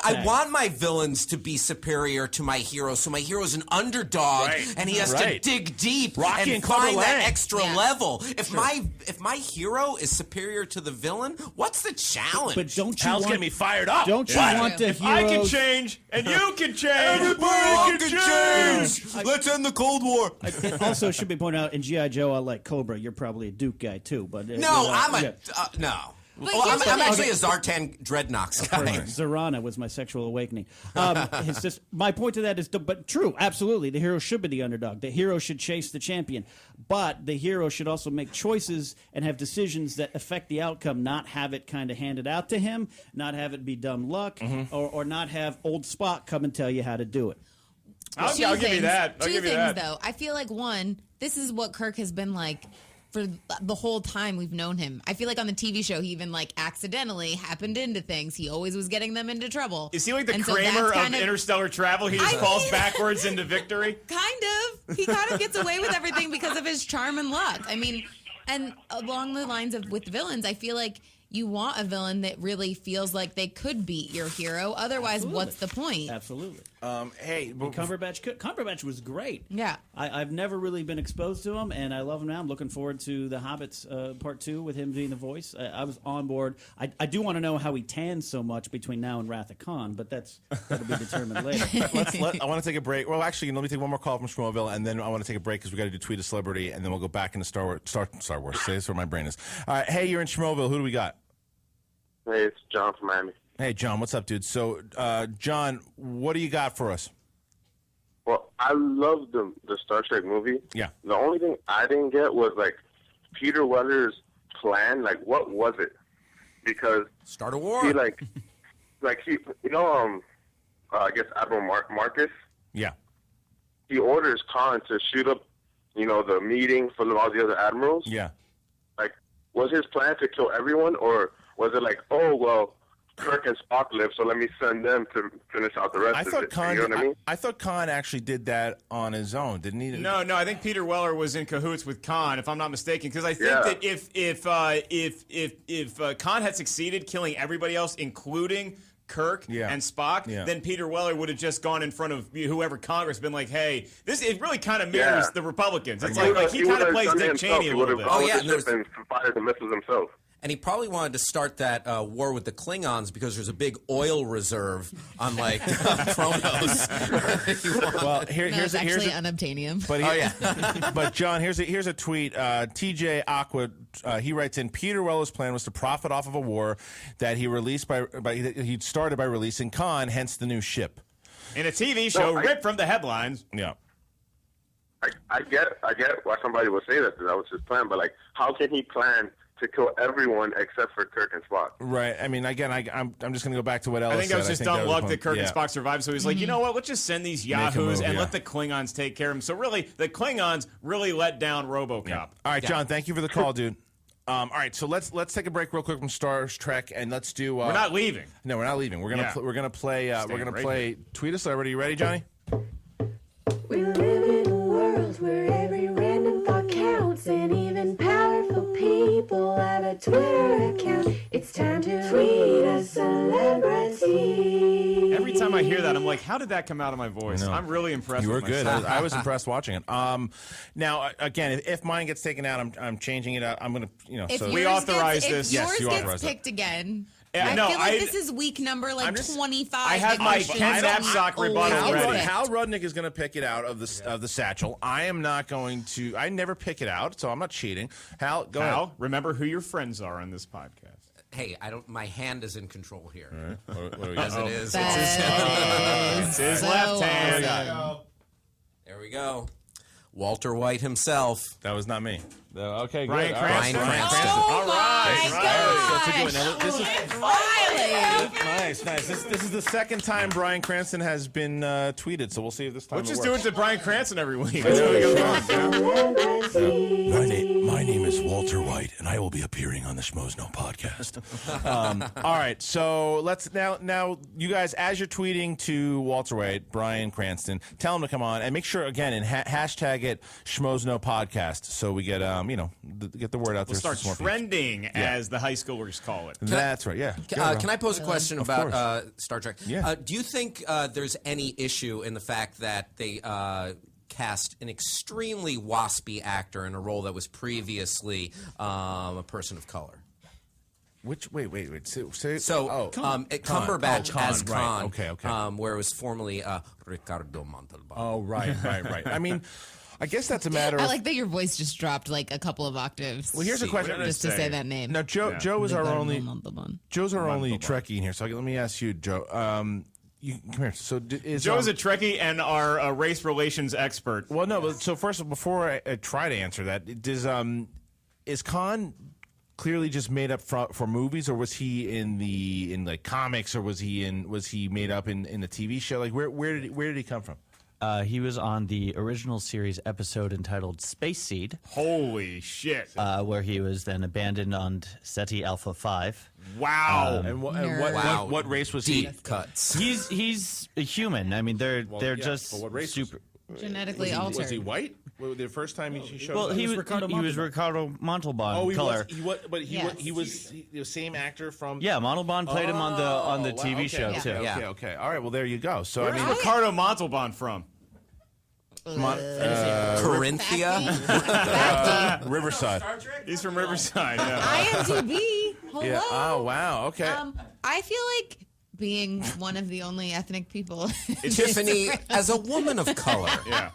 I want my villains to be superior to my hero, so my hero's an underdog and he has to dig deep and find that extra level. If my hero is superior to the villain, what's the challenge? But don't you Hal's getting me fired up. Don't you want the heroes? I can change, and you can change. Everybody can change. Let's end the Cold War. It also should be pointed out in G.I. Joe, I like Cobra. You're probably a Duke guy too, but no. I'm actually a Zartan Dreadnoks guy. Zorana was my sexual awakening. It's just my point to that is, but true, absolutely. The hero should be the underdog. The hero should chase the champion, but the hero should also make choices and have decisions that affect the outcome. Not have it kind of handed out to him. Not have it be dumb luck, or not have old Spock come and tell you how to do it. I'll give you that. Two things, though. I feel like one, this is what Kirk has been like for the whole time we've known him. I feel like on the TV show, he even accidentally happened into things. He always was getting them into trouble. Is he like the Kramer of Interstellar Travel? He just falls backwards into victory? Kind of. He kind of gets away with everything because of his charm and luck. I mean, and along the lines of with villains, I feel like you want a villain that really feels like they could beat your hero. Otherwise, what's the point? Absolutely. Hey, Cumberbatch was great. Yeah. I've never really been exposed to him, and I love him now. I'm looking forward to The Hobbits Part 2 with him being the voice. I was on board. I do want to know how he tans so much between now and Wrath of Khan, but that'll be determined later. I want to take a break. Well, actually, let me take one more call from Schmoeville, and then I want to take a break because we got to do Tweet a Celebrity, and then we'll go back into Star Wars. Say that's where my brain is. All right, hey, you're in Schmoeville. Who do we got? Hey, it's John from Miami. Hey, John, what's up, dude? So, John, what do you got for us? Well, I love the Star Trek movie. Yeah. The only thing I didn't get was, Peter Weller's plan. What was it? Because... Start a war. He, I guess Admiral Marcus? Yeah. He orders Khan to shoot up, the meeting full of all the other admirals. Yeah. Was his plan to kill everyone, or was it Kirk and Spock live, so let me send them to finish out the rest of it? You know what I mean? I thought Khan actually did that on his own, didn't he? No, I think Peter Weller was in cahoots with Khan, if I'm not mistaken, because I think that if Khan had succeeded killing everybody else, including Kirk and Spock, then Peter Weller would have just gone in front of whoever Congress, been like, "Hey, it really kind of mirrors the Republicans." It's like he kind of plays Dick Cheney a little bit. And fired the missiles himself. And he probably wanted to start that war with the Klingons because there's a big oil reserve on Kronos. Here's unobtainium. But but John, here's a tweet. TJ Aqua, he writes in: Peter Weller's plan was to profit off of a war that he released he started by releasing Khan, hence the new ship. In a TV show ripped from the headlines. Yeah. I get why somebody would say that was his plan, but how can he plan to kill everyone except for Kirk and Spock. Right. I mean, again, I'm just going to go back to what Ellis said. I think that was just dumb luck that Kirk yeah. and Spock survived. So he's like, you know what? Let's just send these yahoos and let the Klingons take care of them. So really, the Klingons really let down RoboCop. Yeah. All right, John. Thank you for the call, dude. All right, so let's take a break real quick from Star Trek, and let's do. We're not leaving. No, we're not leaving. We're gonna we're gonna play. Tweet us already. You ready, Johnny? We live in a world where every random thought counts, and even powerful people have a Twitter account. It's time to tweet a celebrity. Every time I hear that, I'm like, how did that come out of my voice? I'm really impressed. You were with good. myself. I was impressed watching it. Now, again, if mine gets taken out, I'm changing it out. I'm gonna, If we authorize this. If Yes, you yours authorize gets picked again. Yeah, I no, feel like this is week number 25. I have my Ken Napzok rebuttal ready. Hal Rudnick is going to pick it out of the satchel. I am not going to. I never pick it out, so I'm not cheating. Hal, go ahead. Remember who your friends are on this podcast. Hey, I don't. My hand is in control here. All right. What As it is. It's his left hand. There we go. Walter White himself. That was not me. Okay, Brian good. Cranston. Brian Cranston. All right. That's a good one. This is nice. This is the second time Brian Cranston has been tweeted, so we'll see if this time Let's it just works. do it to Brian Cranston every week. My name is Walter White, and I will be appearing on the Schmoes Know Podcast. All right, so let's now you guys, as you're tweeting to Walter White, Brian Cranston, tell him to come on and make sure again and hashtag it Schmoes Know Podcast, so we get get the word out there. We'll start trending, as the high schoolers call it. That's right. Yeah. Can I pose a question about Star Trek? Yeah. Do you think there's any issue in the fact that they cast an extremely waspy actor in a role that was previously a person of color? Which wait. Cumberbatch as Khan. Right. Okay. Where it was formerly Ricardo Montalban. Oh, right. I mean, I guess that's a matter of. I like that your voice just dropped like a couple of octaves. Well, here's a question. Just to say that name. Now, Joe is our only Trekkie in here. So let me ask you, Joe. Come here. So Joe's a Trekkie and our race relations expert. Well, no. But so first, before I try to answer that, is Khan clearly just made up for movies, or was he in like comics, or was he made up in the TV show? Like where did he come from? He was on the original series episode entitled Space Seed. Holy shit. Where he was then abandoned on Ceti Alpha 5. Wow. And what race was he? Deep cuts. He's a human. I mean, they're just what race super. Genetically altered. Was he white? The first time he showed Well, up? he was Ricardo Montalban. Color. He was the same actor from. Yeah, Montalban played him on the TV show too. Okay. All right. Well, there you go. So Where's Ricardo Montalban from? Corinthia? Riverside. He's from Riverside. Yeah. IMDb. Hello. Yeah. Oh wow. Okay. I feel like being one of the only ethnic people. Tiffany, as a woman of color. Yeah.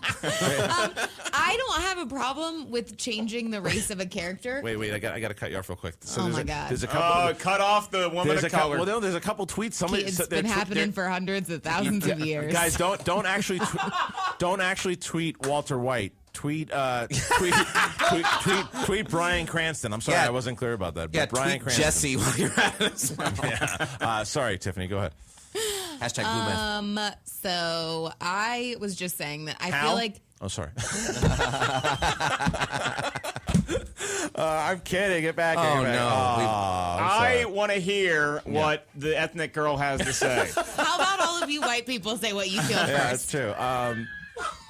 I don't have a problem with changing the race of a character. Wait. I got to cut you off real quick. So Oh my God. There's a couple. Cut off the woman of color. Well, there's a couple tweets. Somebody. It's been happening for hundreds of thousands of years. Guys, don't actually tweet Walter White. Tweet Brian Cranston. I'm sorry I wasn't clear about that. But Brian Cranston. Jesse while you're at it. Sorry, Tiffany. Go ahead. Hashtag Blue Myth. So I was just saying that I Hal? feel like. Oh, sorry. I'm kidding. Get back here. Oh, no. I want to hear what the ethnic girl has to say. How about all of you white people say what you feel first? Yeah, that's true.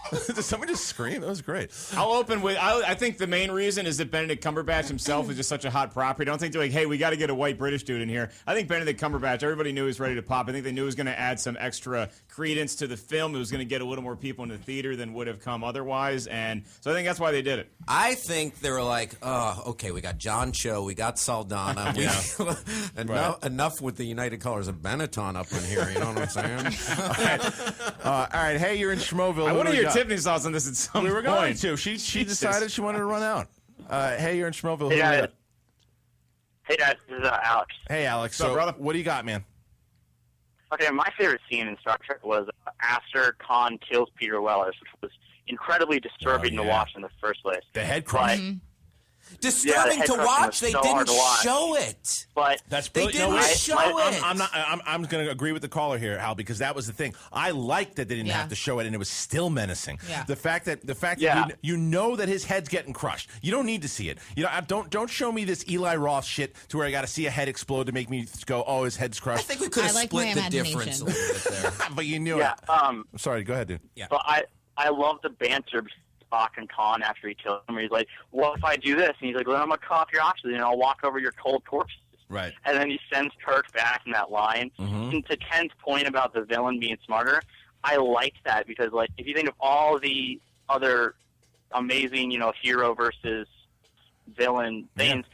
Did somebody just scream? That was great. I'll open with, I think the main reason is that Benedict Cumberbatch himself is just such a hot property. I don't think they're like, hey, we got to get a white British dude in here. I think Benedict Cumberbatch, everybody knew he was ready to pop. I think they knew he was going to add some extra credence to the film. It was going to get a little more people in the theater than would have come otherwise. And so I think that's why they did it. I think they were like, oh, okay, we got John Cho, we got Saldana. Enough with the United Colors of Benetton up in here, you know what I'm saying? All right. Hey, you're in Schmoville. I want to hear Tiffany's thoughts on this at some point. We were going to. She decided she wanted to run out. Hey, you're in Schmoville. Hey, guys. This is Alex. Hey, Alex. What's up, brother? What do you got, man? Okay, my favorite scene in Star Trek was after Khan kills Peter Weller, which was incredibly disturbing to watch in the first place. The head crush. disturbing to watch. They didn't show it. But that's they didn't show it. I'm going to agree with the caller here, Hal, because that was the thing. I liked that they didn't have to show it, and it was still menacing. Yeah. The fact that you know that his head's getting crushed. You don't need to see it. You know, don't show me this Eli Roth shit to where I got to see a head explode to make me go, oh, his head's crushed. I think we could have split the difference a little bit there. But you knew it. I'm sorry. Go ahead, dude. Yeah. But I love the banter between Spock and Khan after he kills him. Where he's like, "What if I do this?" And he's like, "Well, I'm gonna cut off your oxygen and I'll walk over your cold corpses." Right. And then he sends Kirk back in that line. And to Ken's point about the villain being smarter, I liked that because, like, if you think of all the other amazing, hero versus villain things,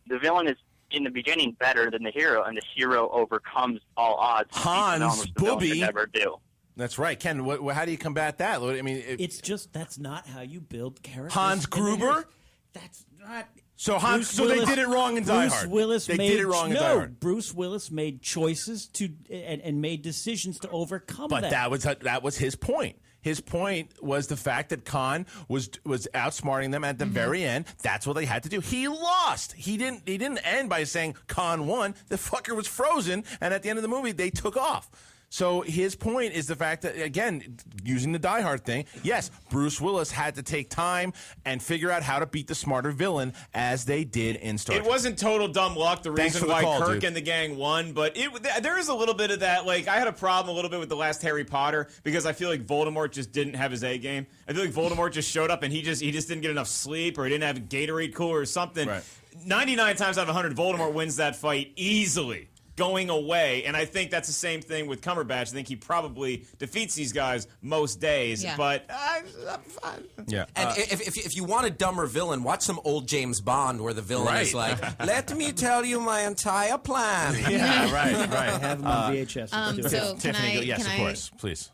the villain is in the beginning better than the hero, and the hero overcomes all odds. Hans Booby never do. That's right, Ken. How do you combat that? I mean, it's just that's not how you build characters. Hans Gruber. That's not. So they did it wrong in Die Hard. They did it wrong in Die Hard. Bruce Willis made choices and made decisions to overcome that. But that was his point. His point was the fact that Khan was outsmarting them at the very end. That's what they had to do. He lost. He didn't end by saying Khan won. The fucker was frozen, and at the end of the movie, they took off. So his point is the fact that, again, using the Die Hard thing, yes, Bruce Willis had to take time and figure out how to beat the smarter villain as they did in Star Trek. It wasn't total dumb luck, the reason why Kirk and the gang won, but there is a little bit of that. Like, I had a problem a little bit with the last Harry Potter because I feel like Voldemort just didn't have his A game. I feel like Voldemort just showed up and he just didn't get enough sleep, or he didn't have a Gatorade cooler or something. Right. 99 times out of 100, Voldemort wins that fight easily, going away, and I think that's the same thing with Cumberbatch. I think he probably defeats these guys most days, but I'm fine. Yeah. And if you want a dumber villain, watch some old James Bond where the villain is like, "Let me tell you my entire plan." Yeah, right. I have them on VHS. So Tiffany, yes, of course, please.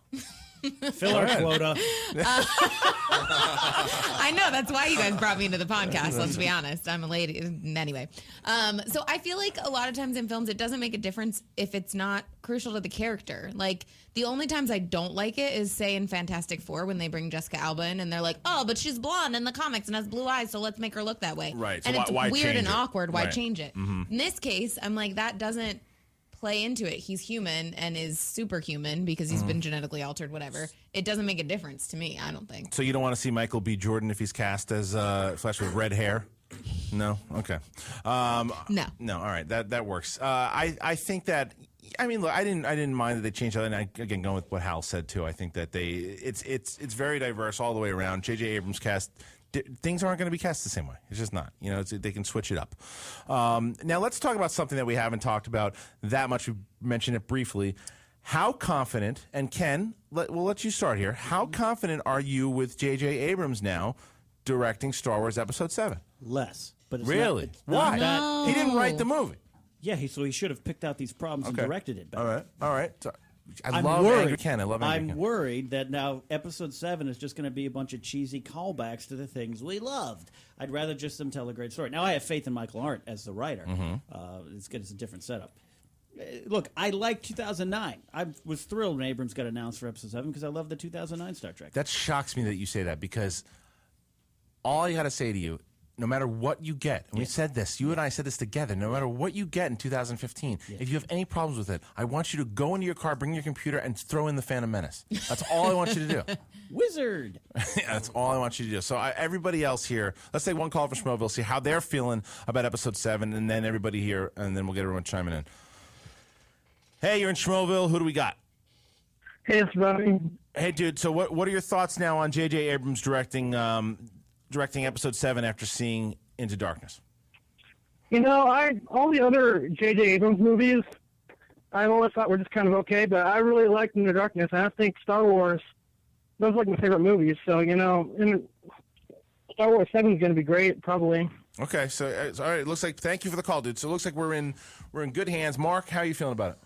Fill our quota. I know, that's why you guys brought me into the podcast, let's be honest. I'm a lady. Anyway. So I feel like a lot of times in films, it doesn't make a difference if it's not crucial to the character. Like, the only times I don't like it is, say, in Fantastic Four when they bring Jessica Alba in and they're like, oh, but she's blonde in the comics and has blue eyes, so let's make her look that way. Right. And So it's why weird change and it? awkward. Why Right. change it? Mhm. In this case, I'm like, that doesn't play into it. He's human and is superhuman because he's been genetically altered, whatever. It doesn't make a difference to me, I don't think. So you don't want to see Michael B. Jordan if he's cast as Flash with red hair? No? Okay. No. No, all right. That works. I think that, I mean, look, I didn't mind that they changed that. And again, going with what Hal said too, I think that it's very diverse all the way around. J.J. Abrams cast, things aren't going to be cast the same way. It's just not. They can switch it up. Now let's talk about something that we haven't talked about that much. We mentioned it briefly. How confident, and Ken, we'll let you start here. How confident are you with J.J. Abrams now directing Star Wars Episode 7? Less. But it's Really? not Why? that- He didn't write the movie. Yeah, so he should have picked out these problems and directed it better. All right. So, I I'm love worried. Angry Ken. I love Angry I'm Ken. worried that now Episode 7 is just going to be a bunch of cheesy callbacks to the things we loved. I'd rather just them tell a great story. Now, I have faith in Michael Arndt as the writer. It's a different setup. Look, I like 2009. I was thrilled when Abrams got announced for Episode 7 because I love the 2009 Star Trek. That shocks me that you say that, because all I got to say to you, no matter what you get, and we said this, you and I said this together, no matter what you get in 2015, if you have any problems with it, I want you to go into your car, bring your computer, and throw in the Phantom Menace. That's all I want you to do. Wizard. That's all I want you to do. So everybody else here, let's take one call from Schmoeville, see how they're feeling about Episode 7, and then everybody here, and then we'll get everyone chiming in. Hey, you're in Schmoeville. Who do we got? Hey, it's Ronnie. Hey, dude. So what are your thoughts now on J.J. Abrams directing Episode 7 after seeing Into Darkness? All the other J.J. Abrams movies, I always thought were just kind of okay, but I really liked Into Darkness, and I think Star Wars, those are like my favorite movies. So, Star Wars 7 is going to be great, probably. Okay, so all right. Looks like, thank you for the call, dude. So it looks like we're in good hands. Mark, how are you feeling about it?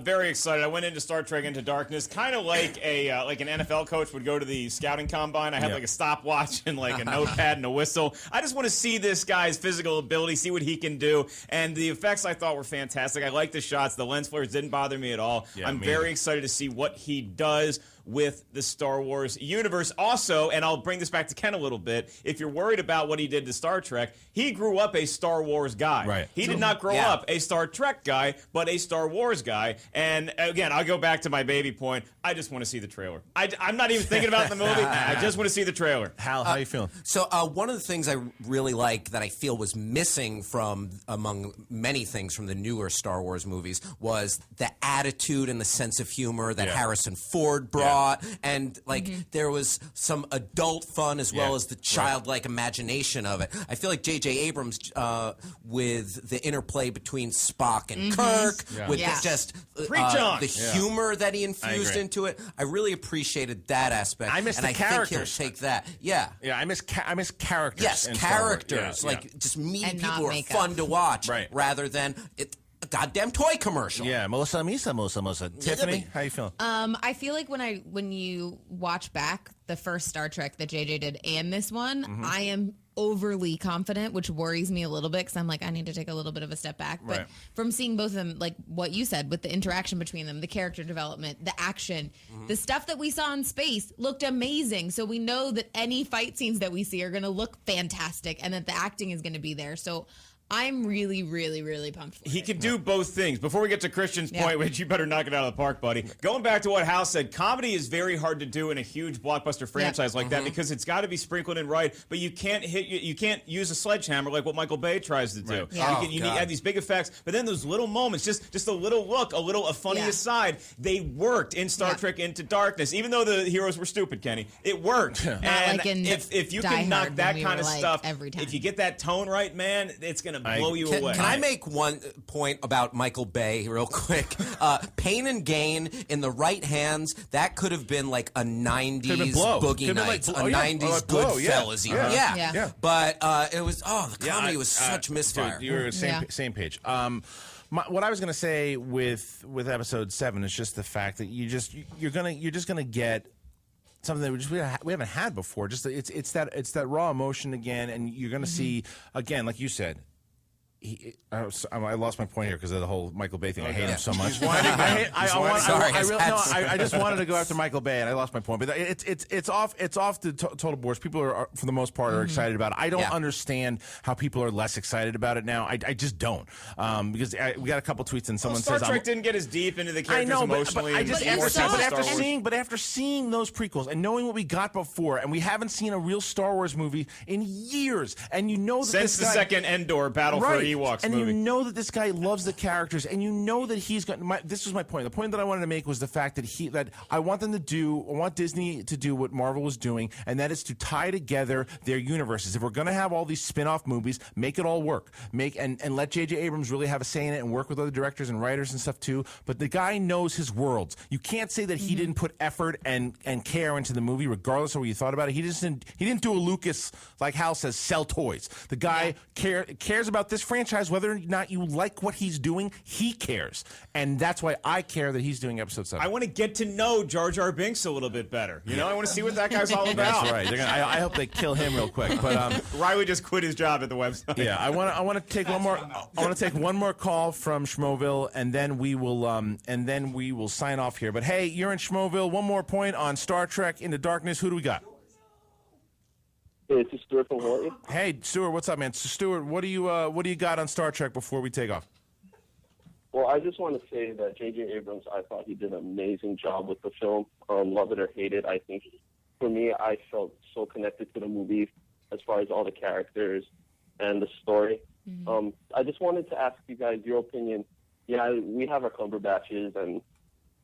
Very excited. I went into Star Trek Into Darkness, kind of like an NFL coach would go to the scouting combine. I had like a stopwatch and like a notepad and a whistle. I just want to see this guy's physical ability, see what he can do. And the effects I thought were fantastic. I like the shots. The lens flares didn't bother me at all. Yeah, I'm very excited to see what he does with the Star Wars universe. Also, and I'll bring this back to Ken a little bit, if you're worried about what he did to Star Trek, he grew up a Star Wars guy. Right. He did not grow up a Star Trek guy, but a Star Wars guy. And again, I'll go back to my baby point. I just want to see the trailer. I'm not even thinking about the movie. I just want to see the trailer. Hal, how are you feeling? So one of the things I really like that I feel was missing from among many things from the newer Star Wars movies was the attitude and the sense of humor that Harrison Ford brought. And there was some adult fun as well as the childlike imagination of it. I feel like J.J. Abrams, with the interplay between Spock and Kirk, with just the humor that he infused into it, I really appreciated that aspect. I miss the I characters. think he'll take that. Yeah, I miss characters. Yes, in characters. Star Wars. Just meeting And people not who are makeup. fun to watch, rather than a goddamn toy commercial. Yeah, Melissa. Tiffany, how you feeling? I feel like when you watch back the first Star Trek that JJ did and this one, I am overly confident, which worries me a little bit because I'm like, I need to take a little bit of a step back. But from seeing both of them, like what you said, with the interaction between them, the character development, the action, the stuff that we saw in space looked amazing. So we know that any fight scenes that we see are going to look fantastic and that the acting is going to be there. So I'm really, really, really pumped for He can do both things. Before we get to Christian's point, which you better knock it out of the park, buddy. Going back to what Hal said, comedy is very hard to do in a huge blockbuster franchise like that because it's got to be sprinkled in right. But you can't you can't use a sledgehammer like what Michael Bay tries to do. You have these big effects, but then those little moments, just a little look, a funny aside, they worked in Star Trek Into Darkness. Even though the heroes were stupid, Kenny, it worked. Not and like in if you Die can knock Hard that when we kind of were, like, stuff, every time. if you get that tone right, man, it's gonna blow you away. Can I make one point about Michael Bay real quick? Pain and Gain in the right hands, that could have been like a 90s Boogie Nights, a 90s Goodfellas. Yeah. But it was, the comedy was such misfire. Dude, you're same page. What I was going to say with episode 7 is just the fact that you're just gonna get something that we haven't had before. Just it's that raw emotion again, and you're going to see again, like you said. I lost my point here because of the whole Michael Bay thing. I hate him so much. I just wanted to go after Michael Bay, and I lost my point. But it's off the total boards. People are, for the most part, are excited about it. I don't understand how people are less excited about it now. I just don't, because we got a couple tweets and someone Star says Trek didn't get as deep into the characters emotionally. But after seeing those prequels and knowing what we got before, and we haven't seen a real Star Wars movie in years, and you know that since the second Endor Battle for Ewoks and movie. You know that this guy loves the characters, and you know that he's got. This was my point. The point that I wanted to make was the fact that I want Disney to do what Marvel was doing, and that is to tie together their universes. If we're going to have all these spin-off movies, make it all work. And let J.J. Abrams really have a say in it, and work with other directors and writers and stuff too. But the guy knows his worlds. You can't say that he didn't put effort and care into the movie, regardless of what you thought about it. He didn't do a Lucas, like Hal says, sell toys. The guy cares about this franchise, whether or not you like what he's doing, he cares. And that's why I care that he's doing episode 7. I want to get to know Jar Jar Binks a little bit better. I want to see what that guy's all about. That's right. I hope they kill him real quick. But Riley just quit his job at the website. Yeah, I want to take one more. I want to take one more call from Schmoville, and then we will sign off here. But hey, you're in Schmoville. One more point on Star Trek Into Darkness. Who do we got? Hey, this is Stuart from Hawaii. Hey, Stuart, what's up, man? So, Stuart, what do you got on Star Trek before we take off? Well, I just want to say that J.J. Abrams, I thought he did an amazing job with the film. Love it or hate it, I think for me, I felt so connected to the movie as far as all the characters and the story. I just wanted to ask you guys your opinion. Yeah, we have our Cumberbatches and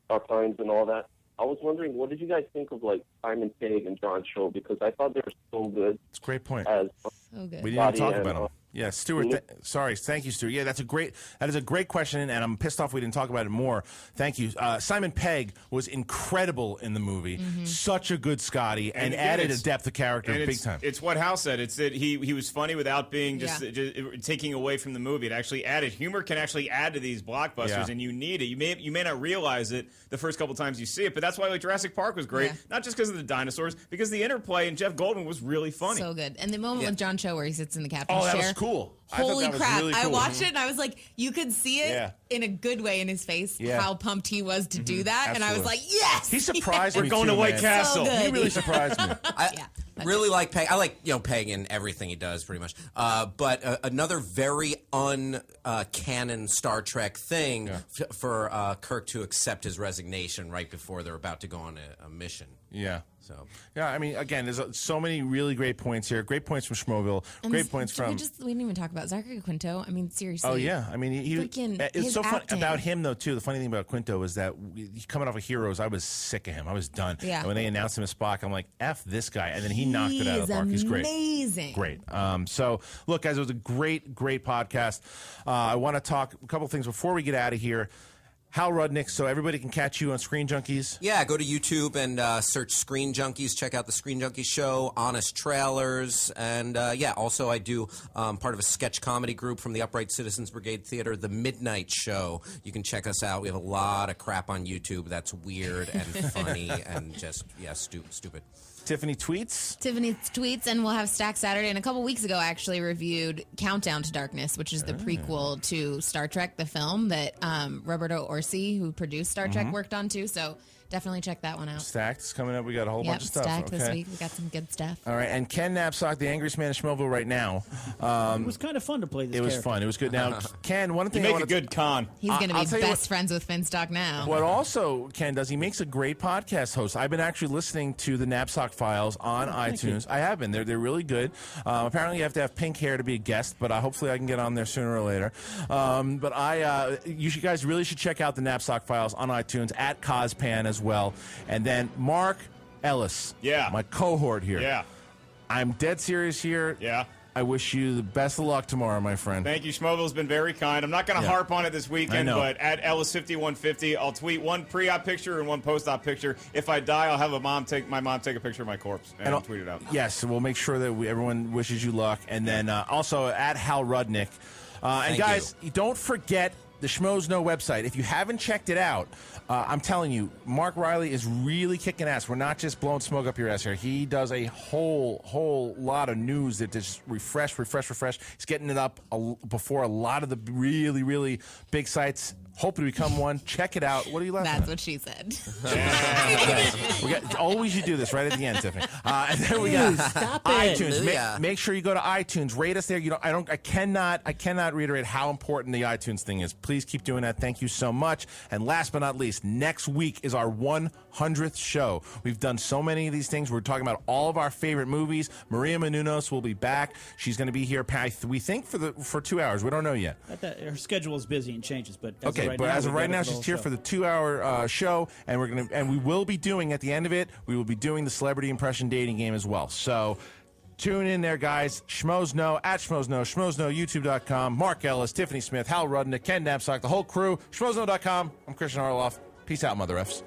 our Pines and all that. I was wondering, what did you guys think of like Simon Pegg and John Cho? Because I thought they were so good. It's a great point. As so good. We didn't even talk about them. Yeah, Stuart. Sorry, thank you, Stuart. Yeah, that is a great question, and I'm pissed off we didn't talk about it more. Thank you. Simon Pegg was incredible in the movie. Such a good Scotty, and added a depth of character big time. It's what Hal said. It's that he was funny without being just taking away from the movie. It actually added humor. Can actually add to these blockbusters, and you need it. You may not realize it the first couple times you see it, but that's why Jurassic Park was great. Not just because of the dinosaurs, because the interplay and Jeff Goldblum was really funny. So good. And the moment with John Cho where he sits in the captain's chair. That was cool. Holy crap. Really cool. I watched it and I was like, you could see it in a good way in his face, how pumped he was to do that. Absolutely. And I was like, yes! He surprised me. We're going to White Castle. So he really surprised me. I really like Pegg. I like Pegg in everything he does, pretty much. But another very un-canon Star Trek thing for Kirk to accept his resignation right before they're about to go on a mission. Yeah. So I mean, again, there's so many really great points here. Great points from Schmoville. Great points from. We didn't even talk about Zachary Quinto. I mean, seriously. Oh yeah, I mean, it's so fun about him though too. The funny thing about Quinto is that coming off of Heroes, I was sick of him. I was done. Yeah. And when they announced him as Spock, I'm like, F this guy, and then he knocked it out of the park. He's great. Amazing. Great. So look, guys, it was a great podcast. I want to talk a couple things before we get out of here. Hal Rudnick, so everybody can catch you on Screen Junkies. Yeah, go to YouTube and search Screen Junkies. Check out the Screen Junkies show, honest trailers, and also I do part of a sketch comedy group from the Upright Citizens Brigade Theater, The Midnight Show. You can check us out. We have a lot of crap on YouTube that's weird and funny and just stupid. Tiffany tweets, and we'll have Stack Saturday. And a couple weeks ago, I actually reviewed Countdown to Darkness, which is the prequel to Star Trek, the film that Roberto Orci, who produced Star Trek, worked on too. So definitely check that one out. Stacked is coming up. We got a whole bunch of stuff. Stacked this week. We got some good stuff. All right, and Ken Knapsack, the angriest man in Schmoville right now. It was kind of fun to play this. It was fun. It was good. Now, Ken, one thing you make a good con. He's going to be best friends with Finstock now. What also Ken does, he makes a great podcast host. I've been actually listening to the Knapsack Files on iTunes. I have been. They're really good. Apparently, you have to have pink hair to be a guest, but hopefully I can get on there sooner or later. You guys really should check out the Knapsack Files on iTunes at Cospan as well. And then Mark Ellis, my cohort here. Yeah. I'm dead serious here. Yeah. I wish you the best of luck tomorrow, my friend. Thank you. Schmoville's been very kind. I'm not going to harp on it this weekend, but at Ellis5150, I'll tweet one pre-op picture and one post-op picture. If I die, I'll have my mom take a picture of my corpse and I'll tweet it out. Yes, we'll make sure that everyone wishes you luck. And then also at Hal Rudnick. And guys, don't forget the Schmoes Know website. If you haven't checked it out, I'm telling you, Mark Riley is really kicking ass. We're not just blowing smoke up your ass here. He does a whole lot of news that just refresh. He's getting it up before a lot of the really, really big sites. Hope to become one. Check it out. What are you laughing at? That's what she said. Always you do this right at the end, Tiffany. And then we got iTunes. Make sure you go to iTunes. Rate us there. I cannot reiterate how important the iTunes thing is. Please keep doing that. Thank you so much. And last but not least, next week is our 100th show. We've done so many of these things. We're talking about all of our favorite movies. Maria Menounos will be back. She's going to be here, we think, for 2 hours. We don't know yet. Her schedule is busy and changes, but as of right now, she's here for the 2-hour show, and we will be doing at the end of it. We will be doing the celebrity impression dating game as well. So tune in there, guys. Schmoes Know at Schmoes Know, Schmoes Know, YouTube.com. Mark Ellis, Tiffany Smith, Hal Rudnick, Ken Knapsack, the whole crew. SchmoesKnow.com. I'm Christian Orloff. Peace out, Mother F's.